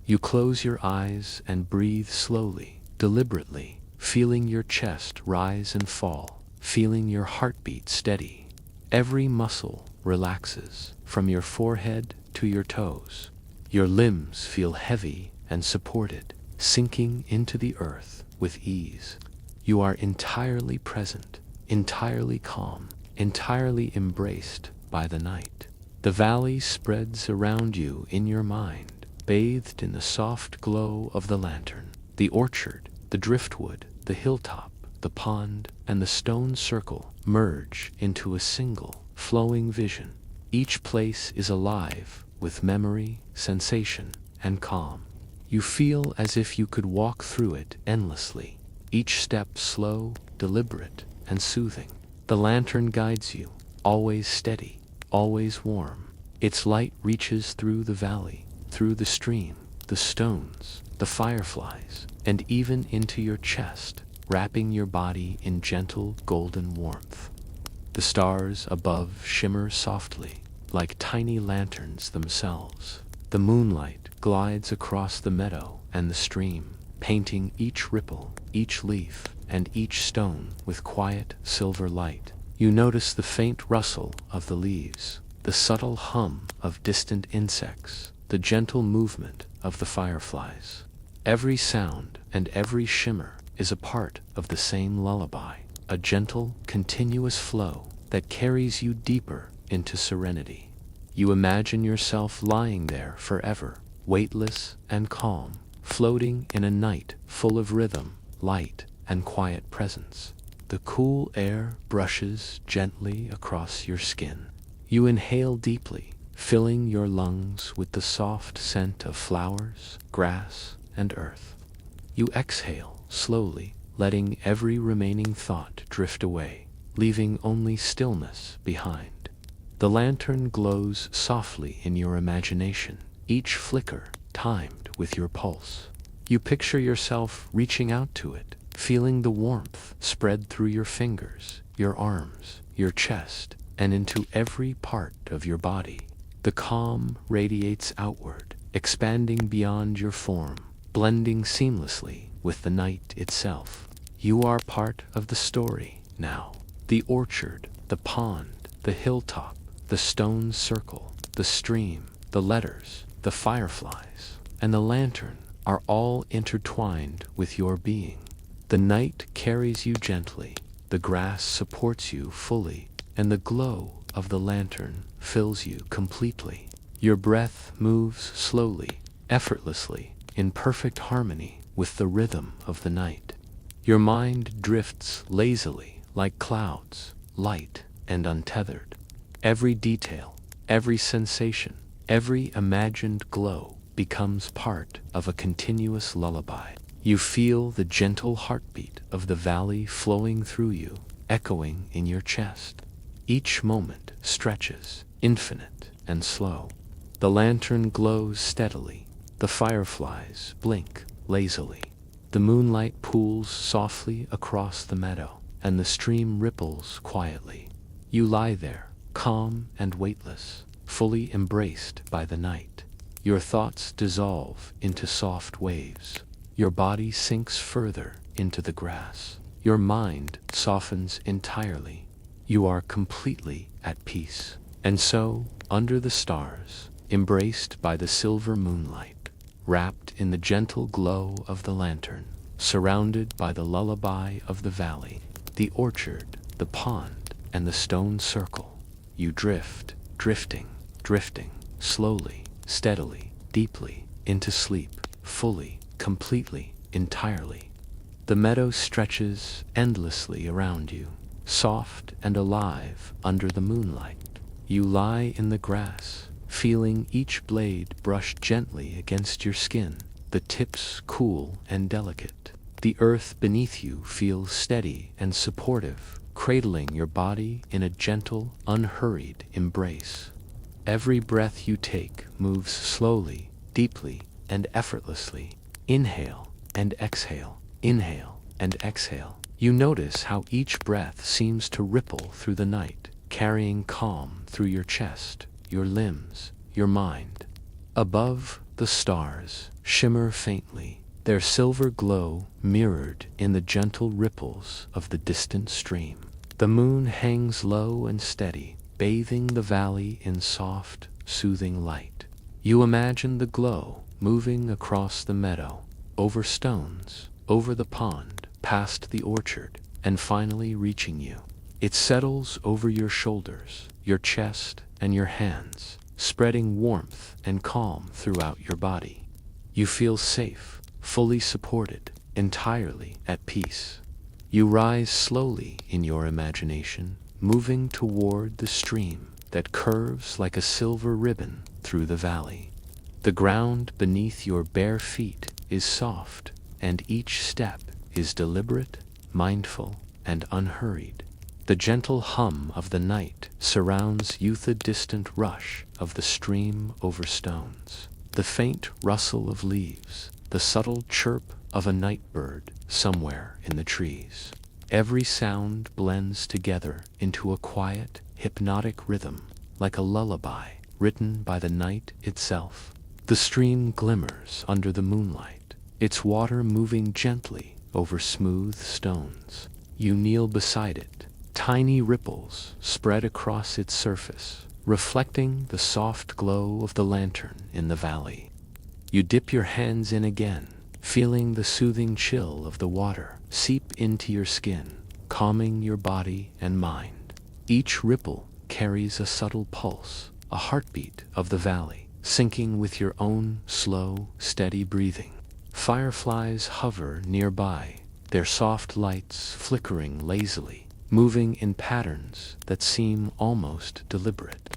You close your eyes and breathe slowly, deliberately, feeling your chest rise and fall, feeling your heartbeat steady. Every muscle relaxes, from your forehead to your toes. Your limbs feel heavy and supported, sinking into the earth with ease. You are entirely present, entirely calm, entirely embraced by the night. The valley spreads around you in your mind, bathed in the soft glow of the lantern. The orchard, the driftwood, the hilltop, the pond, and the stone circle merge into a single, flowing vision. Each place is alive with memory, sensation, and calm. You feel as if you could walk through it endlessly, each step slow, deliberate, and soothing. The lantern guides you, always steady, always warm. Its light reaches through the valley, through the stream, the stones, the fireflies, and even into your chest, wrapping your body in gentle golden warmth. The stars above shimmer softly, like tiny lanterns themselves. The moonlight glides across the meadow and the stream, painting each ripple, each leaf, and each stone with quiet silver light. You notice the faint rustle of the leaves, the subtle hum of distant insects, the gentle movement of the fireflies. Every sound and every shimmer is a part of the same lullaby, a gentle, continuous flow that carries you deeper into serenity. You imagine yourself lying there forever, weightless and calm, floating in a night full of rhythm, light, and quiet presence. The cool air brushes gently across your skin. You inhale deeply, filling your lungs with the soft scent of flowers, grass, and earth. You exhale slowly, letting every remaining thought drift away, leaving only stillness behind. The lantern glows softly in your imagination, each flicker timed with your pulse. You picture yourself reaching out to it, feeling the warmth spread through your fingers, your arms, your chest, and into every part of your body. The calm radiates outward, expanding beyond your form, blending seamlessly with the night itself. You are part of the story now. The orchard, the pond, the hilltop, the stone circle, the stream, the letters, the fireflies, and the lantern are all intertwined with your being. The night carries you gently, the grass supports you fully, and the glow of the lantern fills you completely. Your breath moves slowly, effortlessly, in perfect harmony with the rhythm of the night. Your mind drifts lazily like clouds, light and untethered. Every detail, every sensation, every imagined glow becomes part of a continuous lullaby. You feel the gentle heartbeat of the valley flowing through you, echoing in your chest. Each moment stretches, infinite and slow. The lantern glows steadily, the fireflies blink lazily. The moonlight pools softly across the meadow, and the stream ripples quietly. You lie there, calm and weightless, fully embraced by the night. Your thoughts dissolve into soft waves. Your body sinks further into the grass. Your mind softens entirely. You are completely at peace. And so, under the stars, embraced by the silver moonlight, wrapped in the gentle glow of the lantern, surrounded by the lullaby of the valley, the orchard, the pond, and the stone circle, you drift, drifting, slowly, steadily, deeply, into sleep, fully, completely, entirely. The meadow stretches endlessly around you, soft and alive under the moonlight. You lie in the grass, feeling each blade brush gently against your skin, the tips cool and delicate. The earth beneath you feels steady and supportive, cradling your body in a gentle, unhurried embrace. Every breath you take moves slowly, deeply, and effortlessly. Inhale and exhale, inhale and exhale. You notice how each breath seems to ripple through the night, carrying calm through your chest, your limbs, your mind. Above, the stars shimmer faintly, their silver glow mirrored in the gentle ripples of the distant stream. The moon hangs low and steady, bathing the valley in soft, soothing light. You imagine the glow moving across the meadow, over stones, over the pond, past the orchard, and finally reaching you. It settles over your shoulders, your chest, and your hands, spreading warmth and calm throughout your body. You feel safe, fully supported, entirely at peace. You rise slowly in your imagination, moving toward the stream that curves like a silver ribbon through the valley. The ground beneath your bare feet is soft, and each step is deliberate, mindful, and unhurried. The gentle hum of the night surrounds you, the distant rush of the stream over stones, the faint rustle of leaves, the subtle chirp of a night bird somewhere in the trees. Every sound blends together into a quiet, hypnotic rhythm, like a lullaby written by the night itself. The stream glimmers under the moonlight, its water moving gently over smooth stones. You kneel beside it. Tiny ripples spread across its surface, reflecting the soft glow of the lantern in the valley. You dip your hands in again, feeling the soothing chill of the water seep into your skin, calming your body and mind. Each ripple carries a subtle pulse, a heartbeat of the valley, syncing with your own slow, steady breathing. Fireflies hover nearby, their soft lights flickering lazily, moving in patterns that seem almost deliberate.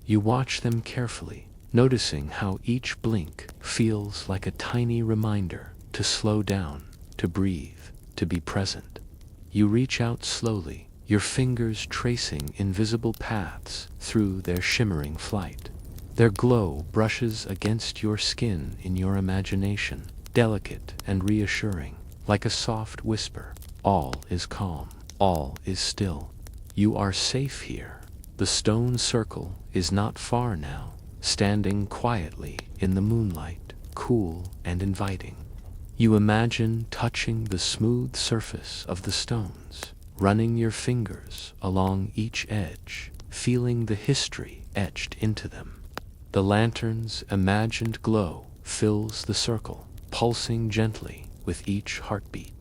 You watch them carefully, noticing how each blink feels like a tiny reminder to slow down, to breathe, to be present. You reach out slowly, your fingers tracing invisible paths through their shimmering flight. Their glow brushes against your skin in your imagination, delicate and reassuring, like a soft whisper. All is calm. All is still. You are safe here. The stone circle is not far now, standing quietly in the moonlight, cool and inviting. You imagine touching the smooth surface of the stones, running your fingers along each edge, feeling the history etched into them. The lantern's imagined glow fills the circle, pulsing gently with each heartbeat.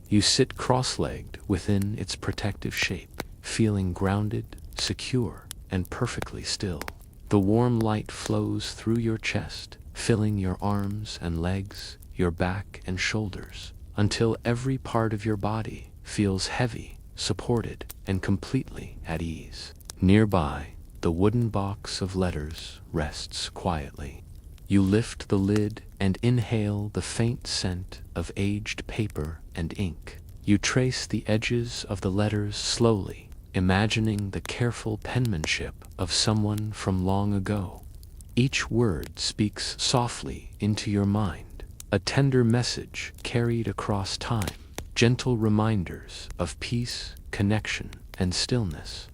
You sit cross-legged within its protective shape, feeling grounded, secure, and perfectly still. The warm light flows through your chest, filling your arms and legs, your back and shoulders, until every part of your body feels heavy, supported, and completely at ease. Nearby, the wooden box of letters rests quietly. You lift the lid and inhale the faint scent of aged paper and ink. You trace the edges of the letters slowly, imagining the careful penmanship of someone from long ago. Each word speaks softly into your mind, a tender message carried across time, gentle reminders of peace, connection, and stillness.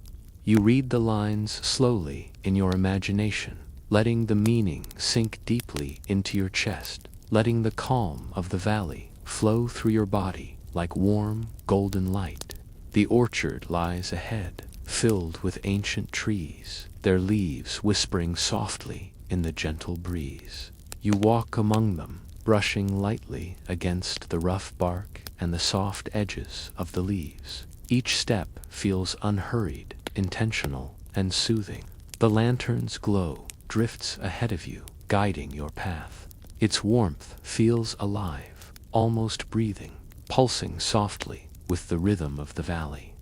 You read the lines slowly in your imagination, letting the meaning sink deeply into your chest, letting the calm of the valley flow through your body like warm, golden light. The orchard lies ahead, filled with ancient trees, their leaves whispering softly in the gentle breeze. You walk among them, brushing lightly against the rough bark and the soft edges of the leaves. Each step feels unhurried, intentional, and soothing. The lantern's glow drifts ahead of you, guiding your path. Its warmth feels alive, almost breathing, pulsing softly with the rhythm of the valley.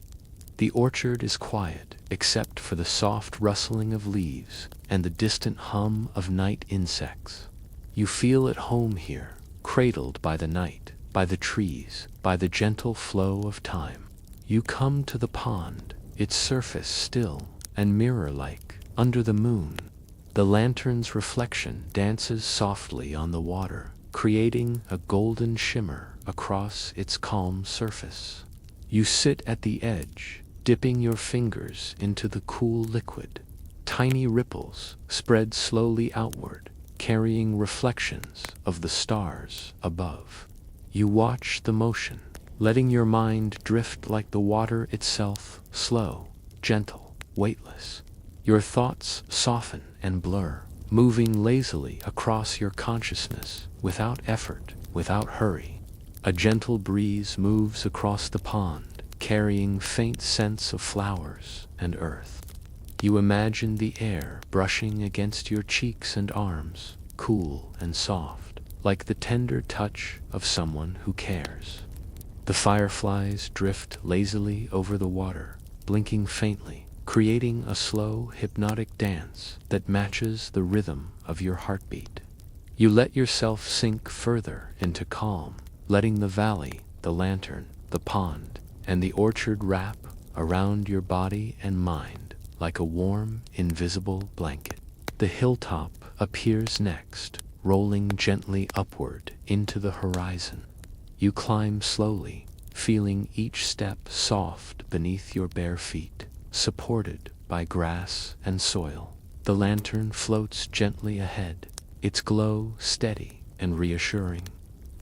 The orchard is quiet, except for the soft rustling of leaves and the distant hum of night insects. You feel at home here, cradled by the night, by the trees, by the gentle flow of time. You come to the pond, its surface still and mirror-like under the moon. The lantern's reflection dances softly on the water, creating a golden shimmer across its calm surface. You sit at the edge, dipping your fingers into the cool liquid. Tiny ripples spread slowly outward, carrying reflections of the stars above. You watch the motion, letting your mind drift like the water itself, slow, gentle, weightless. Your thoughts soften and blur, moving lazily across your consciousness, without effort, without hurry. A gentle breeze moves across the pond, carrying faint scents of flowers and earth. You imagine the air brushing against your cheeks and arms, cool and soft, like the tender touch of someone who cares. The fireflies drift lazily over the water, blinking faintly, creating a slow, hypnotic dance that matches the rhythm of your heartbeat. You let yourself sink further into calm, letting the valley, the lantern, the pond, and the orchard wrap around your body and mind like a warm, invisible blanket. The hilltop appears next, rolling gently upward into the horizon. You climb slowly, feeling each step soft beneath your bare feet, supported by grass and soil. The lantern floats gently ahead, its glow steady and reassuring.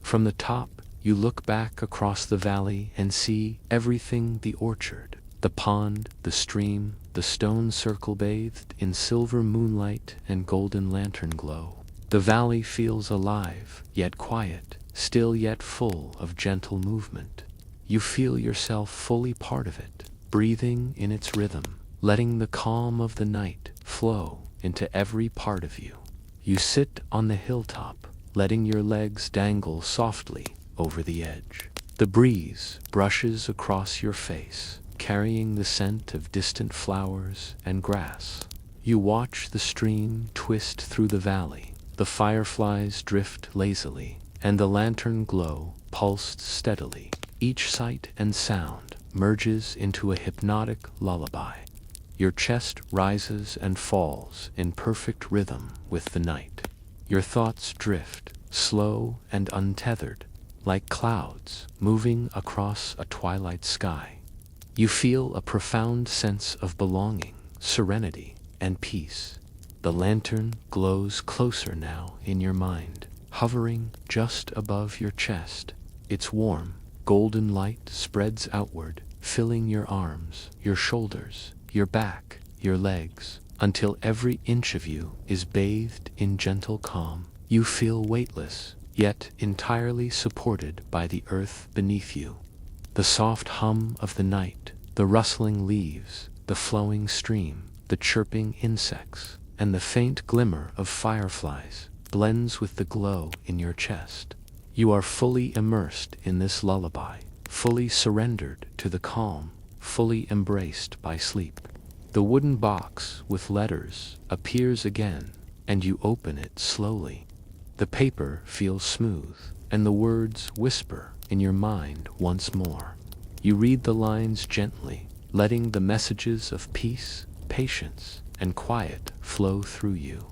From the top, you look back across the valley and see everything: the orchard, the pond, the stream, the stone circle bathed in silver moonlight and golden lantern glow. The valley feels alive, yet quiet, still yet full of gentle movement. You feel yourself fully part of it, breathing in its rhythm, letting the calm of the night flow into every part of you. You sit on the hilltop, letting your legs dangle softly over the edge. The breeze brushes across your face, carrying the scent of distant flowers and grass. You watch the stream twist through the valley, the fireflies drift lazily, and the lantern glow pulsed steadily. Each sight and sound merges into a hypnotic lullaby. Your chest rises and falls in perfect rhythm with the night. Your thoughts drift, slow and untethered, like clouds moving across a twilight sky. You feel a profound sense of belonging, serenity, and peace. The lantern glows closer now in your mind, hovering just above your chest. Its warm, golden light spreads outward, filling your arms, your shoulders, your back, your legs, until every inch of you is bathed in gentle calm. You feel weightless, yet entirely supported by the earth beneath you. The soft hum of the night, the rustling leaves, the flowing stream, the chirping insects, and the faint glimmer of fireflies blends with the glow in your chest. You are fully immersed in this lullaby, fully surrendered to the calm, fully embraced by sleep. The wooden box with letters appears again, and you open it slowly. The paper feels smooth, and the words whisper in your mind once more. You read the lines gently, letting the messages of peace, patience, and quiet flow through you.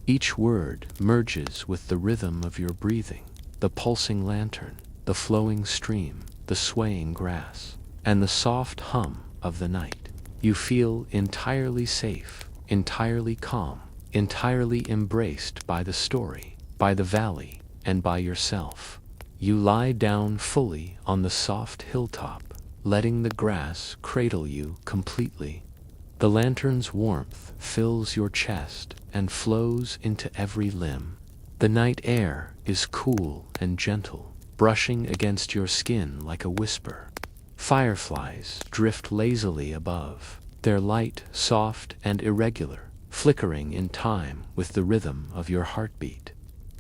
Each word merges with the rhythm of your breathing, the pulsing lantern, the flowing stream, the swaying grass, and the soft hum of the night. You feel entirely safe, entirely calm, entirely embraced by the story, by the valley, and by yourself. You lie down fully on the soft hilltop, letting the grass cradle you completely. The lantern's warmth fills your chest and flows into every limb. The night air is cool and gentle, brushing against your skin like a whisper. Fireflies drift lazily above, their light soft and irregular, flickering in time with the rhythm of your heartbeat.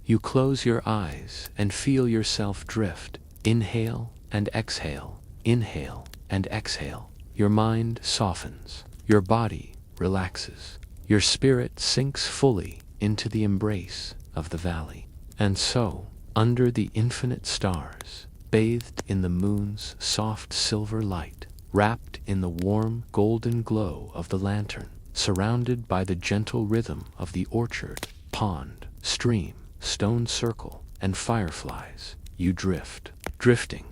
You close your eyes and feel yourself drift, inhale and exhale, inhale and exhale. Your mind softens, your body relaxes, your spirit sinks fully into the embrace of the valley. And so, under the infinite stars, bathed in the moon's soft silver light, wrapped in the warm golden glow of the lantern, surrounded by the gentle rhythm of the orchard, pond, stream, stone circle, and fireflies, you drift, drifting,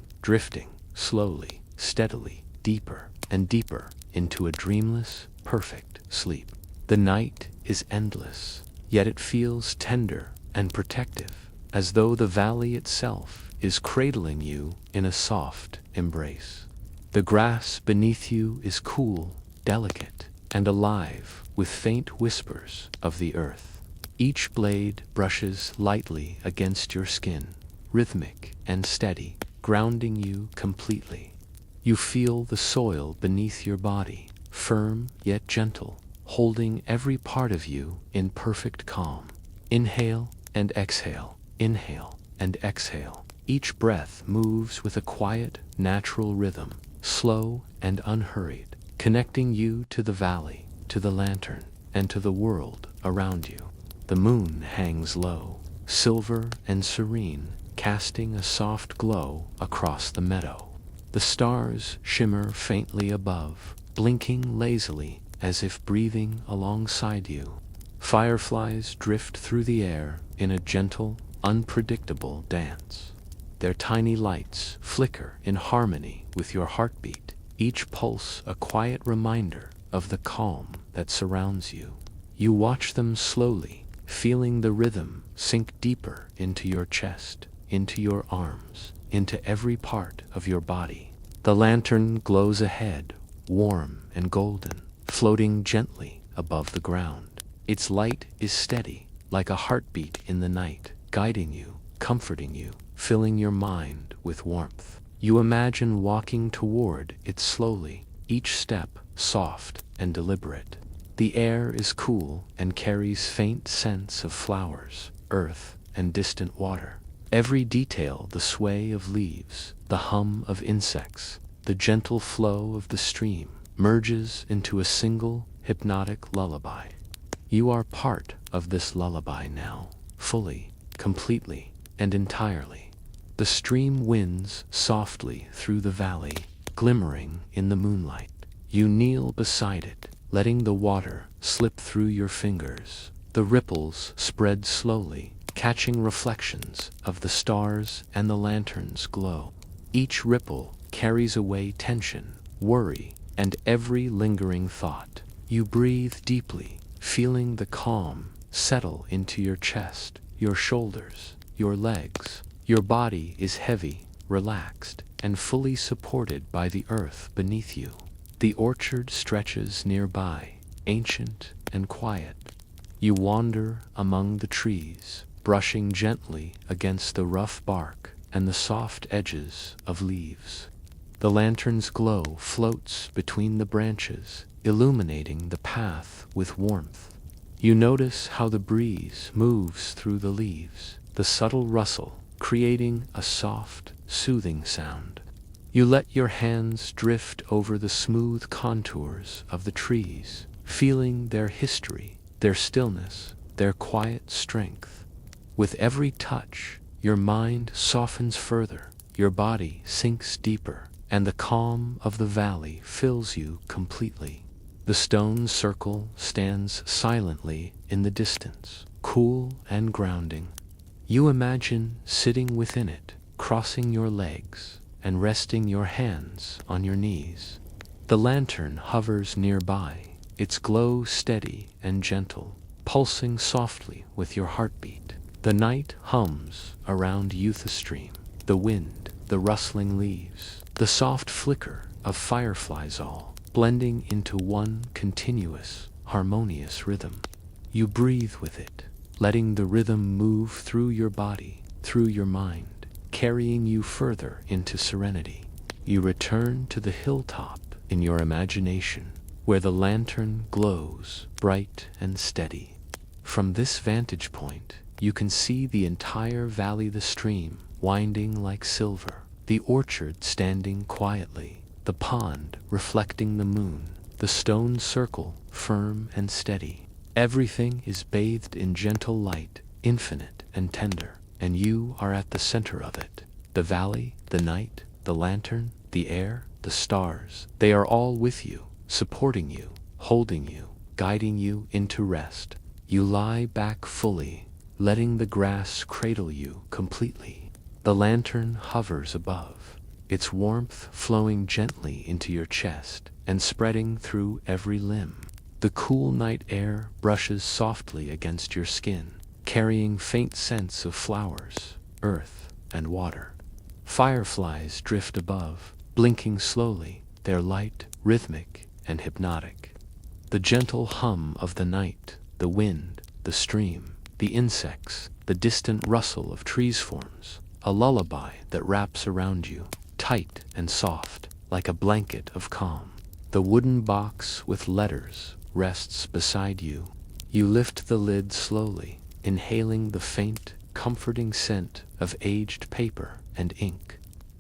slowly, steadily, deeper and deeper into a dreamless, perfect sleep. The night is endless, yet it feels tender and protective, as though the valley itself is cradling you in a soft embrace. The grass beneath you is cool, delicate, and alive with faint whispers of the earth. Each blade brushes lightly against your skin, rhythmic and steady, grounding you completely. You feel the soil beneath your body, firm yet gentle, holding every part of you in perfect calm. Inhale and exhale, inhale and exhale. Each breath moves with a quiet, natural rhythm, slow and unhurried, connecting you to the valley, to the lantern, and to the world around you. The moon hangs low, silver and serene, casting a soft glow across the meadow. The stars shimmer faintly above, blinking lazily as if breathing alongside you. Fireflies drift through the air in a gentle, unpredictable dance. Their tiny lights flicker in harmony with your heartbeat, each pulse a quiet reminder of the calm that surrounds you. You watch them slowly, feeling the rhythm sink deeper into your chest, into your arms, into every part of your body. The lantern glows ahead, warm and golden, floating gently above the ground. Its light is steady, like a heartbeat in the night, guiding you, comforting you, filling your mind with warmth. You imagine walking toward it slowly, each step soft and deliberate. The air is cool and carries faint scents of flowers, earth, and distant water. Every detail, the sway of leaves, the hum of insects, the gentle flow of the stream, merges into a single hypnotic lullaby. You are part of this lullaby now, fully, completely, and entirely. The stream winds softly through the valley, glimmering in the moonlight. You kneel beside it, letting the water slip through your fingers. The ripples spread slowly, catching reflections of the stars and the lantern's glow. Each ripple carries away tension, worry, and every lingering thought. You breathe deeply, feeling the calm settle into your chest, your shoulders, your legs. Your body is heavy, relaxed, and fully supported by the earth beneath you. The orchard stretches nearby, ancient and quiet. You wander among the trees, brushing gently against the rough bark and the soft edges of leaves. The lantern's glow floats between the branches, illuminating the path with warmth. You notice how the breeze moves through the leaves, the subtle rustle creating a soft, soothing sound. You let your hands drift over the smooth contours of the trees, feeling their history, their stillness, their quiet strength. With every touch, your mind softens further, your body sinks deeper, and the calm of the valley fills you completely. The stone circle stands silently in the distance, cool and grounding. You imagine sitting within it, crossing your legs, and resting your hands on your knees. The lantern hovers nearby, its glow steady and gentle, pulsing softly with your heartbeat. The night hums around Youth Stream, the wind, the rustling leaves, the soft flicker of fireflies, all blending into one continuous, harmonious rhythm. You breathe with it, letting the rhythm move through your body, through your mind, carrying you further into serenity. You return to the hilltop in your imagination, where the lantern glows bright and steady. From this vantage point, you can see the entire valley, the stream winding like silver, the orchard standing quietly, the pond reflecting the moon, the stone circle firm and steady. Everything is bathed in gentle light, infinite and tender, and you are at the center of it. The valley, the night, the lantern, the air, the stars, they are all with you, supporting you, holding you, guiding you into rest. You lie back fully, letting the grass cradle you completely. The lantern hovers above, its warmth flowing gently into your chest and spreading through every limb. The cool night air brushes softly against your skin, carrying faint scents of flowers, earth, and water. Fireflies drift above, blinking slowly, their light rhythmic and hypnotic. The gentle hum of the night, the wind, the stream, the insects, the distant rustle of trees forms a lullaby that wraps around you, tight and soft, like a blanket of calm. The wooden box with letters rests beside you. You lift the lid slowly, inhaling the faint, comforting scent of aged paper and ink.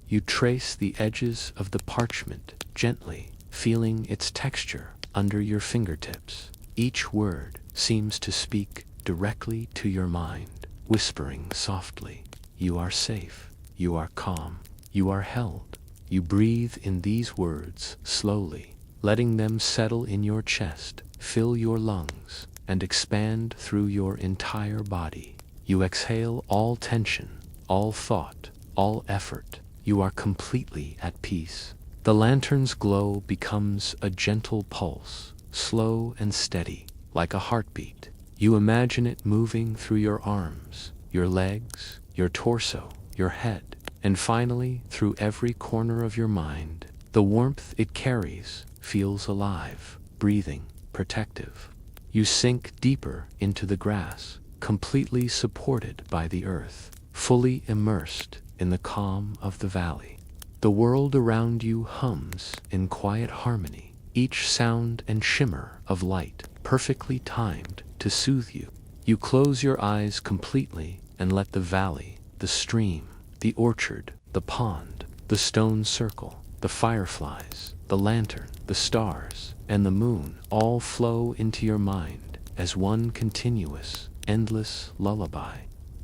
You trace the edges of the parchment gently, feeling its texture under your fingertips. Each word seems to speak directly to your mind, whispering softly, "You are safe, you are calm, you are held." You breathe in these words slowly, letting them settle in your chest, fill your lungs, and expand through your entire body. You exhale all tension, all thought, all effort. You are completely at peace. The lantern's glow becomes a gentle pulse, slow and steady, like a heartbeat. You imagine it moving through your arms, your legs, your torso, your head, and finally through every corner of your mind. The warmth it carries feels alive, breathing, protective. You sink deeper into the grass, completely supported by the earth, fully immersed in the calm of the valley. The world around you hums in quiet harmony, each sound and shimmer of light perfectly timed to soothe you. You close your eyes completely and let the valley, the stream, the orchard, the pond, the stone circle, the fireflies, the lantern, the stars, and the moon all flow into your mind as one continuous, endless lullaby.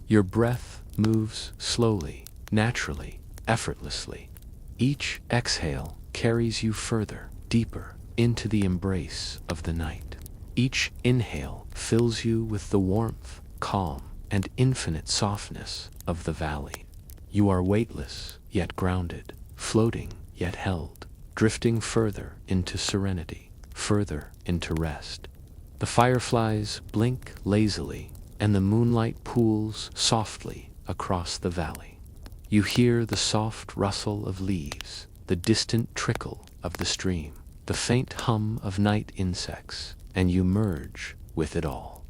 Your breath moves slowly, naturally, effortlessly. Each exhale carries you further, deeper, into the embrace of the night. Each inhale fills you with the warmth, calm, and infinite softness of the valley. You are weightless, yet grounded, floating, yet held, drifting further into serenity, further into rest. The fireflies blink lazily, and the moonlight pools softly across the valley. You hear the soft rustle of leaves, the distant trickle of the stream, the faint hum of night insects, and you merge with it all.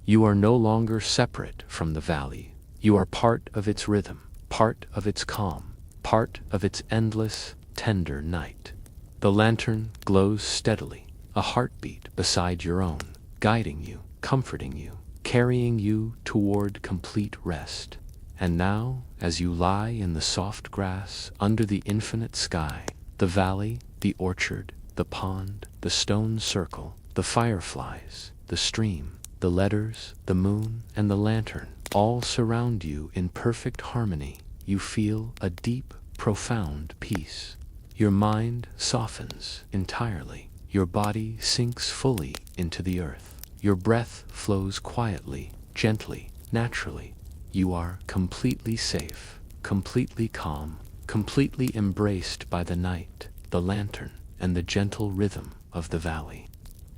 You are no longer separate from the valley. You are part of its rhythm, part of its calm, part of its endless, tender night. The lantern glows steadily, a heartbeat beside your own, guiding you, comforting you, carrying you toward complete rest. And now, as you lie in the soft grass under the infinite sky, the valley, the orchard, the pond, the stone circle, the fireflies, the stream, the letters, the moon, and the lantern all surround you in perfect harmony. You feel a deep, profound peace. Your mind softens entirely. Your body sinks fully into the earth. Your breath flows quietly, gently, naturally. You are completely safe, completely calm, completely embraced by the night, the lantern, and the gentle rhythm of the valley.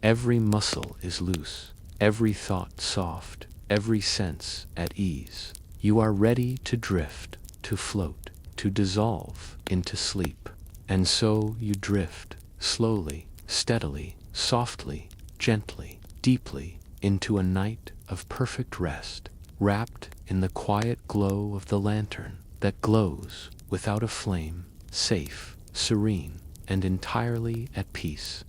Every muscle is loose, every thought soft, every sense at ease. You are ready to drift, to float, to dissolve into sleep. And so you drift, slowly, steadily, softly, gently, deeply, into a night of perfect rest, wrapped in the quiet glow of the lantern that glows without a flame, safe, serene, and entirely at peace.